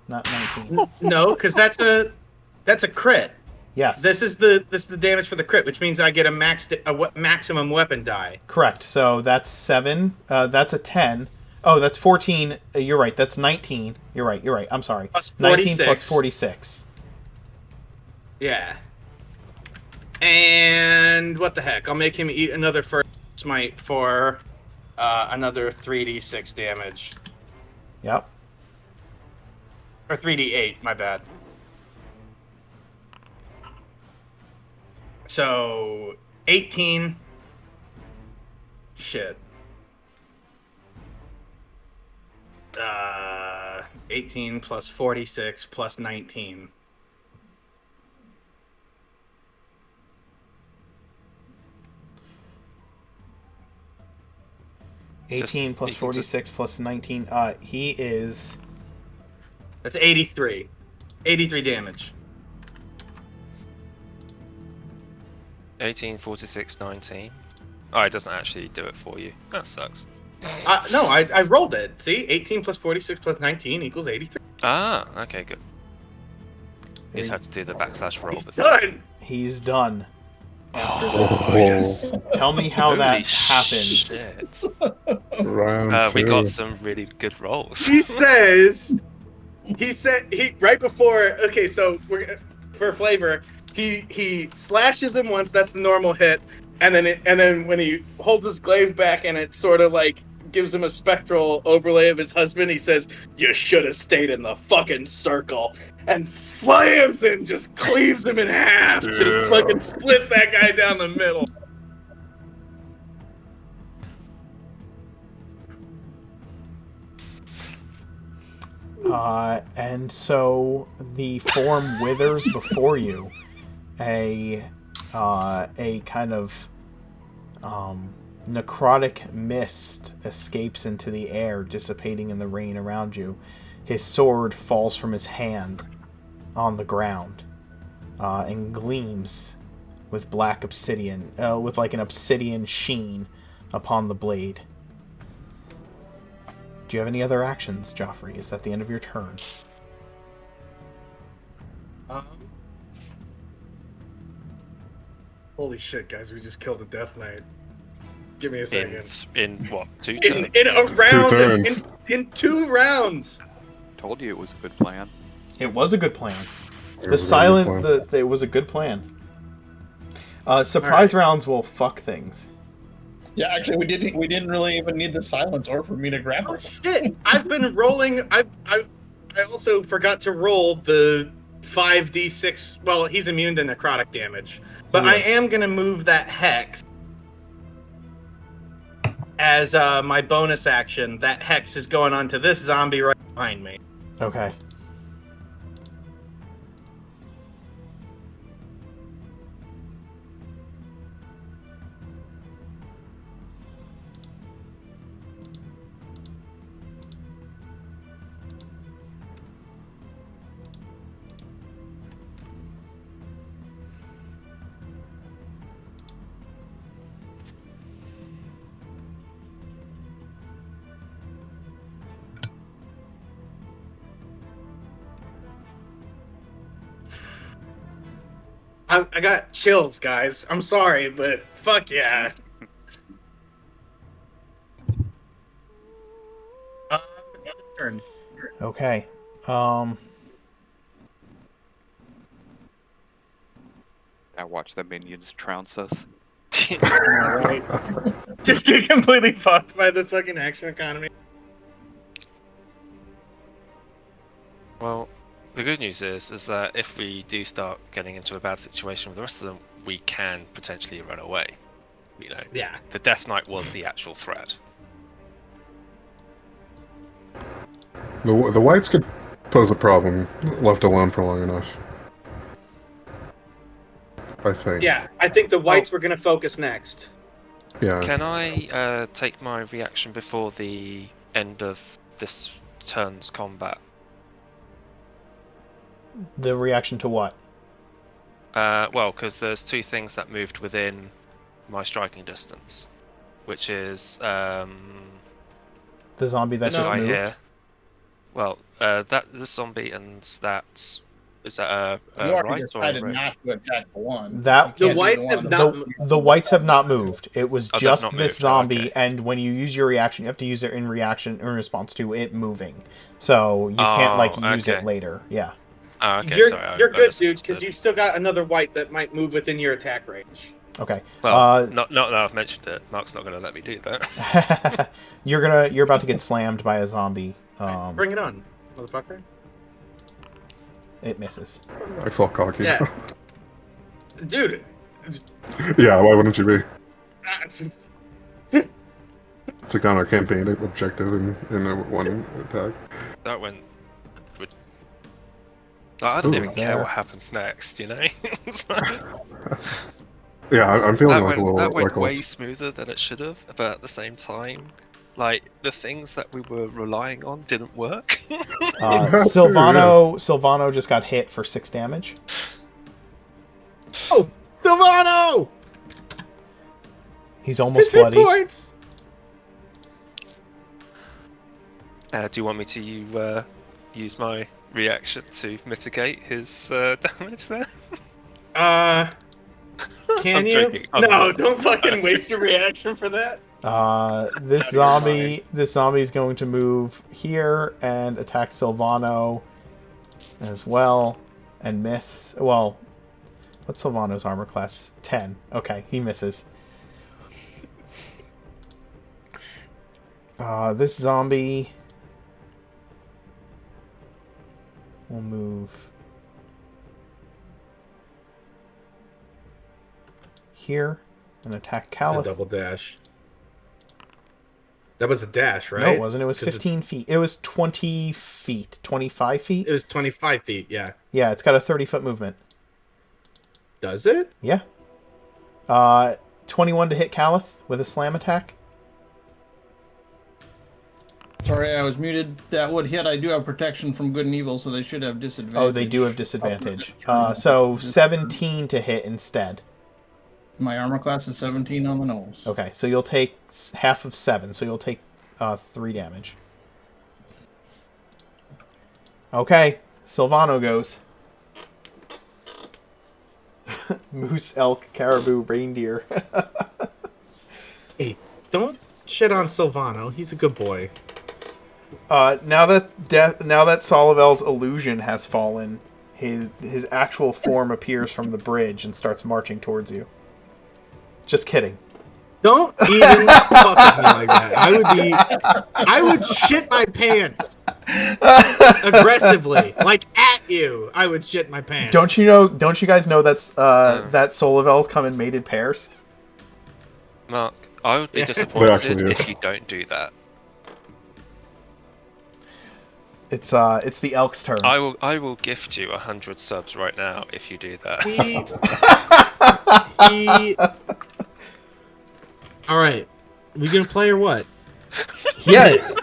not 19. No, because that's a crit. Yes. This is the damage for the crit, which means I get a maximum weapon die. Correct. So that's 7. That's a 10. Oh, that's 14. You're right. That's 19. You're right. I'm sorry. Plus 19 plus 46. 46. Yeah. And what the heck? I'll make him eat another first smite for another 3d6 damage. Yep. Or 3d8, my bad. So 18. Shit. 18 plus 46 plus 19. Just 18 plus equal to- 46 plus 19. He is. That's 83. 83 damage. 18, 46, 19. Oh, it doesn't actually do it for you. That sucks. No, I rolled it. See? 18 plus 46 plus 19 equals 83. Ah, okay, good. You just have to do the backslash roll. He's before. done! He's done. After Oh, this. Tell me how that Holy happens. shit. round two. We got some really good rolls. He says he right before, okay, so we're for flavor, he slashes him once, that's the normal hit, and then when he holds his glaive back and it sort of like gives him a spectral overlay of his husband, he says, "You should have stayed in the fucking circle," and slams him, just cleaves him in half, just fucking splits that guy down the middle. And so the form withers before you. A kind of necrotic mist escapes into the air, dissipating in the rain around you. His sword falls from his hand on the ground and gleams with black obsidian, with like an obsidian sheen upon the blade. Do you have any other actions, Joffrey? Is that the end of your turn? Holy shit, guys, we just killed a Death Knight. Give me a second. In what? 2 In turns? a round, turns. in 2 rounds. Told you it was a good plan. It was a good plan. It The was a silent, good plan. it was a good plan. Surprise rounds will fuck things. Yeah, actually, we didn't really even need the silence or for me to grab Oh it. shit! I've been rolling. I also forgot to roll the 5d6. Well, he's immune to necrotic damage, but I Yes. am gonna move that hex as my bonus action. That hex is going on to this zombie right behind me. Okay. I got chills, guys. I'm sorry, but fuck yeah. Turn. Okay. I watch the minions trounce us. Right. Just get completely fucked by the fucking action economy. Well, the good news is that if we do start getting into a bad situation with the rest of them, we can potentially run away. You know, Yeah. the Death Knight was the actual threat. The whites could pose a problem left alone for long enough. I think. Yeah, I think the whites were gonna focus next. Yeah. Can I take my reaction before the end of this turn's combat? The reaction to what? Well, because there's 2 things that moved within my striking distance, which is The zombie that this just guy moved? here. Well, that the zombie and that is that You already right or decided right? not to attack the one. That- You The can't do whites one have of not them. The whites have not moved. It was Oh, they've just not this moved. Oh, zombie, okay. and when you use your reaction, you have to use it in response to it moving. So you can't Oh, use it okay. later. Yeah. Oh, okay, you're sorry, I good, dude, misunderstood. because you still got another white that might move within your attack range. Okay. Well, not now I've mentioned it. Mark's not going to let me do that. You're about to get slammed by a zombie. Bring it on, motherfucker. It misses. I saw cocky. Yeah. Dude. Yeah, why wouldn't you be? ah, it's just- Took down our campaign objective in a one attack. That went. I don't Ooh, even care there. what happens next, you know? It's like- Yeah, I'm feeling that like went, a little that went like way smoother than it should have, but at the same time, like, the things that we were relying on didn't work. Silvano just got hit for 6 damage. Oh, Silvano! He's almost His hit bloody. points! Do you want me to use my reaction to mitigate his damage there? Can I'm you? joking. No, don't fucking waste your reaction for that. This zombie is going to move here and attack Silvano as well and miss. Well, what's Silvano's armor class? 10. Okay, he misses. This zombie will move here and attack A Caliph. double dash. That was a dash, right? No, it wasn't. It was 'Cause 15 feet. It was 20 feet. 25 feet? It was 25 feet, yeah. Yeah, it's got a 30-foot movement. Does it? Yeah. 21 to hit Caliph with a slam attack. Sorry, I was muted. That would hit. I do have protection from good and evil, so they should have disadvantage. Oh, they do have disadvantage. So 17 to hit instead. My armor class is 17 on the nose. Okay, so you'll take half of 7, so you'll take 3 damage. Okay, Silvano goes. Moose, elk, caribou, reindeer. Hey, don't shit on Silvano. He's a good boy. Now that Solivel's illusion has fallen, his actual form appears from the bridge and starts marching towards you. Just kidding. Don't even fuck with me like that. I would shit my pants aggressively, like at you. I would shit my pants. Don't you guys know that's that Solivel's come in mated pairs? Mark, I would be Yeah. It disappointed actually is. if you don't do that. It's the elk's turn. I will gift you 100 subs right now if you do that. All right, we gonna play or what? Yes.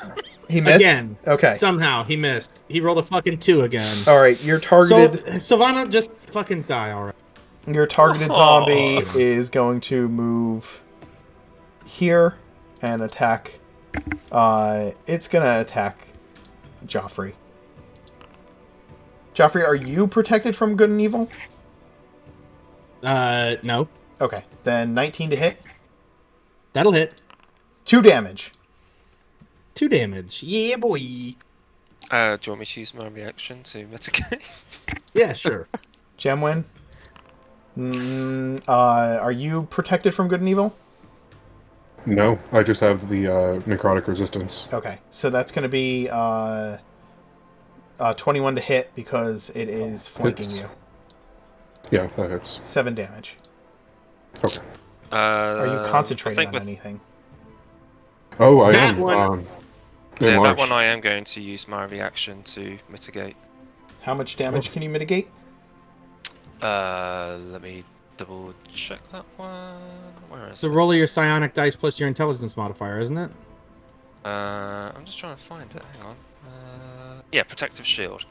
He missed? Again. Okay. Somehow he missed. He rolled a fucking 2 again. Alright, your targeted So Silvana, just fucking die already. your targeted zombie is going to move here and attack it's gonna attack Joffrey. Joffrey, are you protected from good and evil? No, Okay. Then 19 to hit. that'll hit. 2 damage. 2 damage. Yeah, boy. Do you want me to use my reaction to mitigate? Yeah, sure. Gemwin. Are you protected from good and evil? No, I just have the necrotic resistance. Okay, so that's going to be 21 to hit because it is flanking Hits. you. Yeah, that hits. 7 damage. Okay. Are you I concentrating think on with- anything? Oh, I That am. one- In Yeah, that March. one I am going to use my reaction to mitigate. How much damage can you mitigate? Let me double check that one. Where is So it? roll your psionic dice plus your intelligence modifier, isn't it? I'm just trying to find it. Hang on. Yeah, protective shield.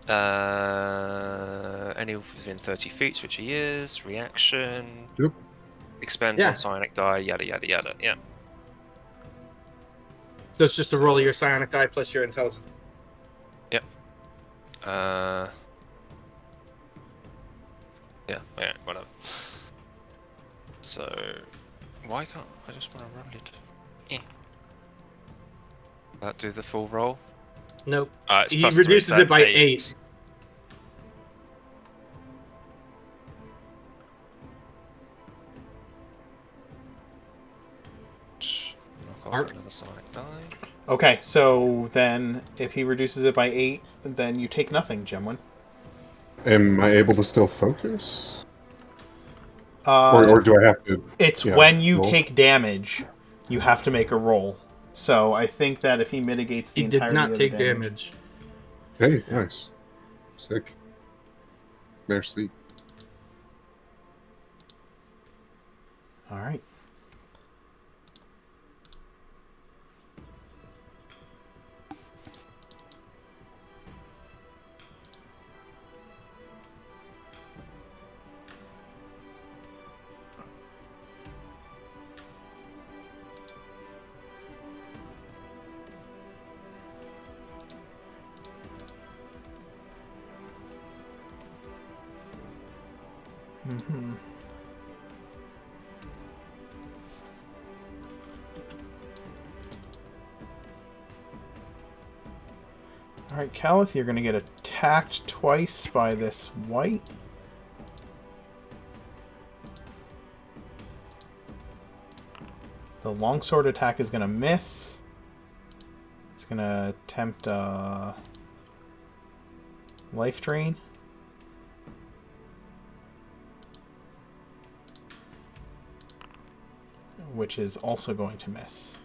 Any within 30 feet, which he is. Reaction. Yep. Expend Yeah. one psionic die. Yada yada yada. Yeah. So it's just a roll of your psionic die plus your intelligence. Yeah. Yeah. Whatever. So, why can't I just want to roll it? That do the full roll? Nope. It's He plus 3, reduces so it by that's 8. the sonic die. Okay, so then if he reduces it by 8, then you take nothing, Gemwin. Am I able to still focus? Or do I have to... It's yeah, when you roll? take damage, you have to make a roll. So I think that if he mitigates the He entirety did not of take the damage. Hey, nice. Sick. Merci. All right. Mm-hmm. Alright, Calith, you're going to get attacked twice by this white. The longsword attack is going to miss. It's going to attempt life drain. Which is also going to miss.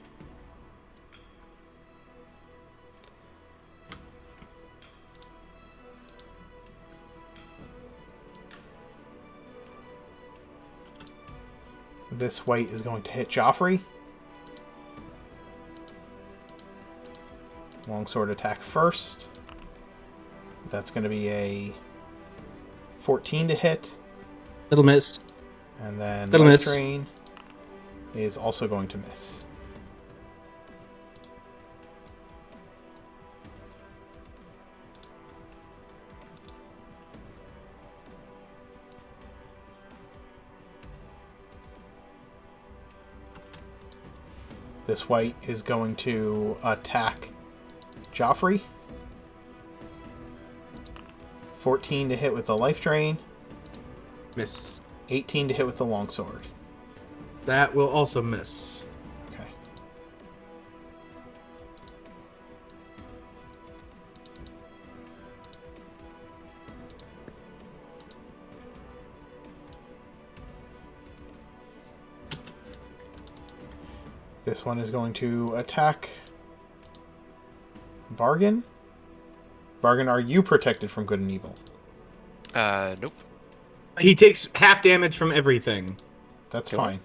This white is going to hit Joffrey. Longsword attack first. That's going to be a 14 to hit. It'll miss. And then It'll life miss. drain is also going to miss. This white is going to attack Joffrey. 14 to hit with the life drain. Miss. 18 to hit with the longsword. That will also miss. Okay. This one is going to attack Vargan. Vargan, are you protected from good and evil? Nope. He takes half damage from everything. That's Go on. fine.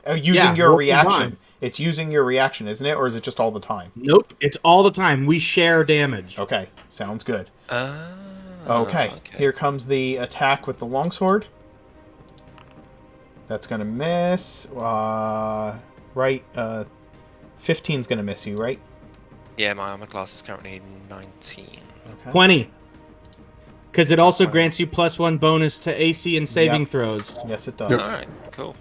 Using Yeah, your roll reaction. combine. It's using your reaction, isn't it? Or is it just all the time? Nope, it's all the time. We share damage. Okay, sounds good. Okay. Okay, here comes the attack with the longsword. That's going to miss. Right, 15's going to miss you, right? Yeah, my armor class is currently 19. Okay. 20. Because it also grants you +1 bonus to AC and saving Yep. throws. Yes, it does. Yep. Alright, cool.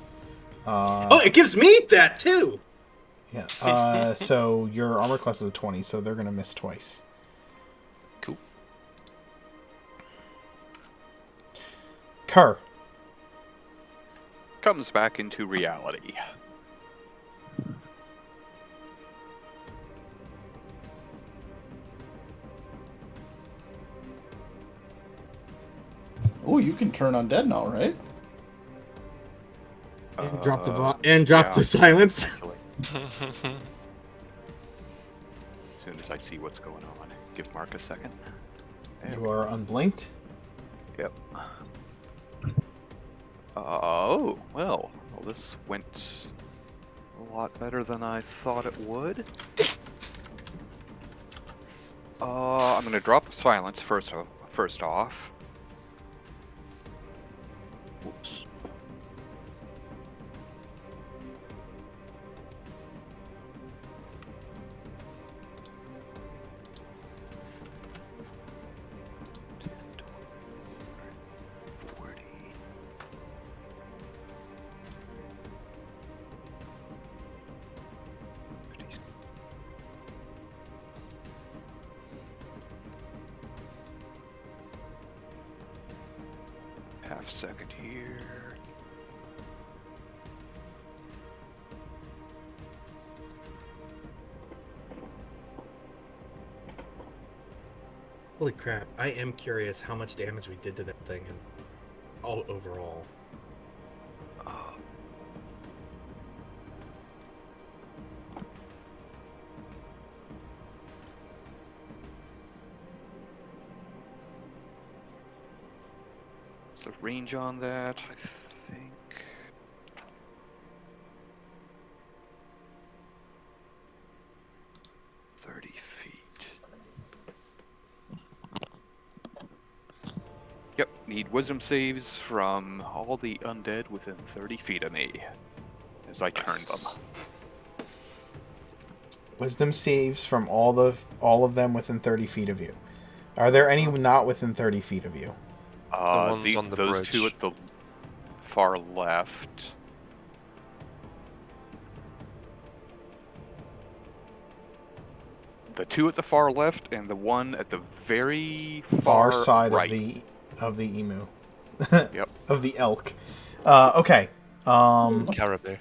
Oh, it gives me that too! Yeah. So your armor class is a 20, so they're going to miss twice. Cool. Kerr. Comes back into reality. Oh, you can turn undead now, right? And drop the silence. Actually. As soon as I see what's going on, give Mark a second. There You are unblinked. Yep. Oh, well, this went a lot better than I thought it would. I'm gonna drop the silence first off. Oops. Half second here. Holy crap! I am curious how much damage we did to that thing, and all overall. The range on that, I think. $30 feet. Yep, need wisdom saves from all the undead within 30 feet of me as I turn them. Wisdom saves from all of them within 30 feet of you. Are there any not within 30 feet of you? ones on the those bridge. two at the far left. The two at the far left and the one at the very Far side right. of the emu. Yep. Of the elk. Okay. Caribou.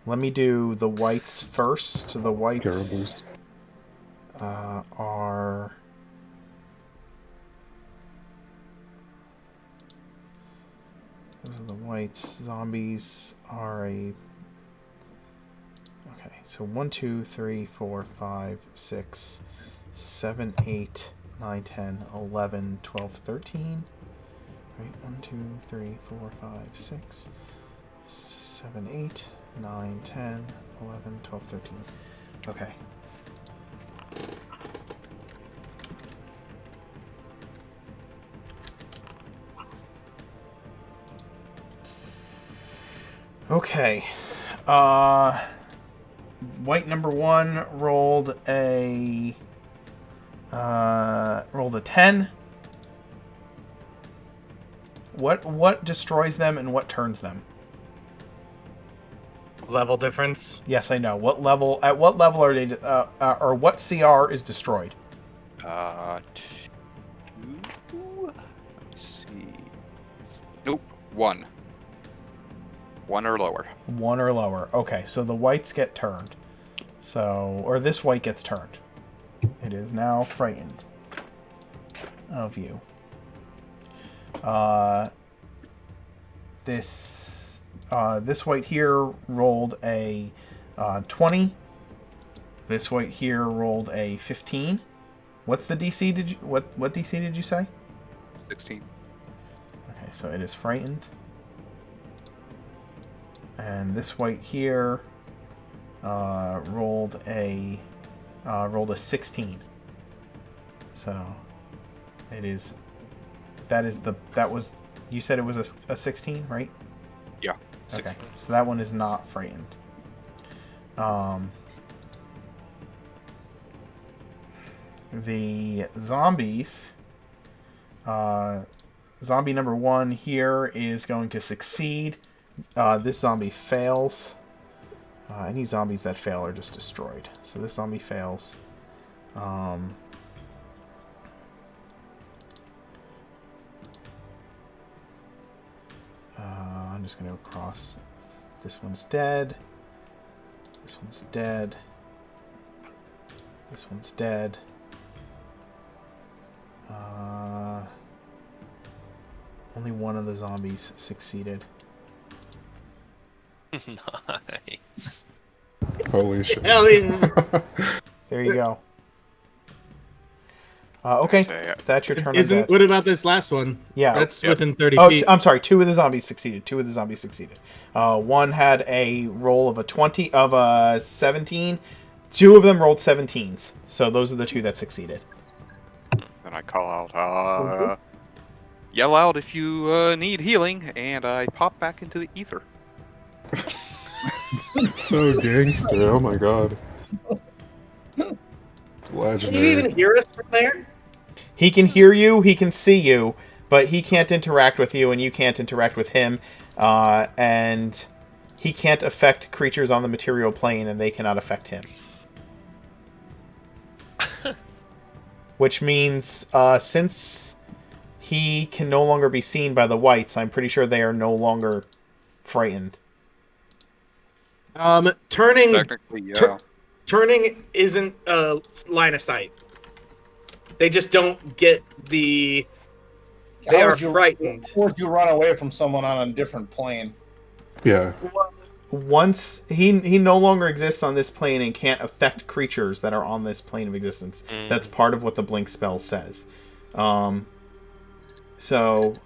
Let me do the whites first. The whites are... Those are the whites. Zombies are a... Okay, so 1, 2, 3, 4, 5, 6, 7, 8, 9, 10, 11, 12, 13. Right, 1, 2, 3, 4, 5, 6, 7, 8, 9, 10, 11, 12, 13. Okay. Okay. White number 1 rolled a 10. What destroys them and what turns them? Level difference. Yes, I know. What level? At what level are they? Or what CR is destroyed? 2. Let's see. Nope. 1. 1 or lower. 1 or lower. Okay, so the whites get turned. So, or this white gets turned. It is now frightened of you. This white here rolled a 20. This white here rolled a 15. What's the DC? What DC did you say? 16. Okay, so it is frightened. And this white here rolled a 16. So it is. That was. You said it was a 16, right? Yeah. Okay, so that one is not frightened. The zombies. Zombie number 1 here is going to succeed. This zombie fails. Any zombies that fail are just destroyed. So this zombie fails. I'm just going to go across. This one's dead. This one's dead. This one's dead. Only one of the zombies succeeded. Nice. Holy shit. Hell yeah. There you go. Okay, that's your turn. Undead. What about this last one? Yeah, that's within 30 Oh, feet. I'm sorry. 2 of the zombies succeeded. One had a roll of a 17. 2 of them rolled 17s. So those are the 2 that succeeded. Then I call out, yell out if you need healing, and I pop back into the ether. So gangster. Oh my god. Legendary. Can you even hear us from there? He can hear you, he can see you, but he can't interact with you, and you can't interact with him. And he can't affect creatures on the material plane, and they cannot affect him. Which means, since he can no longer be seen by the whites, I'm pretty sure they are no longer frightened. Turning Technically, yeah. turning isn't line of sight. They just don't get the. They How are would you- frightened. Or would you run away from someone on a different plane? Yeah. Once he no longer exists on this plane and can't affect creatures that are on this plane of existence. That's part of what the blink spell says. So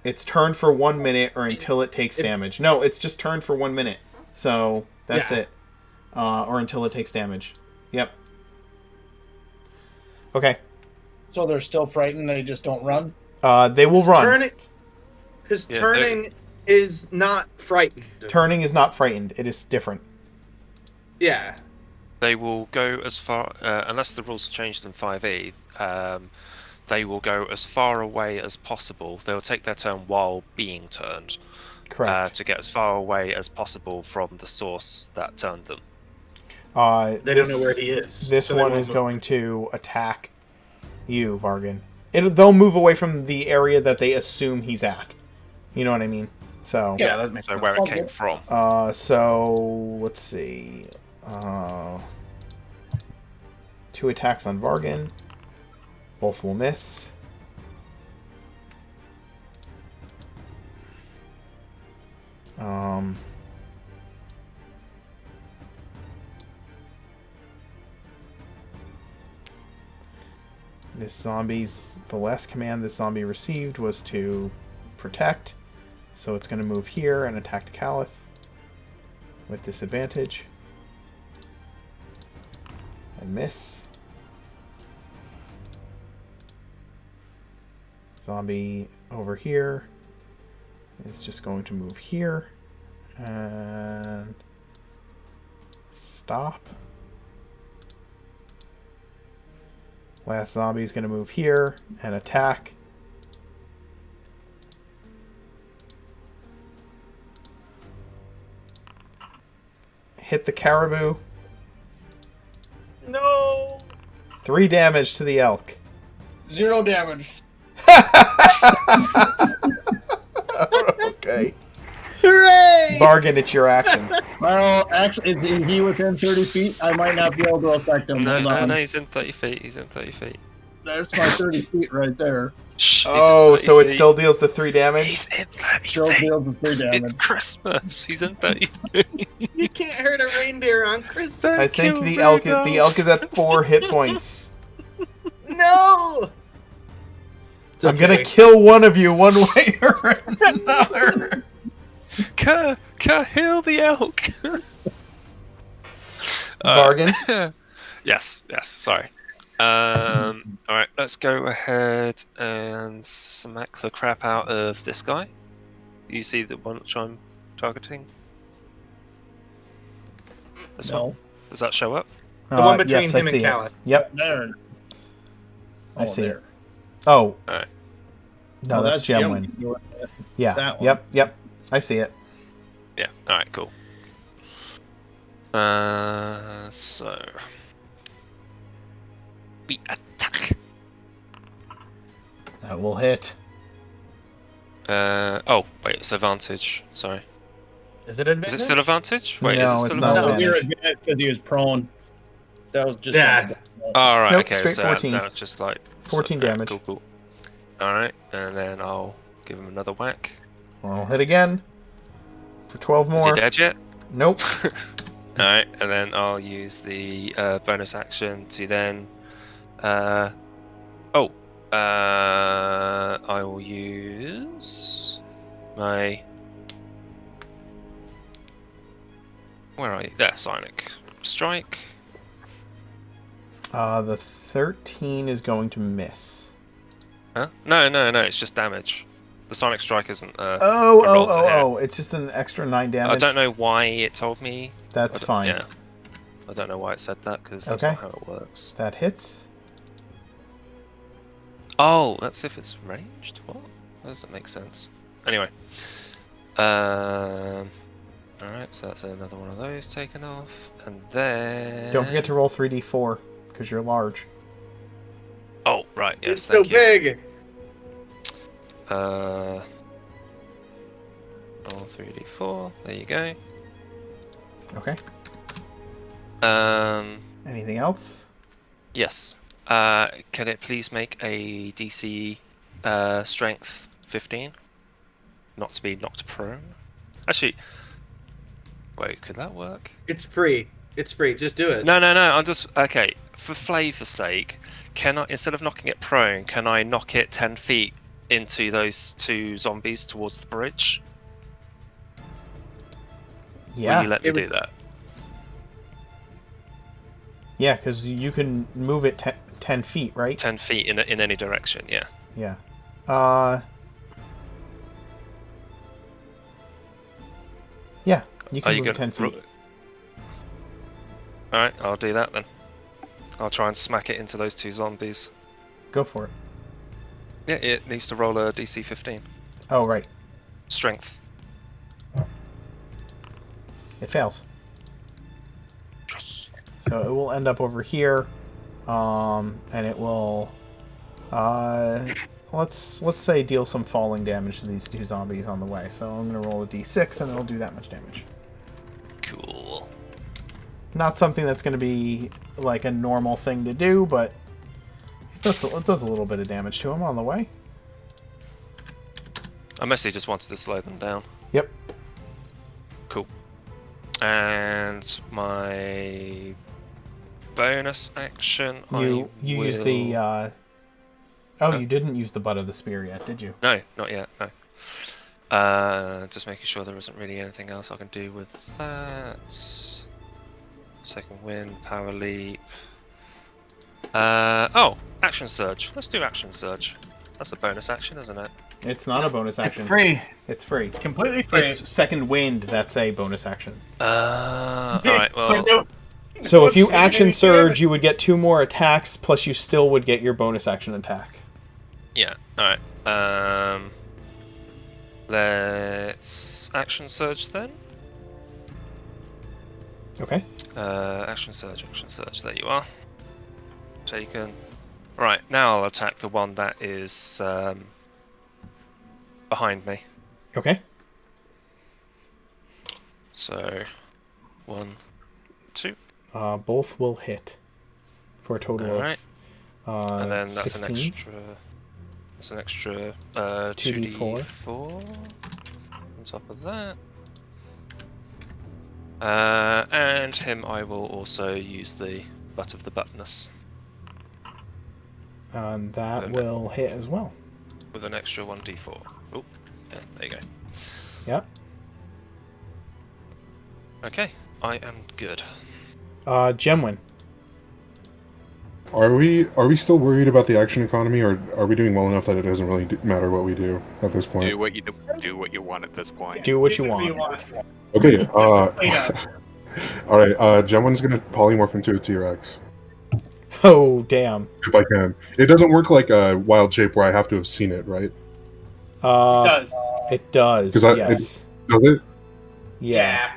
it's turned for 1 minute or until it takes damage. No, it's just turned for 1 minute. So that's it. Or until it takes damage. Yep. Okay. So they're still frightened. They just don't run. They will run. Turning is not frightened. Turning is not frightened. It is different. Yeah. They will go as far, unless the rules are changed in 5e, they will go as far away as possible. They'll take their turn while being turned. Correct. To get as far away as possible from the source that turned them. They don't know where he is. This so they one won't is move. going to attack you, Vargan. They'll move away from the area that they assume he's at. You know what I mean? So Yeah, that makes So sense. where it came from. so let's see. 2 attacks on Vargan. Both will miss. The last command this zombie received was to protect. So it's going to move here and attack Caliph with disadvantage. And miss. Zombie over here is just going to move here and stop. Last zombie is going to move here and attack. Hit the caribou. No. 3 damage to the elk. 0 damage. Okay. Hooray! Bargain, it's your action. Well, actually, is he within 30 feet? I might not be able to affect him. Hold on. No, he's in 30 feet. He's in 30 feet. There's my 30 feet right there. Shh, he's in Oh, 30 so it feet. still deals the 3 damage? He's in 30 Still feet. deals with 3 It's damage. Christmas. He's in 30 feet. You can't hurt a reindeer on Christmas. I think the elk is at 4 hit points. No. I'm gonna kill one of you one way or another. Heal the elk. Bargain. Yes, sorry. Alright, let's go ahead and smack the crap out of this guy. You see the one which I'm targeting? This one? Does that show up? The one between yes, him I and see it. Caliph. Yep, There. I see there. it. Oh. Alright. No, Oh, that's Gemwin. Yeah. That one. Yep. I see it. Yeah, alright, cool. So... we attack. That will hit. Oh, wait, it's advantage. Sorry. Is it advantage? Is it still advantage? Wait, No, is it it's still not advantage? No, advantage. we were because he was prone. That was just Yeah. Alright, Nope, okay, straight so 14. now it's just like... 14 alright, damage. Cool. Alright, and then I'll give him another whack. I'll hit again. For 12 Is more. he dead yet? Nope. Alright, and then I'll use the bonus action to then... I will use... my... Where are you? There, Sonic Strike. The 13 is going to miss. Huh? No, it's just damage. The Sonic Strike isn't a roll to hit. Oh. It's just an extra 9 damage. I don't know why it told me. That's fine. Yeah. I don't know why it said that, because that's Okay. not how it works. That hits. Oh, that's if it's ranged? What? That doesn't make sense. Anyway. Alright, so that's another one of those taken off. And then... Don't forget to roll 3d4, because you're large. Oh, right, yes, It's so thank you. big. Roll 3d4, there you go. Okay. Um, Anything else? Yes. Can it please make a DC strength 15? Not to be knocked prone. Actually, wait, could that work? It's free. It's free. Just do it. No. I'm just okay. For flavor's sake, can I, instead of knocking it prone, can I knock it 10 feet into those two zombies towards the bridge? Will Yeah. you let me do that? Yeah, because you can move it 10 feet, right? 10 feet in any direction. Yeah. Yeah. Yeah, you can move it 10 feet. Alright, I'll do that then. I'll try and smack it into those two zombies. Go for it. Yeah, it needs to roll a DC 15. Oh, right. Strength. It fails. Yes. So it will end up over here, and it will, let's say deal some falling damage to these two zombies on the way. So I'm gonna roll a d6, and it'll do that much damage. Cool. Not something that's gonna be like a normal thing to do, but it does a little bit of damage to him on the way. I mostly just wanted to slow them down. Yep. Cool. And my bonus action, You will... use the. Oh, you didn't use the butt of the spear yet, did you? No, not yet. No. Just making sure there isn't really anything else I can do with that. Second wind, power leap. Oh, action surge. Let's do action surge. That's a bonus action, isn't it? It's not a bonus action. It's free. It's free. It's completely free. It's second wind. That's a bonus action. Alright, well... So if you action surge, you would get 2 more attacks, plus you still would get your bonus action attack. Yeah, alright. Let's action surge then. Okay. Action surge, there you are. Taken. Right, now I'll attack the one that is behind me. Okay. So, 1, 2. Both will hit for a total Alright. of And then that's 16. an extra 2d4 on top of that. And him I will also use the butt of the buttonus And that Okay. will hit as well. with an extra 1d4. Oh, yeah, there you go. Yep. Okay, I am good. Gemwin. Are we still worried about the action economy, or are we doing well enough that it doesn't really matter what we do at this point? Do what you want at this point. Do what you want. Okay. All right. Gemwin's gonna polymorph into a T-Rex Oh, damn. if I can. It doesn't work like a wild shape where I have to have seen it, right? does. It does. 'Cause Yes. Does it? Yeah.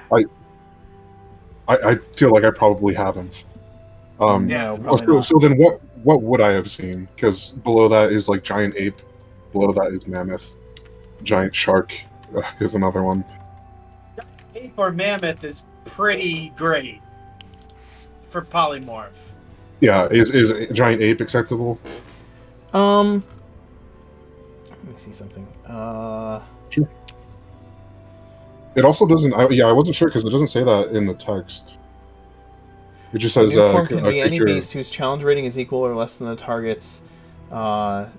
I feel like I probably haven't. No, probably not. So then what would I have seen? Because below that is like giant ape, below that is mammoth, giant shark is another one. Ape or mammoth is pretty great for polymorph. Yeah, is a giant ape acceptable? Let me see something. Sure. It also doesn't. I wasn't sure because it doesn't say that in the text. It just says New form can be any creature- beast whose challenge rating is equal or less than the target's. The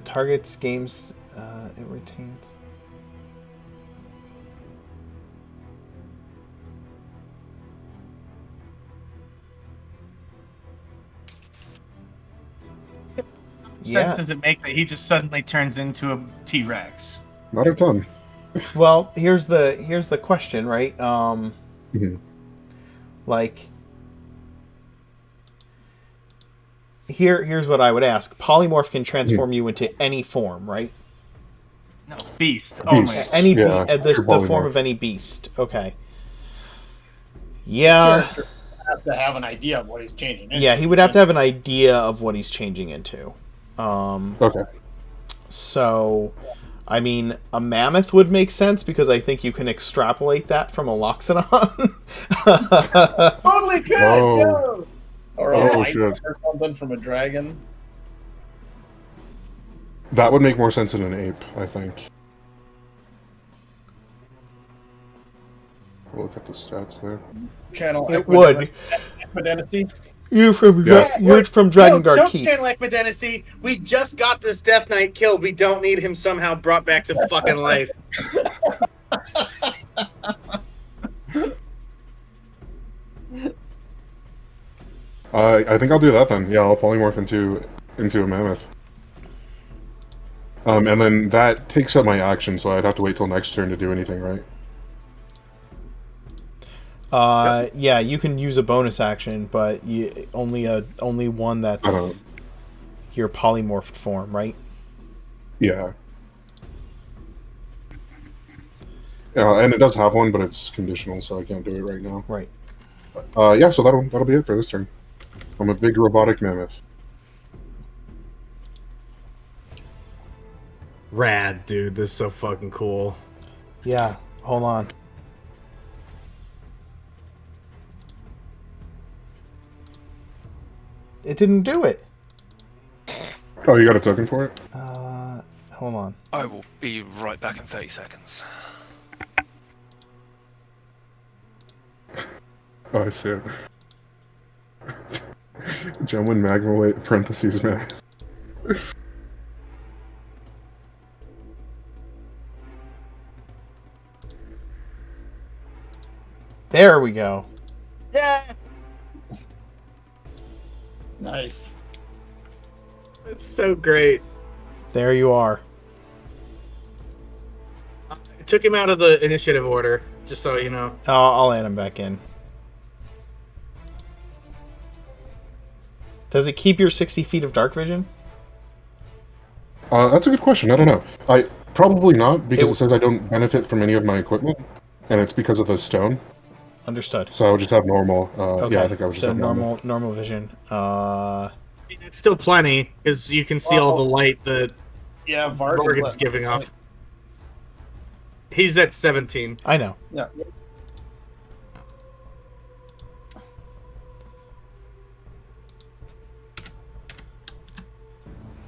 target's games it retains. Sense does it make that he just suddenly turns into a T-Rex? Not a ton. Well, here's the question, right? Mhm. Like, here's what I would ask: polymorph can transform you into any form, right? No, beast. Beast. Any Yeah, the true form polymorph. of any beast. Okay. Yeah. Character have to have an idea of what he's changing into. Yeah, he would have to have an idea of what he's changing into. Okay. So, I mean, a mammoth would make sense because I think you can extrapolate that from a Loxodon. Totally good. Whoa. Yo! Or Oh, Oh, light shit. or something from a dragon. That would make more sense in an ape, I think. We'll look at the stats there. Channel It would. Equidency. You're from Yeah. you're from Dragon Guard Don't Keep. channel Equidency. We just got this Death Knight killed. We don't need him somehow brought back to fucking life. I think I'll do that then. Yeah, I'll polymorph into a mammoth. And then that takes up my action, so I'd have to wait till next turn to do anything, right? Yeah, you can use a bonus action, but only one that's your polymorphed form, right? Yeah. And it does have one, but it's conditional, so I can't do it right now. Right. Yeah, so that'll be it for this turn. I'm a big robotic mammoth. Rad, dude. This is so fucking cool. Yeah. Hold on. It didn't do it. Oh, you got a token for it? Hold on. I will be right back in 30 seconds. Oh, I see it. Gemwin Magma Weight, parentheses, man. There we go. Yeah. Nice. It's so great. There you are. I took him out of the initiative order, just so you know. I'll add him back in. Does it keep your 60 feet of dark vision? That's a good question. I don't know. I probably not, because it says I don't benefit from any of my equipment, and it's because of the stone. Understood. So I would just have normal. Okay. Yeah, I think I would just so have normal. normal vision. It's still plenty, because you can see all the light that Yeah, Vargan's giving off. He's at 17. I know. Yeah.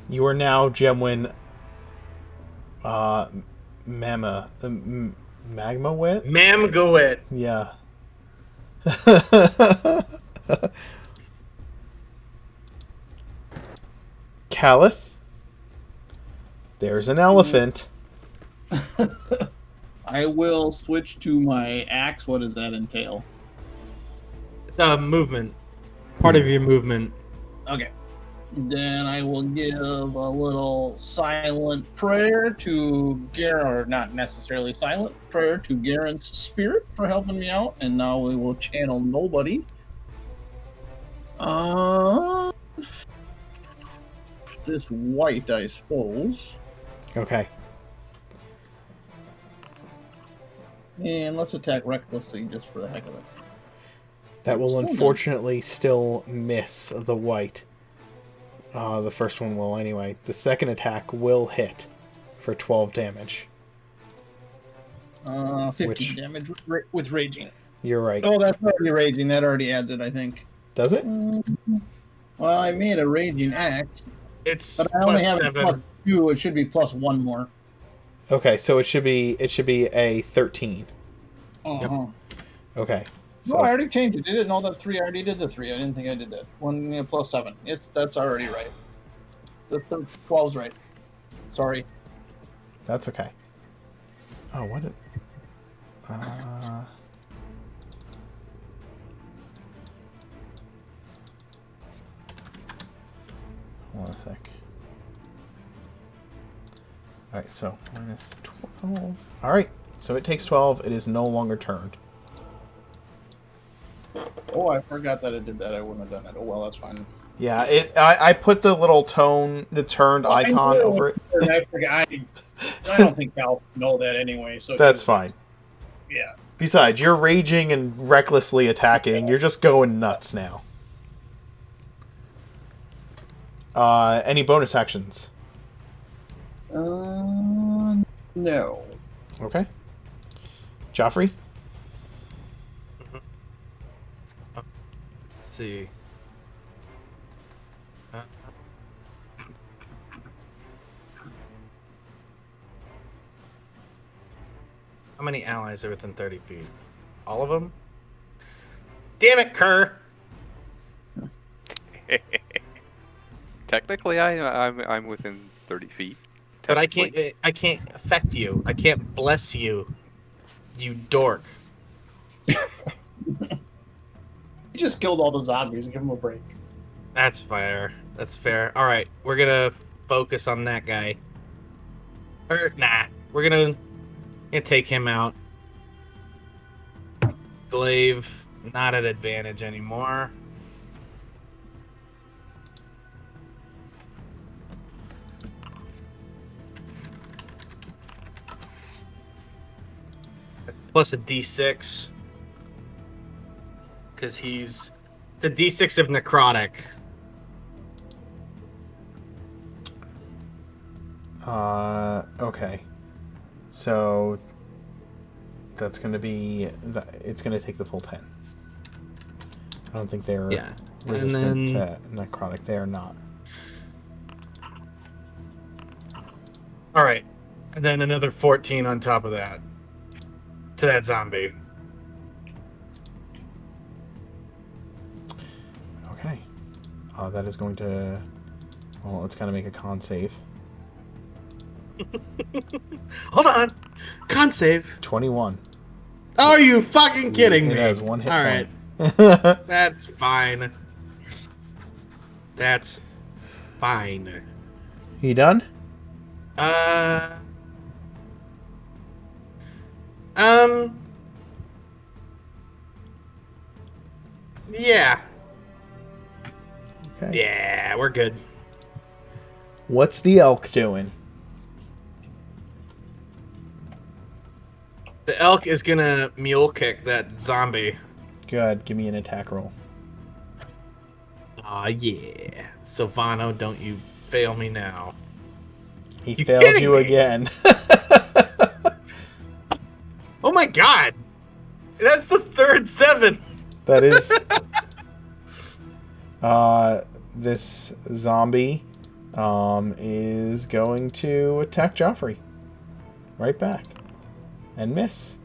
You are now Gemwin. Magma wit. Mamgoet. Yeah. Caliph. There's an elephant. I will switch to my axe. What does that entail? It's a movement. Part of your movement. Okay. Then I will give a little silent prayer to Garen, or not necessarily silent, prayer to Garen's spirit for helping me out. And now we will channel nobody. This white, I suppose. Okay. And let's attack recklessly just for the heck of it. That will Still done. unfortunately still miss the white. The first one will anyway. The second attack will hit for 12 damage. 15 damage with raging. You're right. Oh, that's already raging. That already adds it, I think. Does it? Well, I made a raging axe, It's but I only plus have it 7. plus 2. It should be plus 1 more. Okay, so it should be a 13. Uh-huh. Okay. No, I already changed it. I didn't know that 3. I already did the 3. I didn't think I did that. 1 plus 7. That's already right. The 12's right. Sorry. That's okay. Oh, what did... Hold on a sec. Alright, so minus 12. Alright, so it takes 12. It is no longer turned. Oh, I forgot that it did that. I wouldn't have done that. Oh well, that's fine. Yeah, I put the little the turned icon over it. I forgot. I don't think I'll know that anyway. So That's fine. Yeah. Besides, you're raging and recklessly attacking. You're just going nuts now. Any bonus actions? No. Okay. Joffrey? Let's see. How many allies are within 30 feet? All of them? Damn it, Kerr! Technically, I'm within 30 feet. But I Technically. can't affect you. I can't bless you, you dork. You just killed all the zombies. Give him a break. That's fair. That's fair. All right, we're gonna focus on that guy. Or nah, we're gonna take him out. Glaive not at advantage anymore. Plus a D6. Because it's a D6 of necrotic. Okay. So that's going to be it's going to take the full 10. I don't think they're resistant to necrotic. They are not. All right. And then another 14 on top of that. To that zombie. Okay. That is going to... Well, it's going to make a con save. Hold on. Con save. 21. Are you fucking kidding me? It has one hit All point. right. That's fine. That's fine. You done? Yeah. Okay. Yeah, we're good. What's the elk doing? The elk is gonna mule kick that zombie. Good. Give me an attack roll. Aw, yeah. Silvano, don't you fail me now. He You failed kidding you me? again. Oh my god! That's the third 7! That is... this zombie is going to attack Joffrey. Right back. And miss.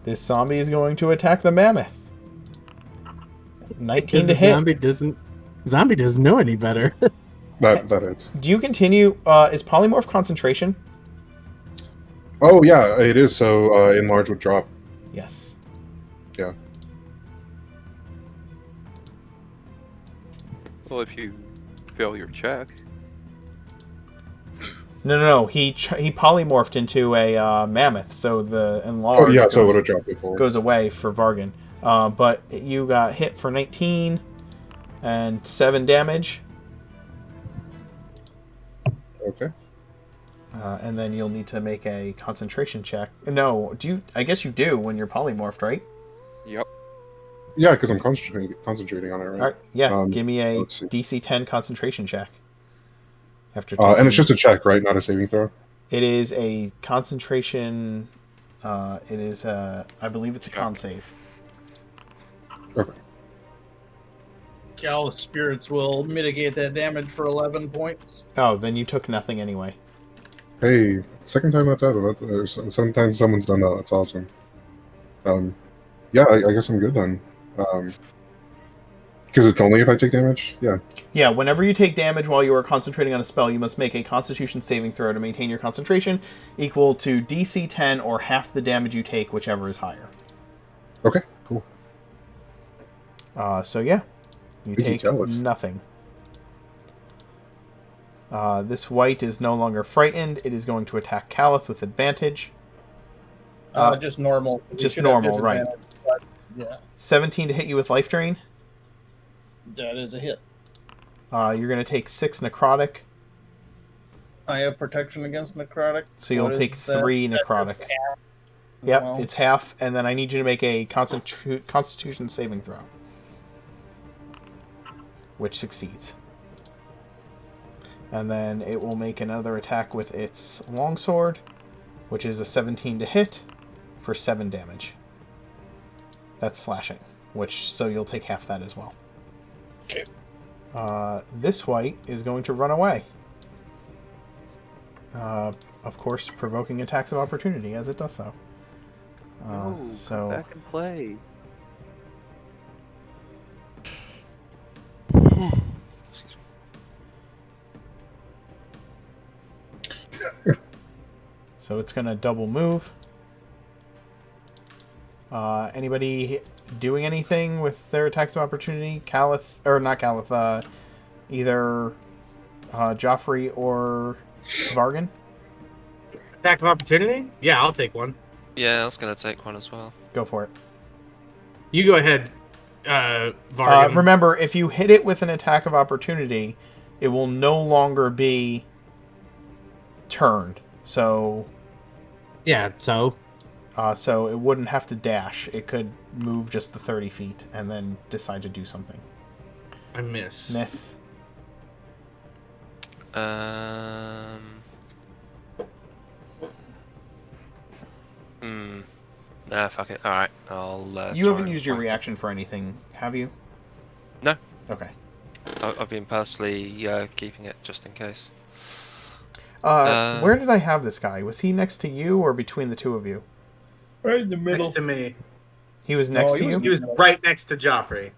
This zombie is going to attack the mammoth. 19 to the hit. Zombie doesn't know any better. That is. Do you continue? Is polymorph concentration? Oh yeah, it is. So enlarge would drop. Yes. Yeah. Well, if you fail your check, No. He polymorphed into a mammoth, so the enlarge Oh yeah, so it would have dropped before. goes away for Vargan. But you got hit for 19 and 7 damage. Okay. And then you'll need to make a concentration check. No, do you? I guess you do when you're polymorphed, right? yep. Yeah, because I'm concentrating on it, right? All right. Yeah. Give me a let's see. DC 10 concentration check. After And it's taking- just a check, right? Not a saving throw. It is a concentration. It is a. I believe it's a con save. Okay. Gallus spirits will mitigate that damage for 11 points. Oh, then you took nothing anyway. Hey, second time that's happened. Sometimes someone's done that. That's awesome. Yeah, I guess I'm good then. Because it's only if I take damage. Yeah. Yeah, whenever you take damage while you are concentrating on a spell, you must make a Constitution saving throw to maintain your concentration, equal to DC 10 or half the damage you take, whichever is higher. Okay. Cool. So yeah, you Thank you, take Gallus. nothing. This white is no longer frightened. It is going to attack Caliph with advantage. Just normal. You just should have normal, right. disadvantage, but yeah, 17 to hit you with life drain. that is a hit. You're going to take 6 necrotic, I have protection against necrotic. so you'll What take is that? 3 That's necrotic. half as Yep, well. it's half, and then I need you to make a Constitution saving throw, which succeeds. And then it will make another attack with its longsword, which is a 17 to hit for 7 damage. That's slashing. so you'll take half that as well. Okay. This white is going to run away. Of course, provoking attacks of opportunity as it does so. Come back and play. So it's going to double move. Anybody doing anything with their attacks of opportunity? Caliph, or not Caliph, either Joffrey or Vargan? Attack of opportunity? Yeah, I'll take one. Yeah, I was gonna take one as well. Go for it. You go ahead, Vargan. Remember, if you hit it with an attack of opportunity, it will no longer be turned. So Yeah, so so it wouldn't have to dash. It could move just the 30 feet and then decide to do something. I miss. Miss. Nah, fuck it. Alright, I'll. You try haven't and used your find- reaction for anything, have you? No. Okay. I've been purposely keeping it just in case. Where did I have this guy? Was he next to you or between the two of you? Right in the middle. Next to me. He was next he to was you? He was right next to Joffrey.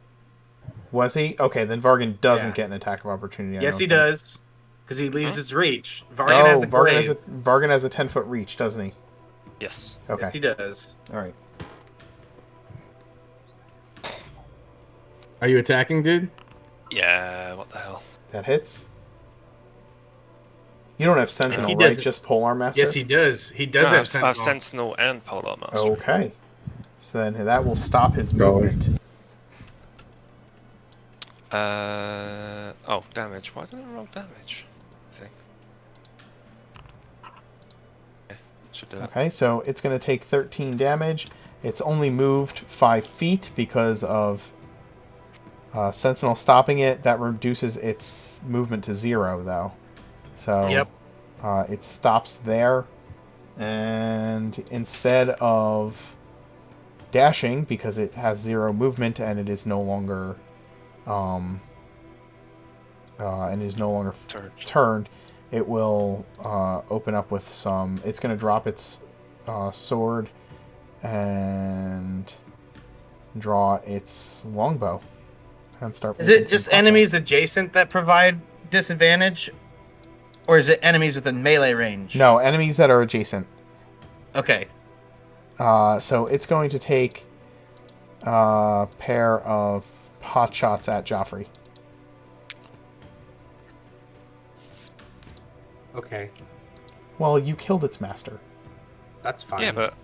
Was he? Okay, then Vargan doesn't Yeah. get an attack of opportunity. I Yes, don't he think. does. Because he leaves his reach. Vargan has a Vargan glaive. Vargan has a 10-foot reach, doesn't he? Yes. Okay. Yes, he does. All right. Are you attacking, dude? Yeah, what the hell? That hits. You don't have Sentinel, he right? doesn't. Just Polearm Master? Yes, he does. He does No, have I've Sentinel. Sentinel and Polar Master. Okay. So then that will stop his Go. movement. Oh, damage. Why didn't I roll damage? I think. Okay, should do it. Okay, so it's going to take 13 damage. It's only moved 5 feet because of Sentinel stopping it. That reduces its movement to 0, though. So Yep. it stops there. And instead of dashing, because it has 0 movement and it is no longer turned, it will open up with some. It's going to drop its sword and draw its longbow and start. Is making it some just pot enemies shots. adjacent that provide disadvantage? Or is it enemies within melee range? No, enemies that are adjacent. Okay. So it's going to take a pair of pot shots at Joffrey. Okay. Well, you killed its master. That's fine. Yeah, but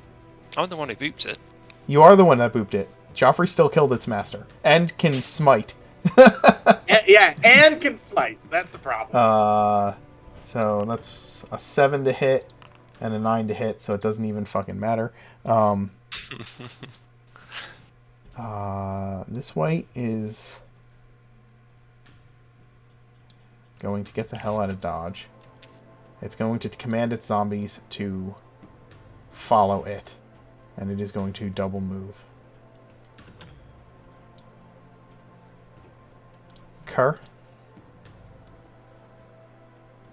I'm the one who booped it. You are the one that booped it. Joffrey still killed its master and can smite. Yeah, and can smite. That's the problem. So that's a 7 to hit and a 9 to hit, so it doesn't even fucking matter. This white is going to get the hell out of dodge. It's going to command its zombies to follow it, and it is going to double move. Kerr?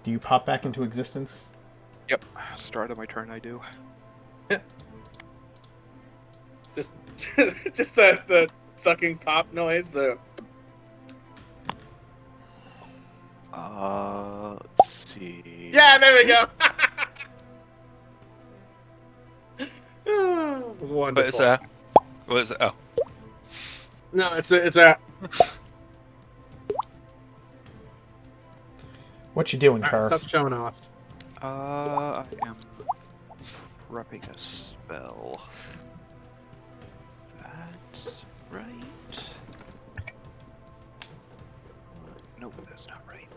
Do you pop back into existence? Yep. Start of my turn, I do. Just the sucking pop noise. Let's see. Yeah, there we go. Wonderful. But it's what is it? Oh, No, it's a. What you doing, Alright, Kerr? stop showing off. I am prepping a spell. That's right. Nope, that's not right.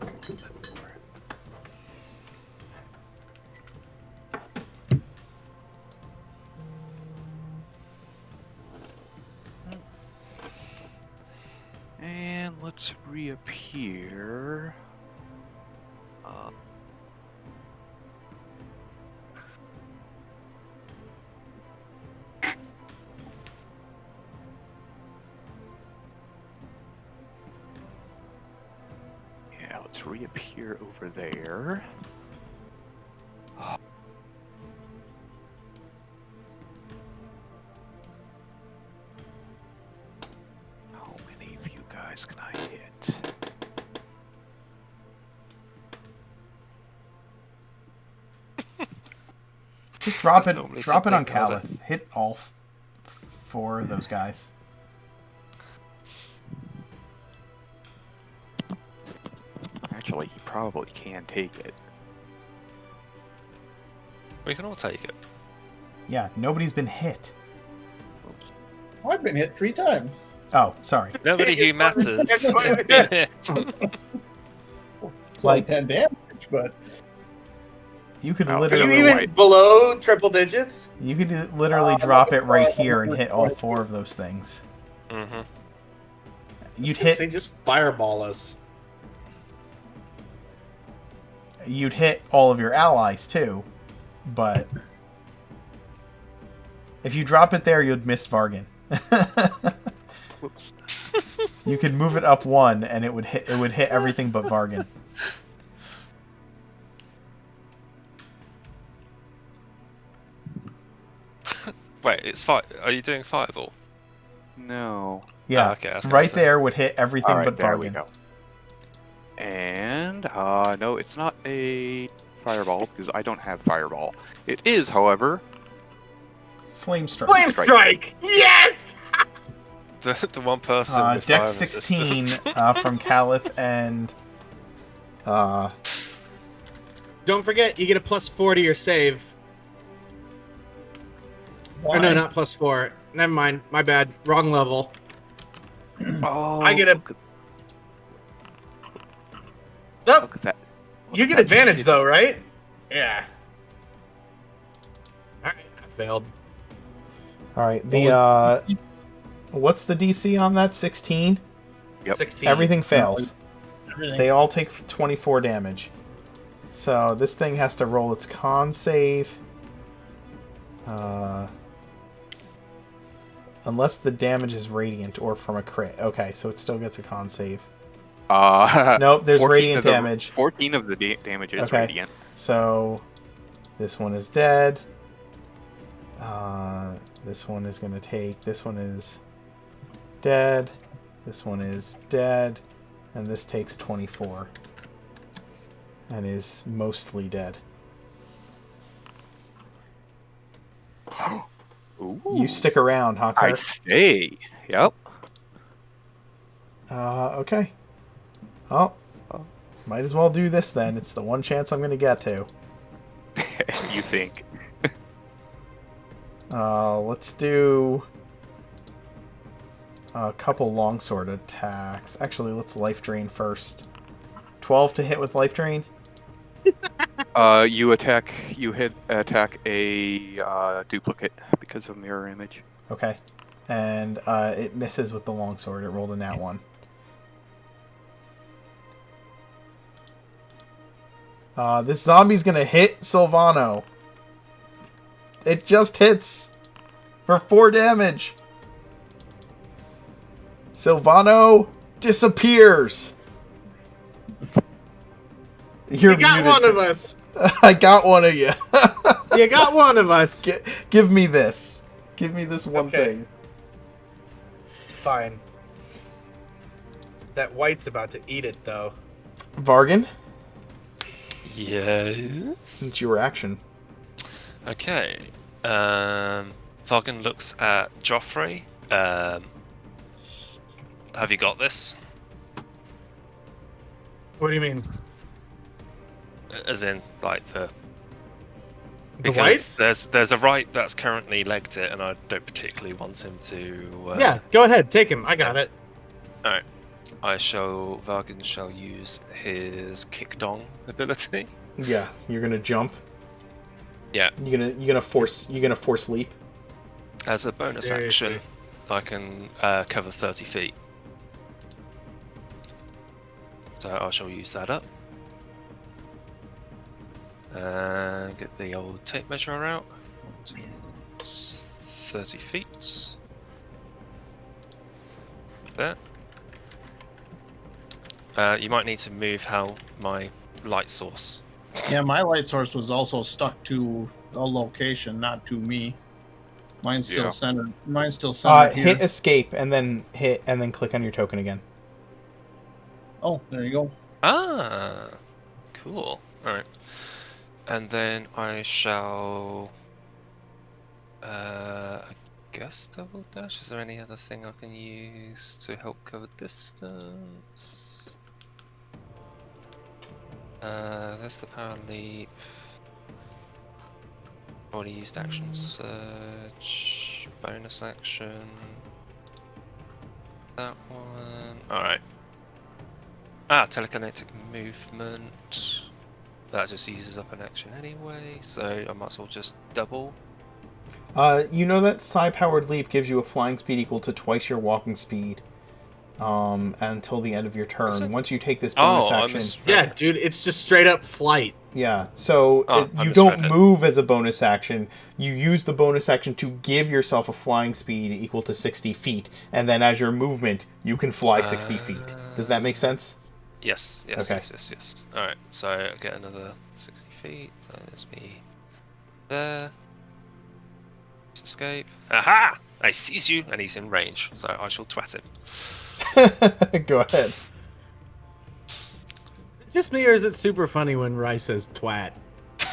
And let's reappear. let's reappear over there. How many of you guys can I hit? Just drop That's it. normally Drop it on something, hold Calith. Hit all four of those guys. Actually, he probably can take it. We can all take it. Yeah, nobody's been hit. Oops. I've been hit 3 times. Oh, sorry. Nobody who matters has been hit. It's only Like- 10 damage, but You could Well, Are literally, you even below triple digits? you could literally drop it right here and hit all four of those things. Mm-hmm. You'd They hit. just fireball us. You'd hit all of your allies too, but if you drop it there, you'd miss Vargan. Whoops. You could move it up one, and it would hit. It would hit everything but Vargan. Wait, it's fire. Are you doing fireball? No. Yeah, okay, I was gonna right say. there would hit everything All right, but there we Vargan. go. And no, it's not a fireball because I don't have fireball. It is, however, Flame strike. Flame strike! Yes! The one person with Dex fire 16 resistance. from Calith and Don't forget, you get a +4 to your save. why? Or no, not +4. Never mind. My bad. Wrong level. oh, I get a- look Nope. at that. You get that advantage shit. though, right? Yeah. Alright, I failed. all right. The what's the DC on that? 16. Yep. 16. Everything fails. Everything. They all take 24 damage. So this thing has to roll its con save. Unless the damage is radiant or from a crit. Okay, so it still gets a con save. Nope, there's 14 radiant of the- damage. 14 of the damage is Okay. radiant. So this one is dead. This one is going to take... This one is dead. This one is dead. And this takes 24. And is mostly dead. Ooh, You stick around, huh, I Kurt? stay. Yep. Okay. Oh. Might as well do this then. It's the one chance I'm going to get to. You think? Let's do a couple longsword attacks. Actually, let's life drain first. 12 to hit with life drain. You attack a duplicate because of mirror image. Okay. And it misses with the longsword. It rolled a nat 1. This zombie's gonna hit Silvano. It just hits for 4 damage. Silvano disappears. You're You got muted. one of us. I got one of you. You got one of us. Give me this. Give me this one Okay. thing. It's fine. That white's about to eat it, though. Vargan, Yes. since your action. Okay. Vargan looks at Joffrey. Have you got this? What do you mean? As in, like the. The Because whites? there's a right that's currently legged it, and I don't particularly want him to. Yeah, go ahead. Take him. I got it. Alright. Vargan shall use his kick dong ability. Yeah, you're gonna jump. Yeah. You're gonna force leap. As a bonus Seriously. action, I can cover 30 feet. So I shall use that up. And get the old tape measure out. It's 30 feet. There. You might need to move how my light source. Yeah, my light source was also stuck to a location, not to me. Mine's still Yeah. centered. Mine's still centered here. Hit escape and then click on your token again. Oh, there you go. Ah, cool. All right, and then I shall. I guess double dash. Is there any other thing I can use to help cover distance? There's the power leap. Already used action search, bonus action. That one. Alright. Telekinetic movement. That just uses up an action anyway, so I might as well just double. You know that psi-powered leap gives you a flying speed equal to twice your walking speed until the end of your turn. Once you take this bonus action... Yeah, dude, it's just straight up flight. Yeah, so you don't move as a bonus action. You use the bonus action to give yourself a flying speed equal to 60 feet, and then as your movement, you can fly 60 feet. Does that make sense? Yes. Okay. Yes. Alright, so I get another 60 feet. There's me there. Escape. Aha! I seize you, and he's in range, so I shall twat him. Go ahead. Just me, or is it super funny when Rice says twat?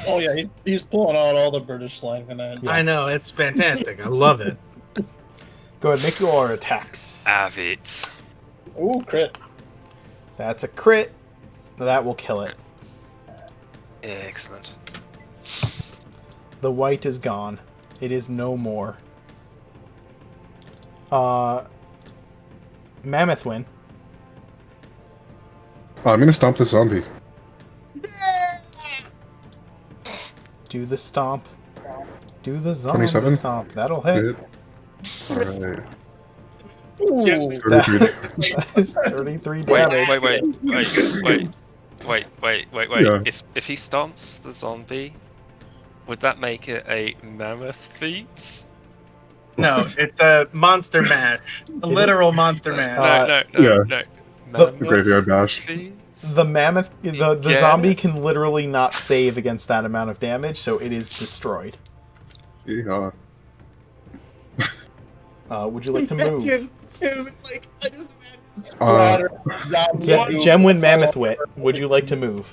Oh yeah, he's pulling out all the British slang tonight. Yeah. I know, it's fantastic. I love it. Go ahead, make your attacks. Have it. Ooh, crit. That's a crit. That will kill it. Excellent. The white is gone. It is no more. Mammoth win. I'm gonna stomp the zombie. Do the stomp. Do the zombie 27? stomp. That'll hit. Alright. Ooh. 33 damage. That is 33 damage. Wait. Yeah. If he stomps the zombie, would that make it a mammoth feat? No, it's a monster match. A literal monster match. No. The Mammoth graveyard bash. feat? The mammoth, the Again? zombie can literally not save against that amount of damage, so it is destroyed. Yeah. Would you like to move? Like, I just imagine splatter, zombie. Gemwin Mammoth Wit, would you like to move?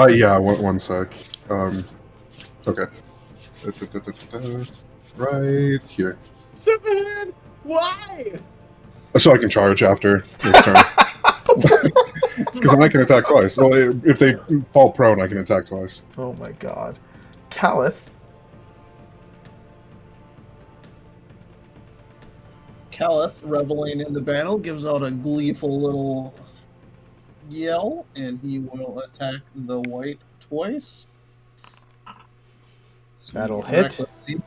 Yeah, one sec. Okay. Right here. Superman, why? So I can charge after this turn. Because then I can attack twice. Well, if they fall prone, I can attack twice. Oh my god. Calith. Calith, reveling in the battle, gives out a gleeful little yell, and he will attack the white twice. So That'll hit. recklessly-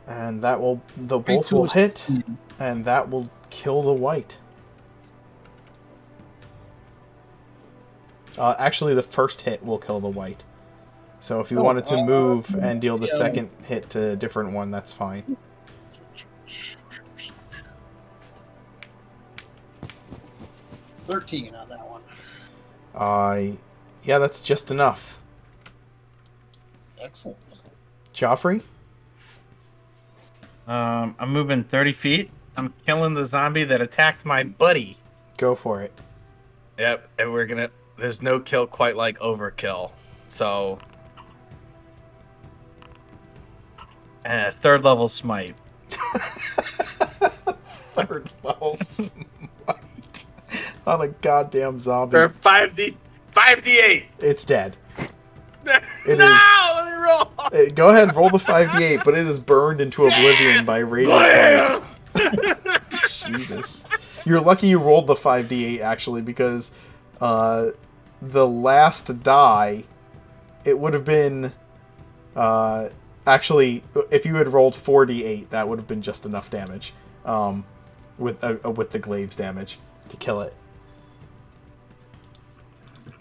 And that will, both will hit, and that will kill the white. Actually, the first hit will kill the white. So if you wanted to move and deal the second hit to a different one, that's fine. $13 on that one. Yeah, that's just enough. Excellent. Joffrey? I'm moving 30 feet. I'm killing the zombie that attacked my buddy. Go for it. Yep, and there's no kill quite like overkill. So, third level smite. Third level smite on a goddamn zombie. For 5d8. It's dead. It No, is. let me roll. Go ahead and roll the 5d8, but it is burned into oblivion by radiant light. Jesus. You're lucky you rolled the 5d8, actually, because the last die, it would have been... actually, if you had rolled 4d8, that would have been just enough damage with the glaives damage to kill it.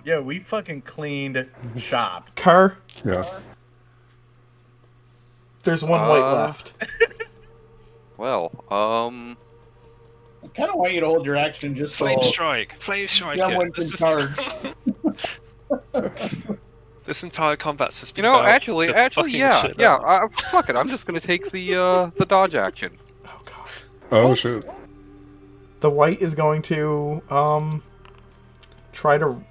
Yeah, we fucking cleaned shop. Car, Yeah. there's one white left. Well, I kind of want you to hold your action just so Flame strike. Someone can charge. This entire combat's just You been know, about actually, just fucking yeah. shit up. Fuck it. I'm just gonna take the dodge action. Oh god. Oh shit. The white is going to try to.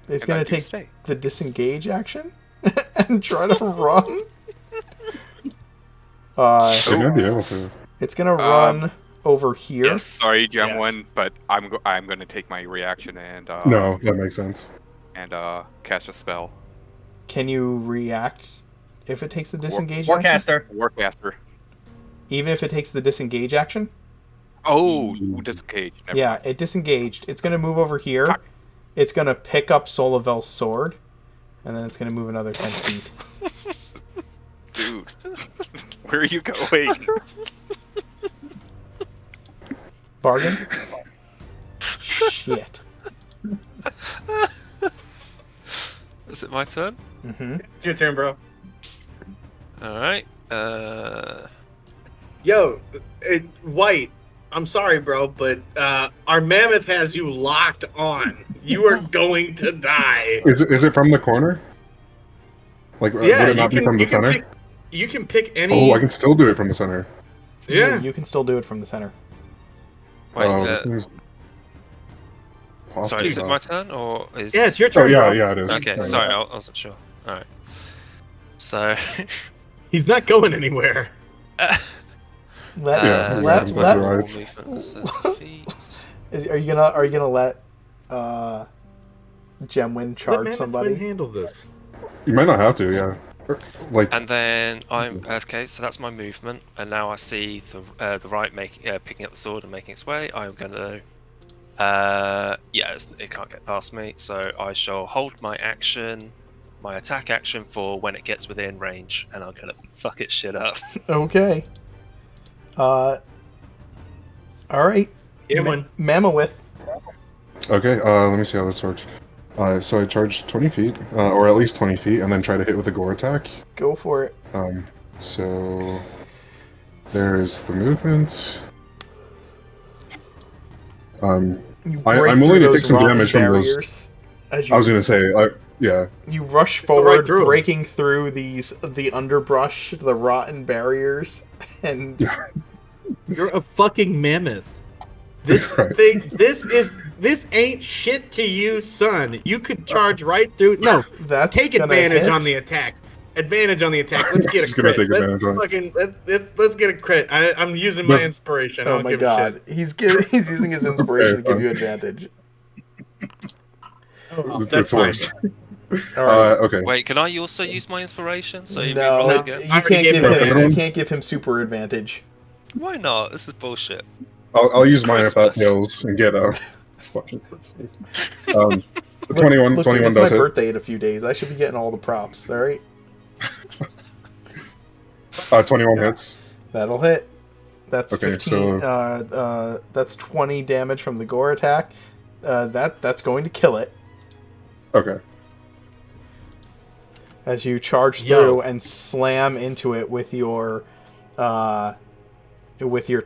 It's And going I to do take stay. the disengage action and try to run. They might be able to. It's going to run over here. Yes. Sorry, Gem Yes. One, but I'm gonna take my reaction and No, that makes sense. and cast a spell. Can you react if it takes the disengage action? Forecaster. Warcaster. Even if it takes the disengage action? Oh, disengage. Never Yeah, mind. it disengaged. It's going to move over here. Fuck. It's going to pick up Solavel's sword. And then it's going to move another 10 feet. Dude, where are you going? Bargain? Shit. Is it my turn? Mm-hmm. It's your turn, bro. Alright. Yo, White, I'm sorry, bro, but our mammoth has you locked on. You are going to die. Is it from the corner? Like, would Yeah, it not be from the center? You can pick any. Oh, I can still do it from the center. Yeah. You can still do it from the center. Wait, This is sorry, possibly is it not. my turn or is? Yeah, it's your Oh turn. yeah, bro. yeah, it is. Okay, Yeah. sorry, I wasn't sure. Alright. So, He's not going anywhere. Let, Yeah, let, that's let, right. movement of 30 feet. are you gonna let Gemwin charge somebody? handle this. You might not have to, yeah. Like, And then I'm okay. So that's my movement, and now I see the right picking up the sword and making its way. I'm gonna, it can't get past me. So I shall hold my action, my attack action for when it gets within range, and I'm gonna fuck its shit up. Okay. Alright. Yeah, one. Mammoth. okay, let me see how this works. So I charge 20 feet, or at least 20 feet, and then try to hit with a gore attack. Go for it. So there's the movement. You I'm break willing through to those take some rotten damage from those- barriers as I was gonna say, yeah. you rush forward, through 'em. breaking through the underbrush, the rotten barriers, and You're a fucking mammoth. This Right. this ain't shit to you, son. You could charge right through. No, that's take gonna advantage hit. on the attack. Advantage on the attack. Let's get a Just gonna crit. take advantage on it. Let's get a crit. I'm using my Let's- inspiration. I Oh don't my give god, he's using his inspiration to give fine. you advantage. It's worse. All right. Okay. Wait, can I also use my inspiration? So you No, roll you again? I already can't gave give him him. You advantage. can't give him super advantage. Why not? This is bullshit. I'll use mine if that Christmas. fails and get it's fucking Christmas. 21 Look, dude, 21 it's my does hit. birthday in a few days. I should be getting all the props. All right, 21 hits. that'll hit. That's Okay, 15. That's 20 damage from the gore attack. That's going to kill it Okay. as you charge through and slam into it with your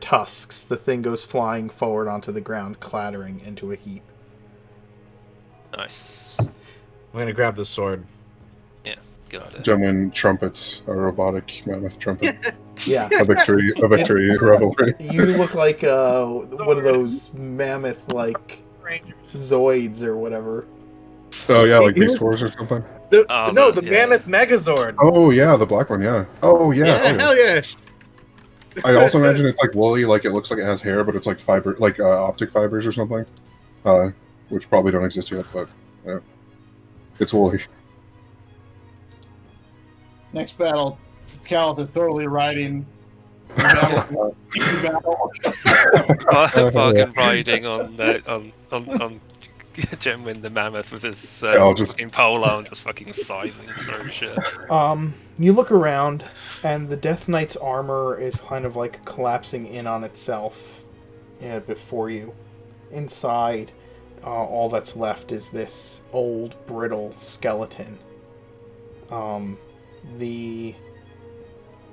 tusks. The thing goes flying forward onto the ground, clattering into a heap. Nice. I'm gonna grab the sword. Good idea. Gemwin trumpets, a robotic mammoth trumpet. Yeah. a victory revelry. You look like one of those mammoth like Zoids or whatever. Oh yeah, like Beast Wars or something. The Yeah. mammoth Megazord. Oh yeah, the black one, yeah. Oh yeah. Yeah, oh, yeah. hell yeah. I also imagine it's like woolly, like it looks like it has hair, but it's like fiber, like optic fibers or something, which probably don't exist yet, but it's woolly. Next battle, Calith is totally riding. Battle. Bargain riding on Gemwin the mammoth with his I'll just- fucking polo and just fucking scything through shit. You look around, and the Death Knight's armor is kind of like collapsing in on itself before you. Inside, all that's left is this old, brittle skeleton.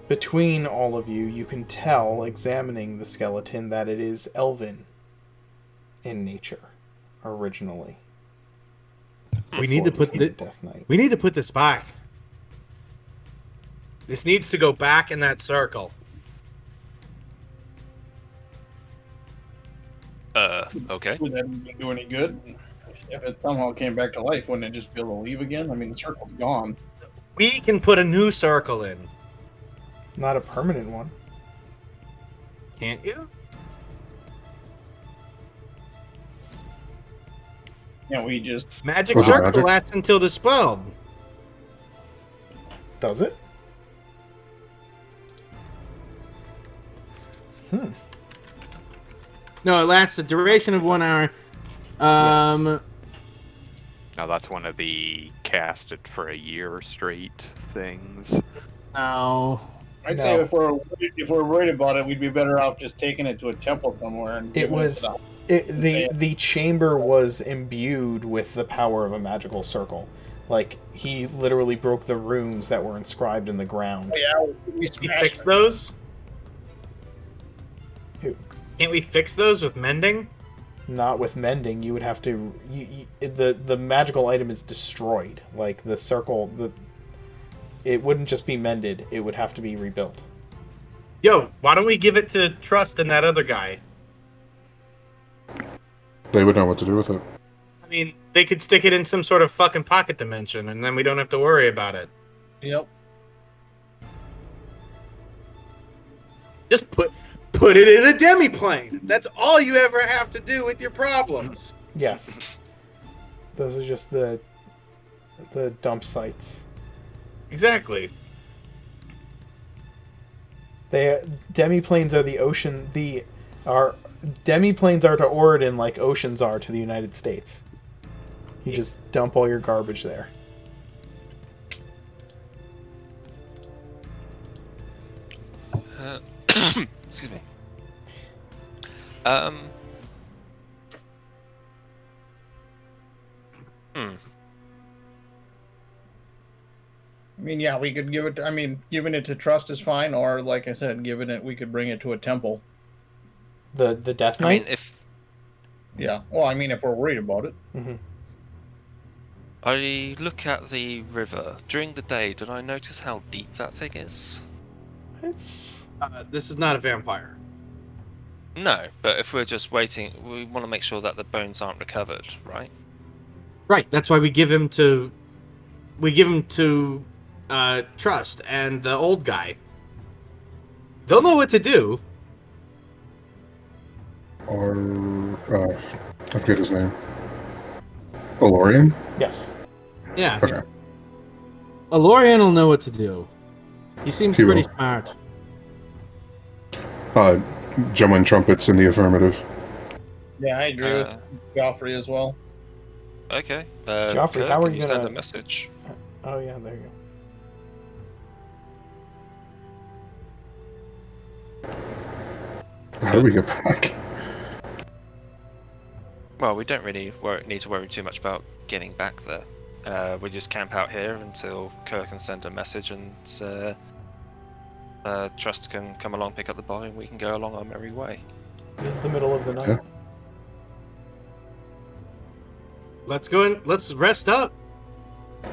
Between all of you, you can tell, examining the skeleton, that it is elven in nature originally. We need to before put it the became Death Knight. We need to put this back. This needs to go back in that circle. Okay. Would that even do any good? If it somehow came back to life, wouldn't it just be able to leave again? I mean, the circle's gone. We can put a new circle in. Not a permanent one. Can't you? Yeah, we just Magic Was it circle magic? lasts until dispelled. Does it? No, it lasts a duration of 1 hour. Now that's one of the cast it for a year straight things. No. I'd No. say if we're worried about it, we'd be better off just taking it to a temple somewhere and It giving was to the chamber was imbued with the power of a magical circle. Like he literally broke the runes that were inscribed in the ground. Oh, yeah, we We smashed fix it. those? Who? Can't we fix those with mending? Not with mending. You would have to. The magical item is destroyed. Like the circle, it wouldn't just be mended. It would have to be rebuilt. Yo, why don't we give it to Trust and that other guy? They would know what to do with it. I mean, they could stick it in some sort of fucking pocket dimension, and then we don't have to worry about it. Yep. Just put it in a demiplane. That's all you ever have to do with your problems. Yes. Those are just the dump sites. Exactly. Demiplanes are the ocean. Demiplanes are to Oregon like oceans are to the United States. You just dump all your garbage there. Excuse me. I mean, yeah, we could give it. I mean, giving it to Trust is fine, or like I said, we could bring it to a temple. The Death I Knight. mean, if Yeah. Well, I mean, if we're worried about it. I look at the river during the day, did I notice how deep that thing is? It's This is not a vampire. No, but if we're just waiting, we want to make sure that the bones aren't recovered, right? Right. That's why we give him to Trust and the old guy. They'll know what to do. Or I forget his name. Elorian? yes. Yeah. Okay. Elorian will know what to do. He seems He pretty will. smart. Gemwin Trumpets in the affirmative. Yeah, I agree with Uh, Joffrey as well. Okay. Joffrey, Kirk, how are can you you send gonna- a message? Oh yeah, there you go. How do we get back? Well, we don't really need to worry too much about getting back there. We just camp out here until Kirk can send a message and Trust can come along, pick up the body, and we can go along our merry way. It is the middle of the night. Yeah. Let's go in. Let's rest up.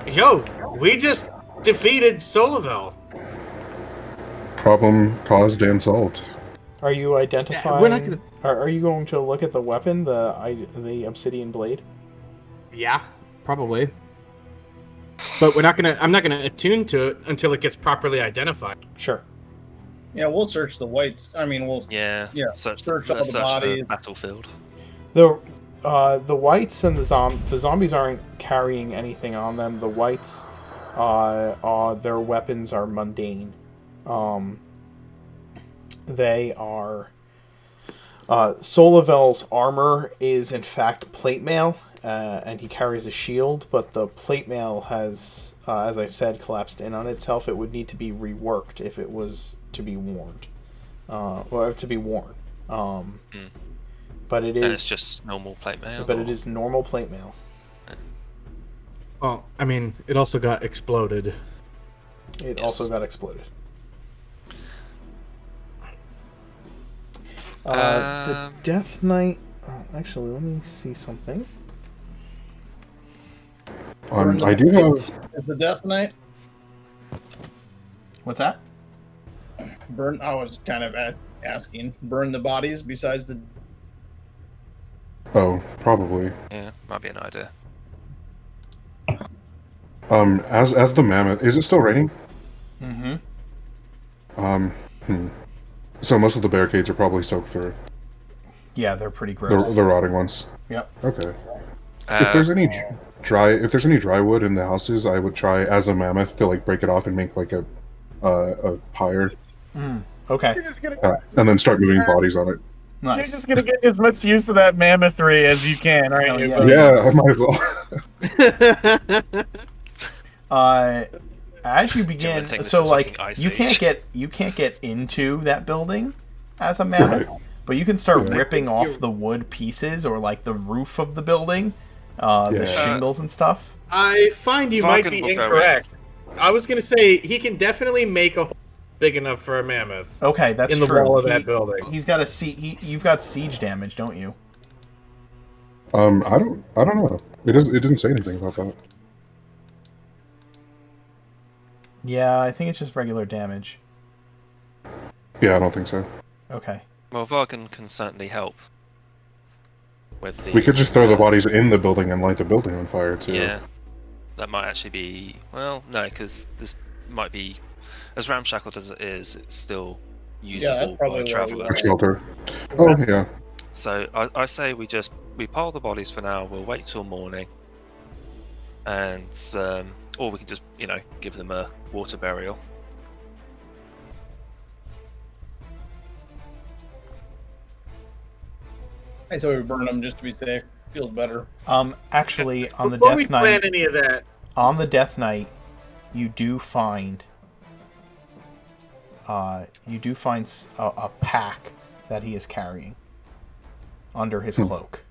Yo, we just defeated Solavel. Problem caused and solved. Are you identifying? we're not gonna- Are you going to look at the weapon, the obsidian blade? Yeah, probably. But I'm not gonna attune to it until it gets properly identified. Sure. Yeah, we'll search the whites. I mean, we'll. Yeah. Yeah, Search search all let's the search bodies. the battlefield. The whites and the zombies aren't carrying anything on them. The whites, their weapons are mundane. They are. Solavel's armor is in fact plate mail, and he carries a shield. But the plate mail has, as I've said, collapsed in on itself. It would need to be reworked if it was to be worn. To be worn. But it is. And it's just normal plate mail. But or- it is normal plate mail. Well, I mean, it also got exploded. It Yes. also got exploded. The Death Knight. Actually, let me see something. I do have. Is the Death Knight What's that? burn? I was kind of asking. Burn the bodies besides the. Oh, probably. Yeah, might be an idea. As the mammoth, is it still raining? Mm-hmm. So most of the barricades are probably soaked through. Yeah, they're pretty gross. The rotting ones. Yep. Okay. If there's any dry wood in the houses, I would try as a mammoth to like break it off and make like a pyre, Okay. You're just gonna and then start moving bodies on it. You're Nice. just gonna get as much use of that mammothery as you can, aren't Hell you? yeah. buddy? Yeah, I might as well. As you Gentlemen begin, think this so is like fucking Ice you can't Age. get into that building as a mammoth, Right. but you can start Right. ripping off the wood pieces or like the roof of the building, the Yeah. shingles and stuff. I find you might Vargan be will go incorrect. I was gonna say he can definitely make a hole big enough for a mammoth Okay, that's in the true. wall of that building. He's got you've got siege damage, don't you? I don't know. It didn't say anything about that. Yeah, I think it's just regular damage. Yeah, I don't think so. Okay. Well, Vargan can certainly help with the. We could just throw the bodies in the building and light the building on fire too. Yeah, that might actually be. Well, no, because this might be as ramshackled as it is. It's still usable probably by what travellers. Shelter. Oh yeah. So I say we pile the bodies for now. We'll wait till morning, and or we can just give them a water burial. I say we burn them just to be safe. Feels better. Actually, on the Before we death plan night, any of that, you do find a pack that he is carrying under his cloak.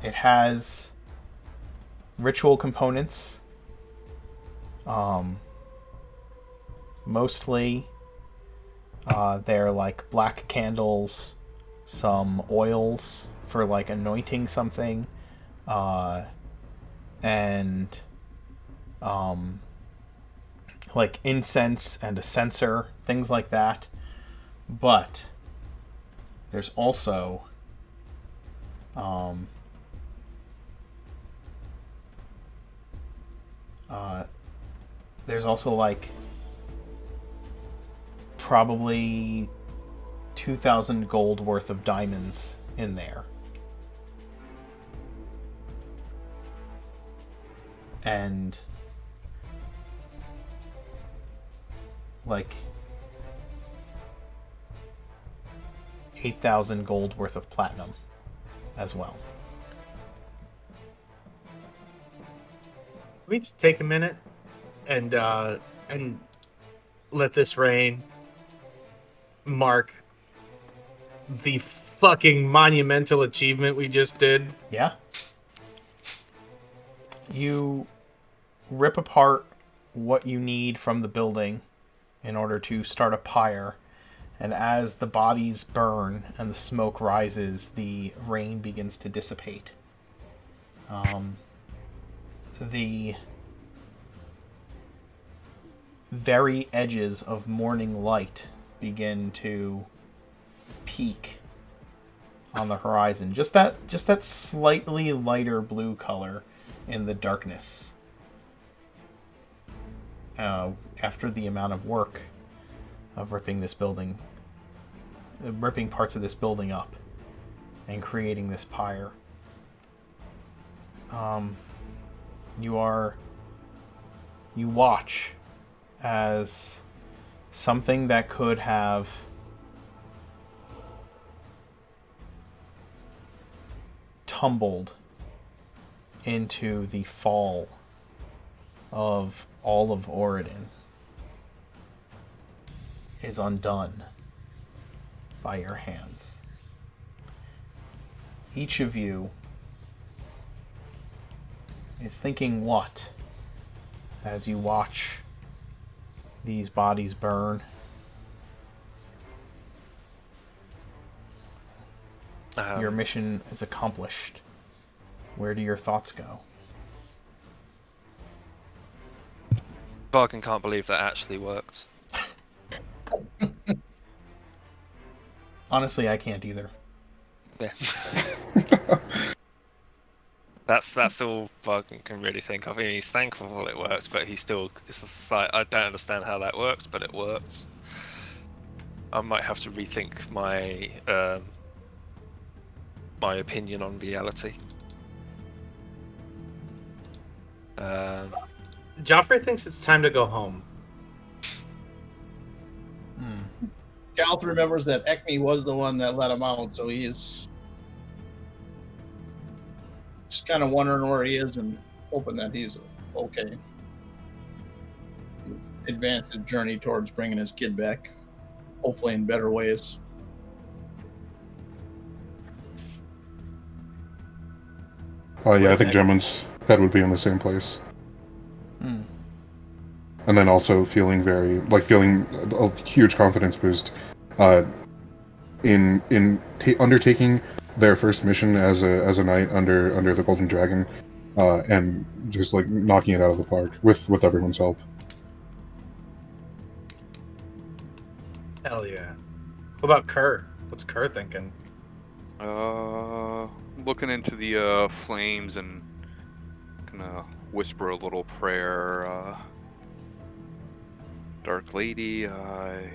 It has ritual components. Mostly they're like black candles, some oils for like anointing something, and like incense and a censer, things like that. But there's also like probably 2,000 gold worth of diamonds in there. And like 8,000 gold worth of platinum as well. we just take a minute and let this rain mark the fucking monumental achievement we just did. Yeah. You rip apart what you need from the building in order to start a pyre, and as the bodies burn and the smoke rises, the rain begins to dissipate. The very edges of morning light begin to peak on the horizon. Just that slightly lighter blue color in the darkness. After the amount of work of ripping parts of this building up and creating this pyre. You watch as something that could have tumbled into the fall of all of Oridon is undone by your hands. Each of you is thinking what as you watch these bodies burn Your mission is accomplished. Where do your thoughts go? Bargain can't believe that actually worked. Honestly, I can't either. Yeah. That's all Bargain can really think of. I mean, he's thankful it worked, but it's just like, I don't understand how that worked, but it worked. I might have to rethink my my opinion on reality. Joffrey thinks it's time to go home. Galth remembers that Ekme was the one that let him out, so he's just kind of wondering where he is and hoping that he's okay. He's advanced his journey towards bringing his kid back, hopefully in better ways. Oh yeah, I think Gemwin's head would be in the same place. And then also feeling feeling a huge confidence boost in undertaking their first mission as a knight under the Golden Dragon, and just like knocking it out of the park with everyone's help. Hell yeah. What about Kerr? What's Kerr thinking? Looking into the flames and gonna whisper a little prayer. Dark Lady, I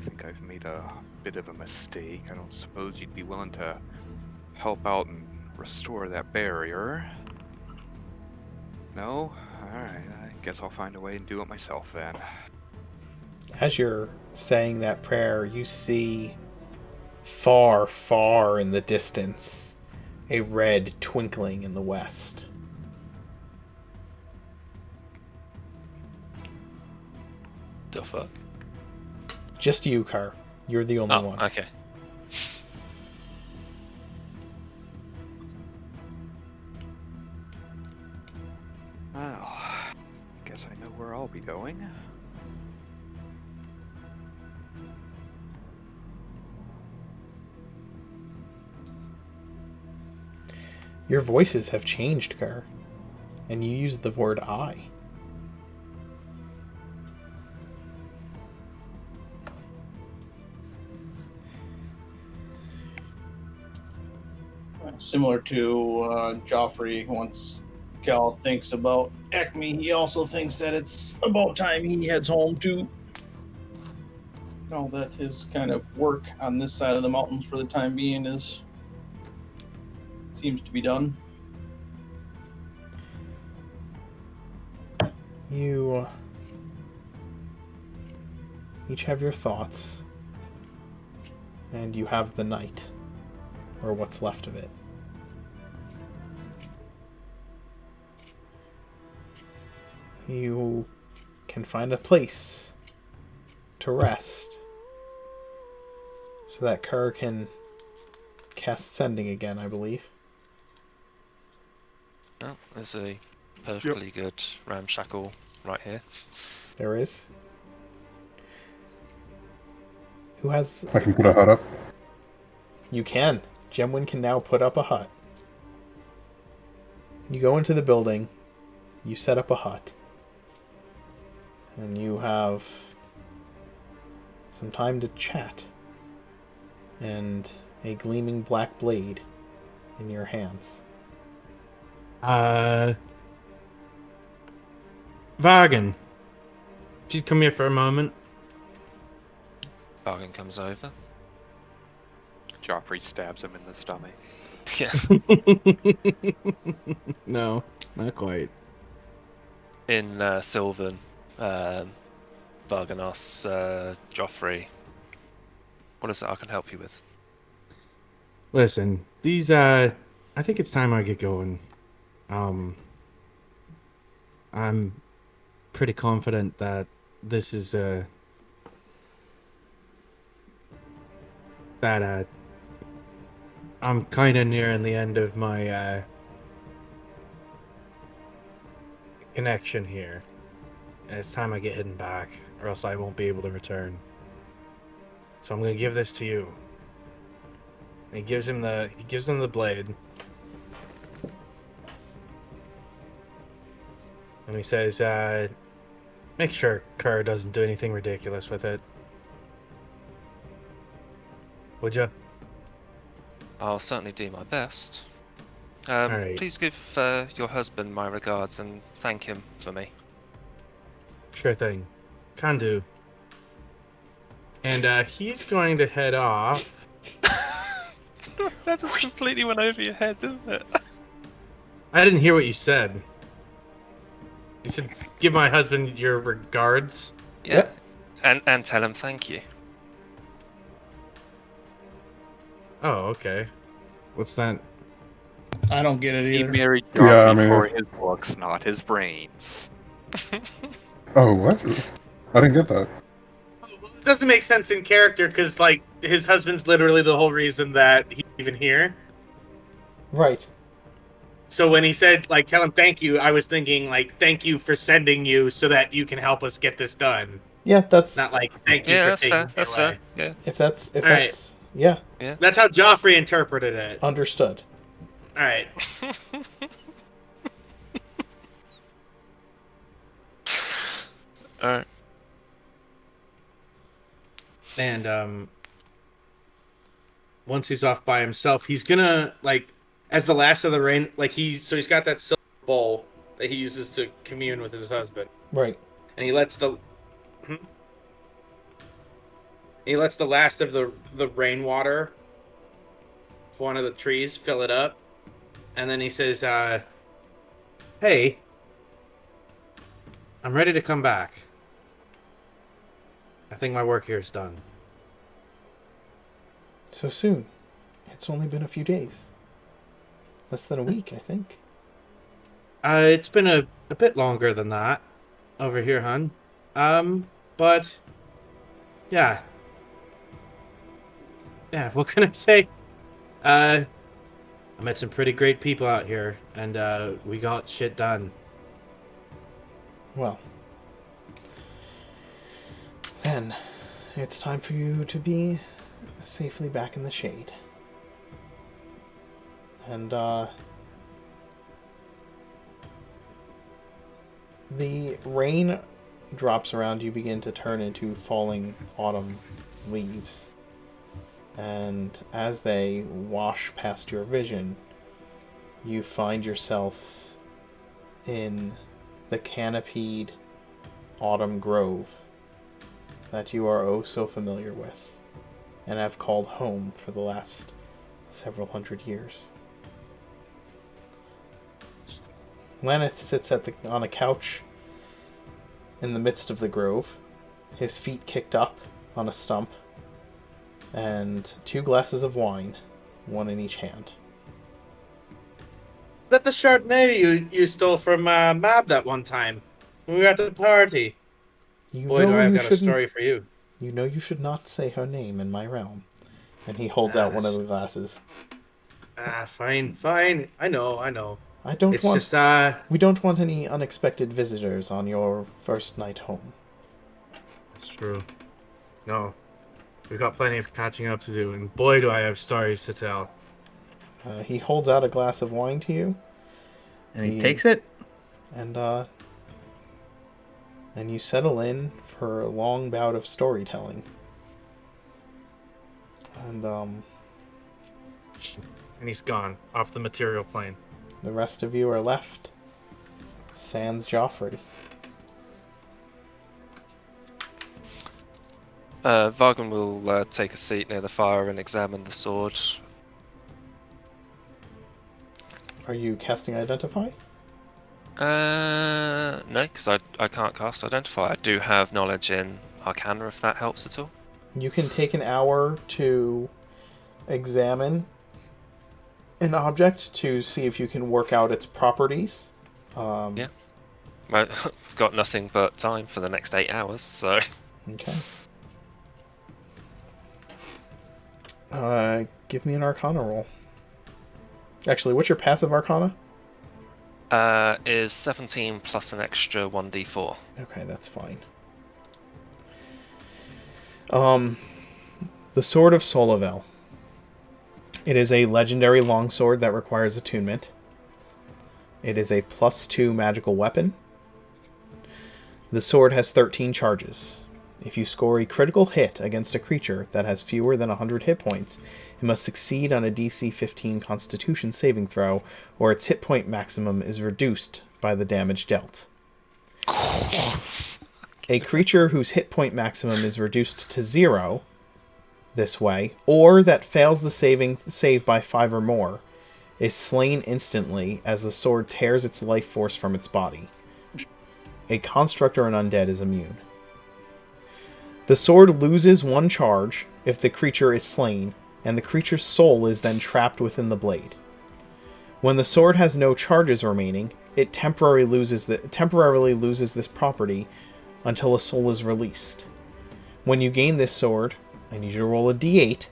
think I've made a bit of a mistake. I don't suppose you'd be willing to help out and restore that barrier? No? Alright, I guess I'll find a way and do it myself then. As you're saying that prayer, you see far, far in the distance a red twinkling in the west. The fuck? Just you, Car. You're the only one. Okay. Well, guess I know where I'll be going. Your voices have changed, Car. And you use the word I. Similar to Joffrey, once Gal thinks about Ekme, he also thinks that it's about time he heads home too. Now that his kind of work on this side of the mountains for the time being seems to be done. You each have your thoughts, and you have the night, or what's left of it. You can find a place to rest so that Kerr can cast Sending again, I believe. Oh, there's a perfectly good ramshackle right here. There is. Who has... I can put a hut up. You can. Gemwin can now put up a hut. You go into the building, you set up a hut, and you have some time to chat, and a gleaming black blade in your hands. Vargan. If you'd come here for a moment. Bargain comes over. Joffrey stabs him in the stomach. Yeah. No, not quite. In Sylvan, Bargain asks Joffrey, what is it I can help you with? Listen, these I think it's time I get going. I'm pretty confident that this is that I'm kind of nearing the end of my connection here, and it's time I get hidden back, or else I won't be able to return. So I'm gonna give this to you. And he gives him the blade. And he says, make sure Kerr doesn't do anything ridiculous with it. Would you? I'll certainly do my best. Alright. Please give your husband my regards and thank him for me. Sure thing. Can do. And he's going to head off. That just completely went over your head, didn't it? I didn't hear what you said. You said, give my husband your regards. Yeah. And tell him thank you. Oh, okay. What's that? I don't get it He either. married Yeah, Joffrey I mean- for his looks, not his brains. Oh, what? I didn't get that. It doesn't make sense in character because, like, his husband's literally the whole reason that he's even here. Right. So when he said, like, tell him thank you, I was thinking, like, thank you for sending you so that you can help us get this done. Yeah, that's Not like, thank you Yeah, for that's taking fair. me That's away. fair. Yeah. if that's Alright. yeah, That's how Joffrey interpreted it. understood. Alright. Alright. And once he's off by himself, he's gonna, like, as the last of the rain, like, he's got that silver bowl that he uses to commune with his husband, Right. and he lets the last of the rainwater for one of the trees fill it up, and then he says, hey, I'm ready to come back. I think my work here is done. So soon. It's only been a few days. Less than a week, I think. It's been a bit longer than that over here, hun. But yeah. Yeah, what can I say? I met some pretty great people out here, and we got shit done. Well, then it's time for you to be safely back in the shade. And the rain drops around you begin to turn into falling autumn leaves. And as they wash past your vision, you find yourself in the canopied autumn grove that you are oh so familiar with and have called home for the last several hundred years. Laneth sits on a couch in the midst of the grove, his feet kicked up on a stump, and 2 glasses of wine, one in each hand. Is that the Chardonnay you stole from Mab that one time when we were at the party? You Boy, know do I have you got a shouldn't- story for you. You know you should not say her name in my realm. And he holds out one of the glasses. Fine. I know. I don't It's want. just, We don't want any unexpected visitors on your first night home. That's true. No. We've got plenty of catching up to do, and boy, do I have stories to tell. He holds out a glass of wine to you, And he He- takes it. and you settle in for a long bout of storytelling. And And he's gone, off the material plane. the rest of you are left. Sans Joffrey. Vargan will take a seat near the fire and examine the sword. Are you casting Identify? No, because I can't cast Identify. I do have knowledge in Arcana, if that helps at all. You can take an hour to examine an object to see if you can work out its properties. Yeah. I've got nothing but time for the next 8 hours, so... Okay. Give me an Arcana roll. Actually, what's your passive Arcana? Is 17 plus an extra 1d4. Okay, that's fine. The Sword of Solovel. It is a legendary longsword that requires attunement. It is a +2 magical weapon. The sword has 13 charges. If you score a critical hit against a creature that has fewer than 100 hit points, it must succeed on a DC 15 Constitution saving throw, or its hit point maximum is reduced by the damage dealt. A creature whose hit point maximum is reduced to 0 this way, or that fails the save by 5 or more, is slain instantly as the sword tears its life force from its body. A construct or an undead is immune. The sword loses 1 charge if the creature is slain, and the creature's soul is then trapped within the blade. When the sword has no charges remaining, it temporarily loses this property until a soul is released. When you gain this sword, I need you to roll a d8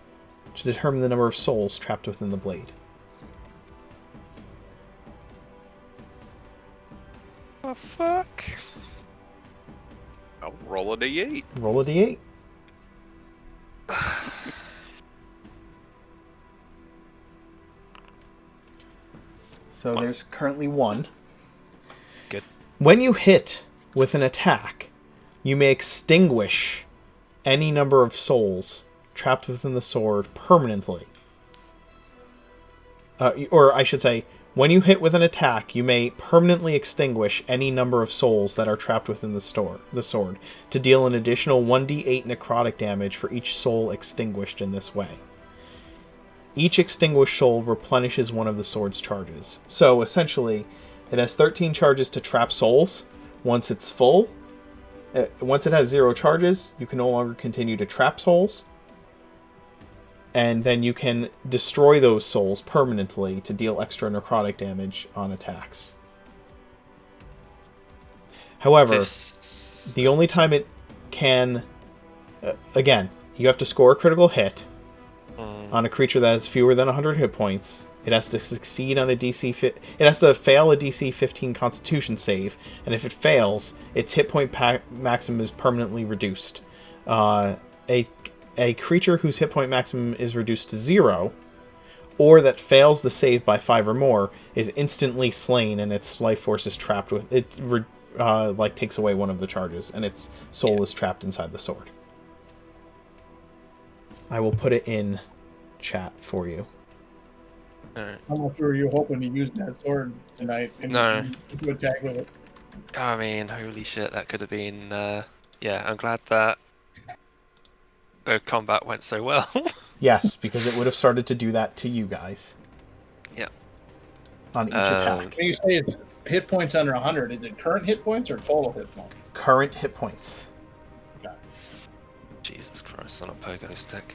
to determine the number of souls trapped within the blade. Oh, fuck. I'll roll a d8. Roll a d8. So there's currently 1. Good. When you hit with an attack, you may extinguish any number of souls trapped within the sword permanently. Or I should say, when you hit with an attack, you may permanently extinguish any number of souls that are trapped within the sword, to deal an additional 1d8 necrotic damage for each soul extinguished in this way. Each extinguished soul replenishes one of the sword's charges. So, essentially, it has 13 charges to trap souls. Once it's full, once it has 0 charges, you can no longer continue to trap souls. And then you can destroy those souls permanently to deal extra necrotic damage on attacks. However, the only time it can... again, you have to score a critical hit on a creature that has fewer than 100 hit points. It has to succeed on a it has to fail a DC 15 Constitution save, and if it fails, its hit point maximum is permanently reduced. A creature whose hit point maximum is reduced to 0, or that fails the save by 5 or more, is instantly slain, and its life force is trapped with it. Takes away one of the charges, and its soul is trapped inside the sword. I will put it in chat for you. Alright. How much were you hoping to use that sword tonight? No. To attack with it. I mean, holy shit, that could have been... yeah, I'm glad that the combat went so well. Yes, because it would have started to do that to you guys. Yeah. On each attack. When you say it's hit points under 100, is it current hit points or total hit points? Current hit points. Jesus Christ, on a pogo stick.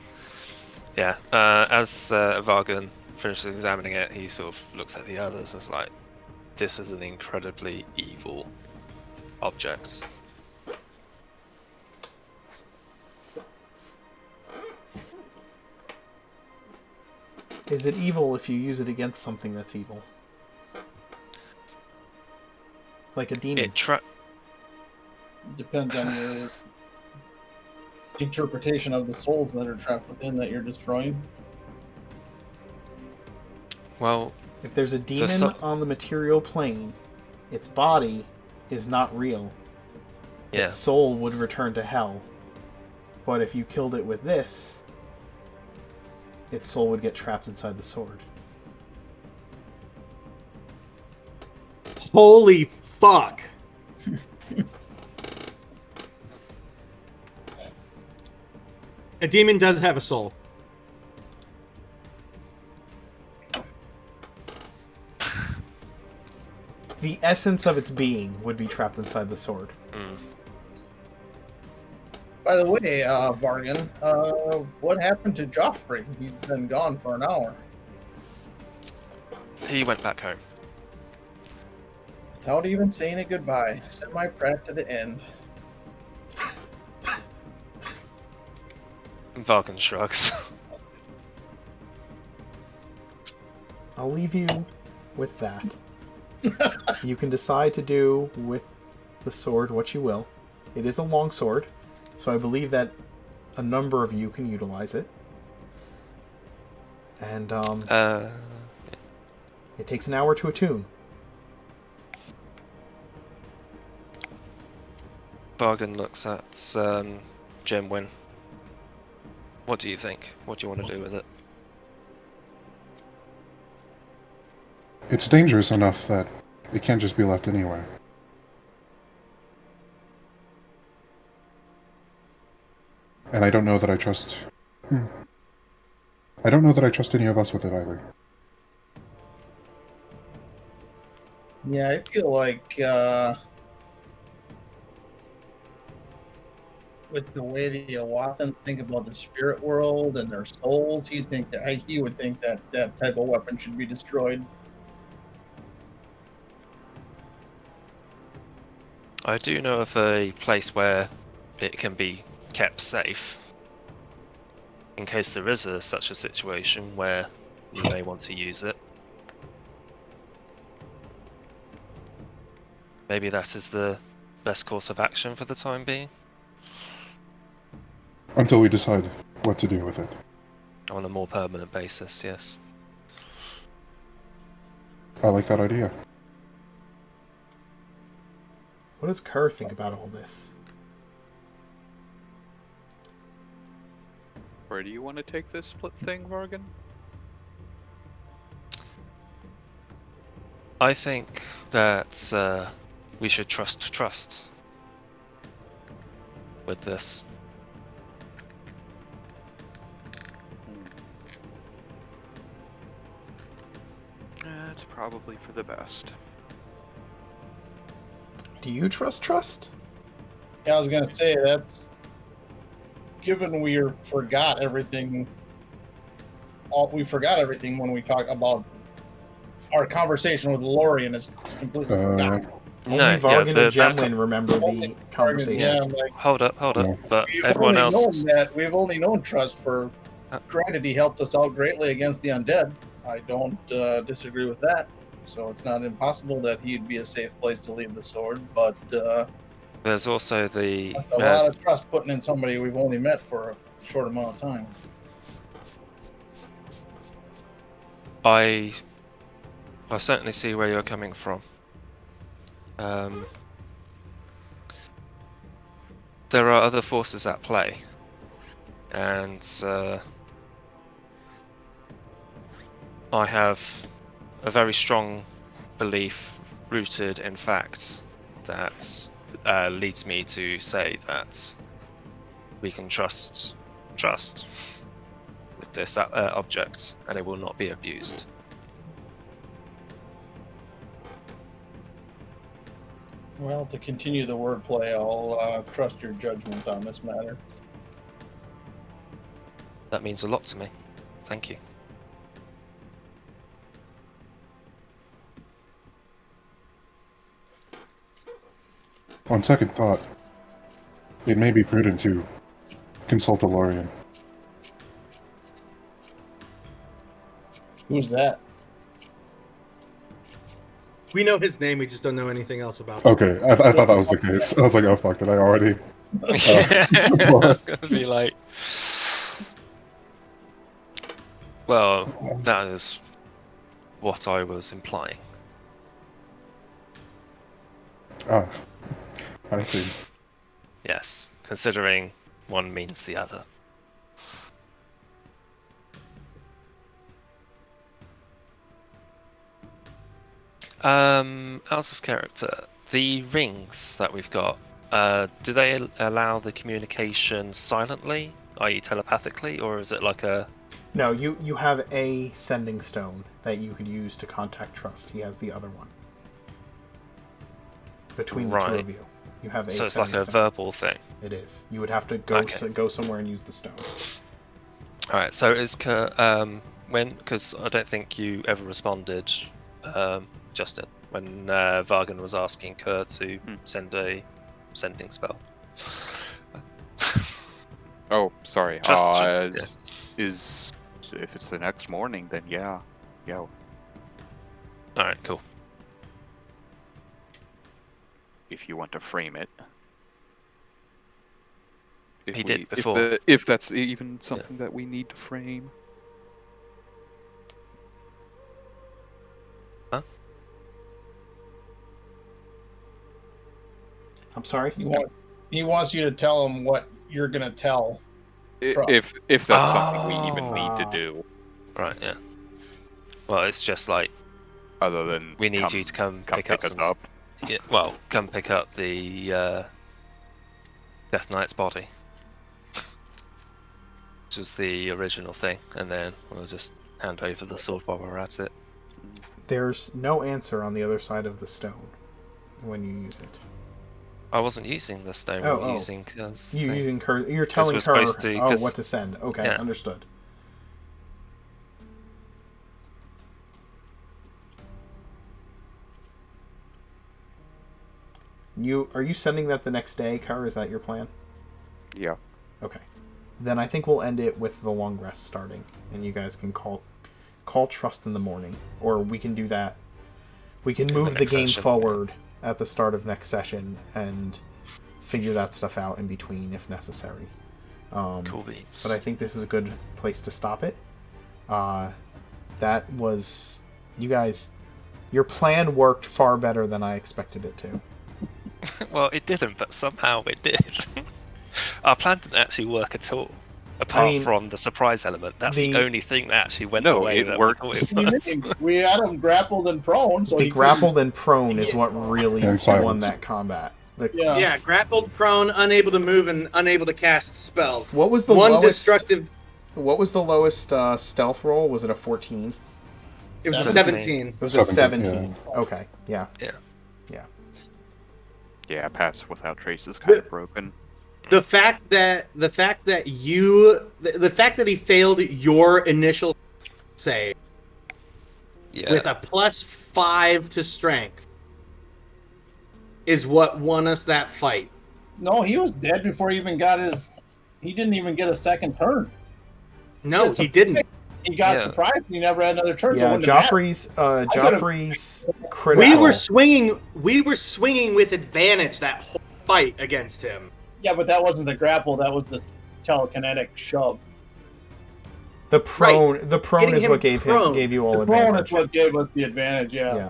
Yeah, as Vargan finishes examining it, he sort of looks at the others and is like, this is an incredibly evil object. Is it evil if you use it against something that's evil? Like a demon. Depends on your interpretation of the souls that are trapped within that you're destroying. Well, if there's a demon on the material plane, its body is not real. Yeah. Its soul would return to hell. But if you killed it with this, its soul would get trapped inside the sword. Holy fuck! A demon does have a soul. The essence of its being would be trapped inside the sword. By the way, Vargan, what happened to Joffrey? He's been gone for an hour. He went back home. Without even saying a goodbye. Sent my prat to the end. Vargan shrugs. I'll leave you with that. You can decide to do with the sword what you will. It is a long sword, so I believe that a number of you can utilize it. And Uh, it takes an hour to attune. Bargain looks at Gemwin. What do you think? What do you want to do with it? It's dangerous enough that it can't just be left anywhere. And I don't know that I trust... I don't know that I trust any of us with it either. Yeah, I feel like with the way the Owathans think about the spirit world and their souls, he would think that that type of weapon should be destroyed. I do know of a place where it can be kept safe. In case there is such a situation where you may want to use it. Maybe that is the best course of action for the time being. Until we decide what to do with it. On a more permanent basis, yes. I like that idea. What does Kerr think about all this? Where do you want to take this split thing, Vargan? I think that we should trust with this. It's probably for the best. Do you trust? Yeah, I was gonna say that's given forgot everything. We forgot everything when we talk about our conversation with Lorian is completely forgotten. Only Vargan and Gemwin remember the conversation. Yeah, like, Hold up. But we've everyone only else. we've only known Trust for. Granted, he helped us out greatly against the undead. I don't disagree with that. So it's not impossible that he'd be a safe place to leave the sword, but There's also the that's a lot of trust putting in somebody we've only met for a short amount of time. I certainly see where you're coming from. There are other forces at play, and I have a very strong belief, rooted in fact, that leads me to say that we can trust with this object, and it will not be abused. Well, to continue the wordplay, I'll trust your judgment on this matter. That means a lot to me. Thank you. On second thought, it may be prudent to consult a Lorian. Who's that? We know his name, we just don't know anything else about him. Okay, I thought that was the case. I was like, oh fuck, did I already? I was gonna be like, well, that is what I was implying. Ah, I see. Yes, considering one means the other. Out of character, the rings that we've got, do they allow the communication silently, i.e. telepathically, or is it like a... No, you have a sending stone that you could use to contact Trust. He has the other one. Between the two of you. You have a So it's like a stone. verbal thing. It is. You would have to go go somewhere and use the stone. Alright, so is because I don't think you ever responded, Justin, when Vargan was asking Kerr to send a sending spell. Oh, sorry. Is if it's the next morning, then yeah. Alright, cool. If you want to frame it. He did before. If that's even something that we need to frame. I'm sorry. He wants you to tell him what you're gonna tell. If that's something we even need to do, Right, yeah. Well, it's just like other than we need you to come pick up us some. up. Yeah, well, come pick up the Death Knight's body, which was the original thing, and then we'll just hand over the sword while we're at it. There's no answer on the other side of the stone when you use it. I wasn't using the stone. Oh, I'm using Kerr's You thing. using Kerr? You're telling we're her supposed to- 'cause- what to send. Okay, yeah. understood. Are you sending that the next day, Kerr? Is that your plan? Yeah. Okay. Then I think we'll end it with the long rest starting, and you guys can call Trust in the morning, or we can do that. We can move the next game session. forward at the start of next session and figure that stuff out in between if necessary. Cool beats. But I think this is a good place to stop it. That was you guys. Your plan worked far better than I expected it to. Well, it didn't, but somehow it did. Our plan didn't actually work at all, apart from the surprise element. That's the only thing that actually went the way that worked. we thought it was. We had him grappled and prone, so The he grappled and prone is what really And won silence. that combat. Yeah, grappled, prone, unable to move, and unable to cast spells. What was the one lowest? destructive? What was the lowest stealth roll? Was it a 14? It was a 17. 17. It was a 17, 17. Okay, yeah. Yeah. Yeah, Pass Without Trace is kind of broken. The fact that he failed your initial save Yeah. with a +5 to strength is what won us that fight. No, he was dead before he even got his. He didn't even get a second turn. No, he didn't. He got Yeah. surprised and he never had another turn. so it Yeah, wouldn't have mattered. Joffrey's critical. We were swinging with advantage that whole fight against him. Yeah, but that wasn't the grapple. That was the telekinetic shove. The prone Getting is him what gave prone. you all The prone advantage. is what gave us the advantage. Yeah. Yeah.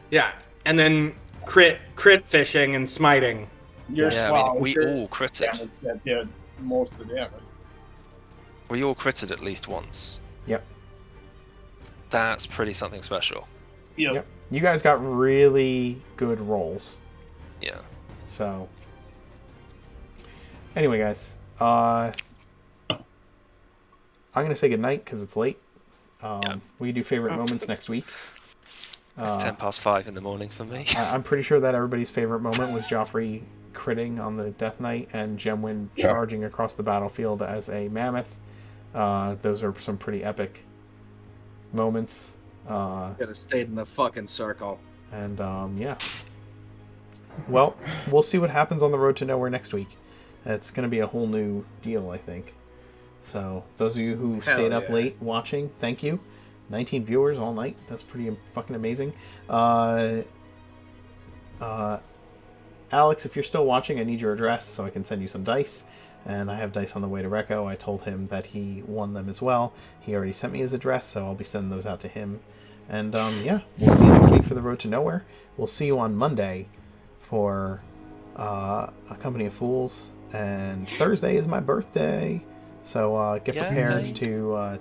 Yeah, and then crit fishing and smiting. You're Yeah, I well, mean, we you're- all critted. damage that did most of the damage. We all critted at least once. Yep. That's pretty something special. Yep. You guys got really good rolls. Yeah. So anyway, guys, I'm gonna say goodnight because it's late. We can do favorite moments next week. It's 5:10 in the morning for me. I'm pretty sure that everybody's favorite moment was Joffrey critting on the Death Knight and Gemwin Yeah. charging across the battlefield as a mammoth. Those are some pretty epic moments. Could have stayed in the fucking circle. And yeah. Well, we'll see what happens on the road to nowhere next week. It's going to be a whole new deal, I think. So, those of you who Hell stayed up yeah. late watching, thank you. 19 viewers all night. That's pretty fucking amazing. Alex, if you're still watching, I need your address so I can send you some dice. And I have dice on the way to Recco. I told him that he won them as well. He already sent me his address, so I'll be sending those out to him. And yeah, we'll see you next week for the Road to Nowhere. We'll see you on Monday for A Company of Fools. And Thursday is my birthday. So get prepared Yay. to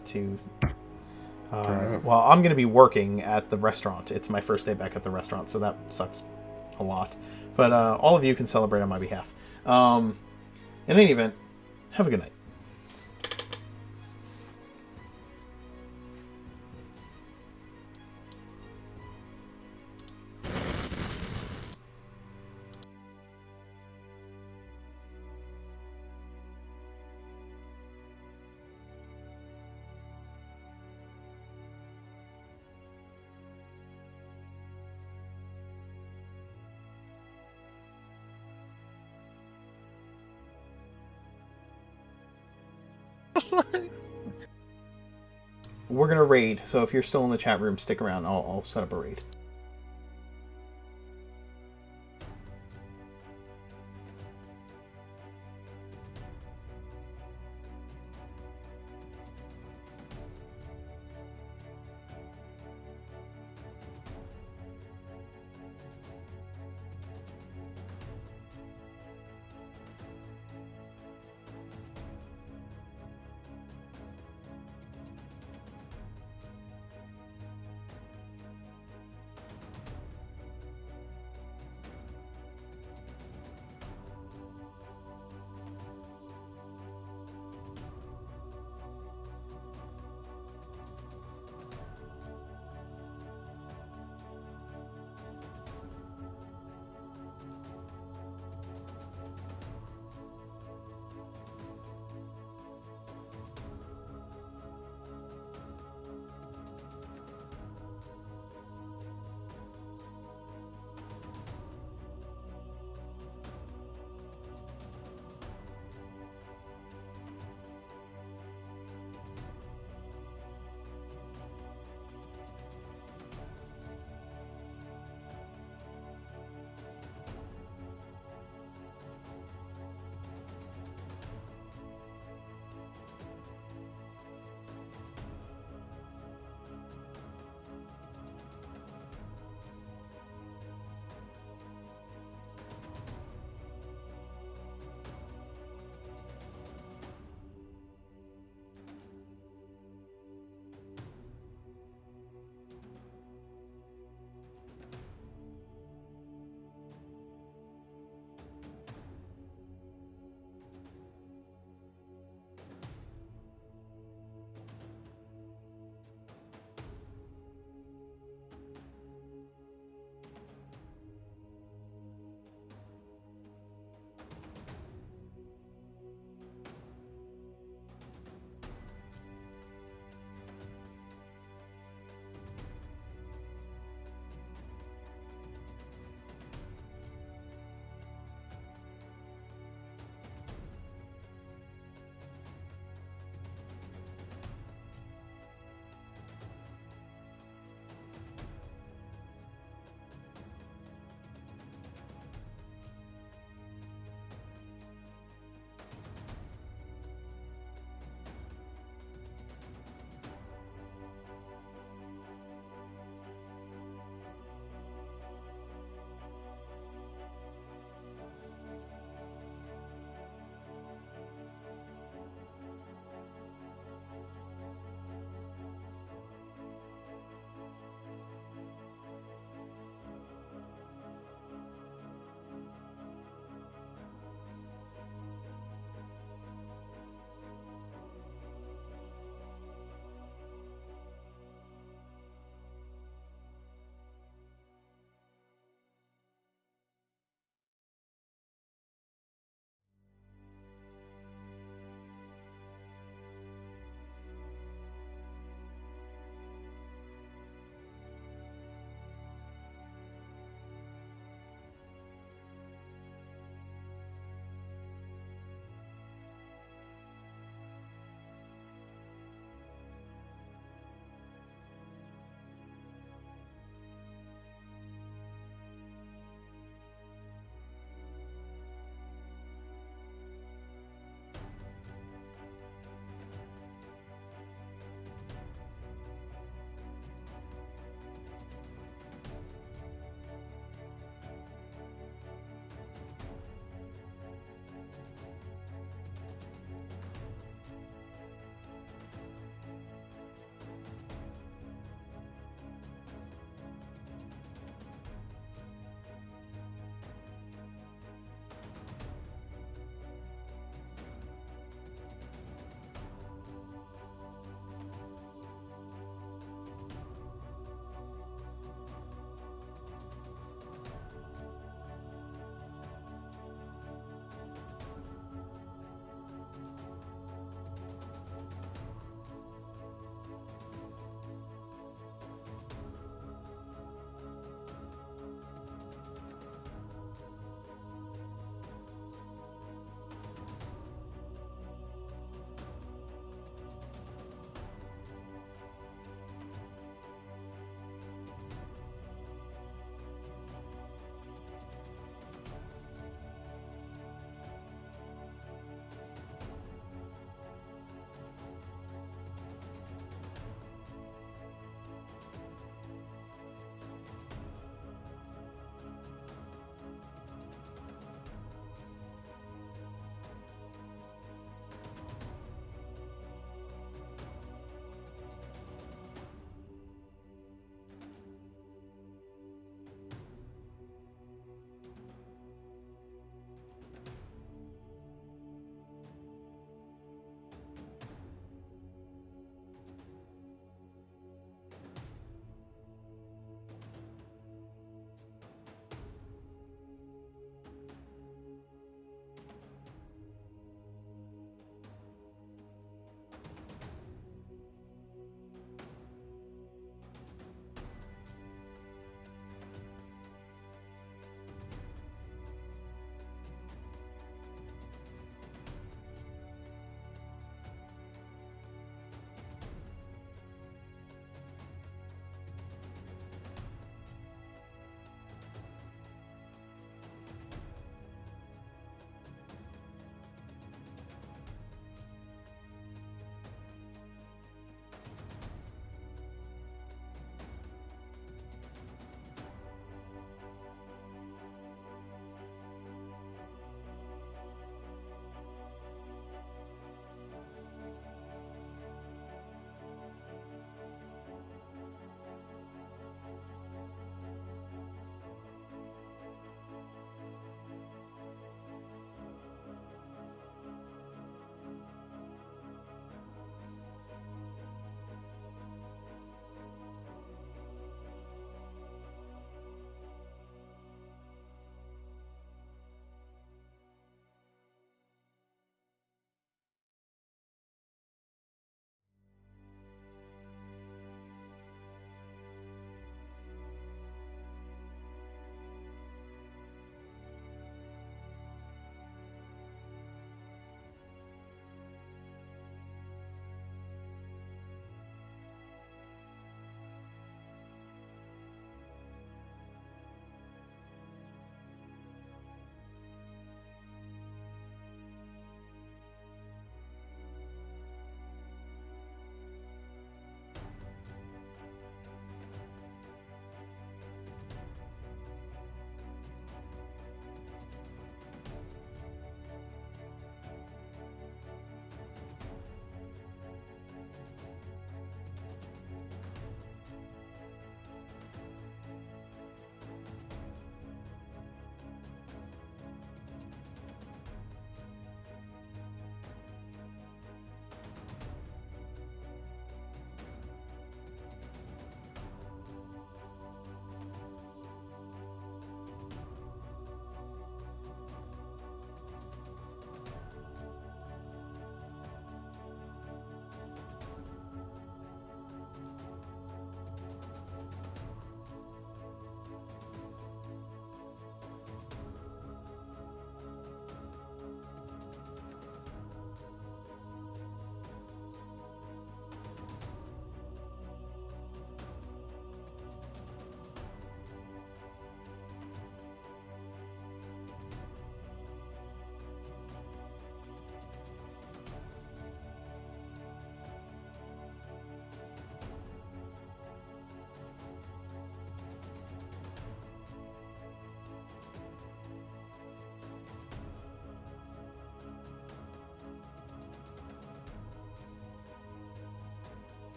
well, I'm going to be working at the restaurant. It's my first day back at the restaurant, so that sucks a lot. But all of you can celebrate on my behalf. In any event, have a good night. We're gonna raid, so if you're still in the chat room, stick around. I'll set up a raid.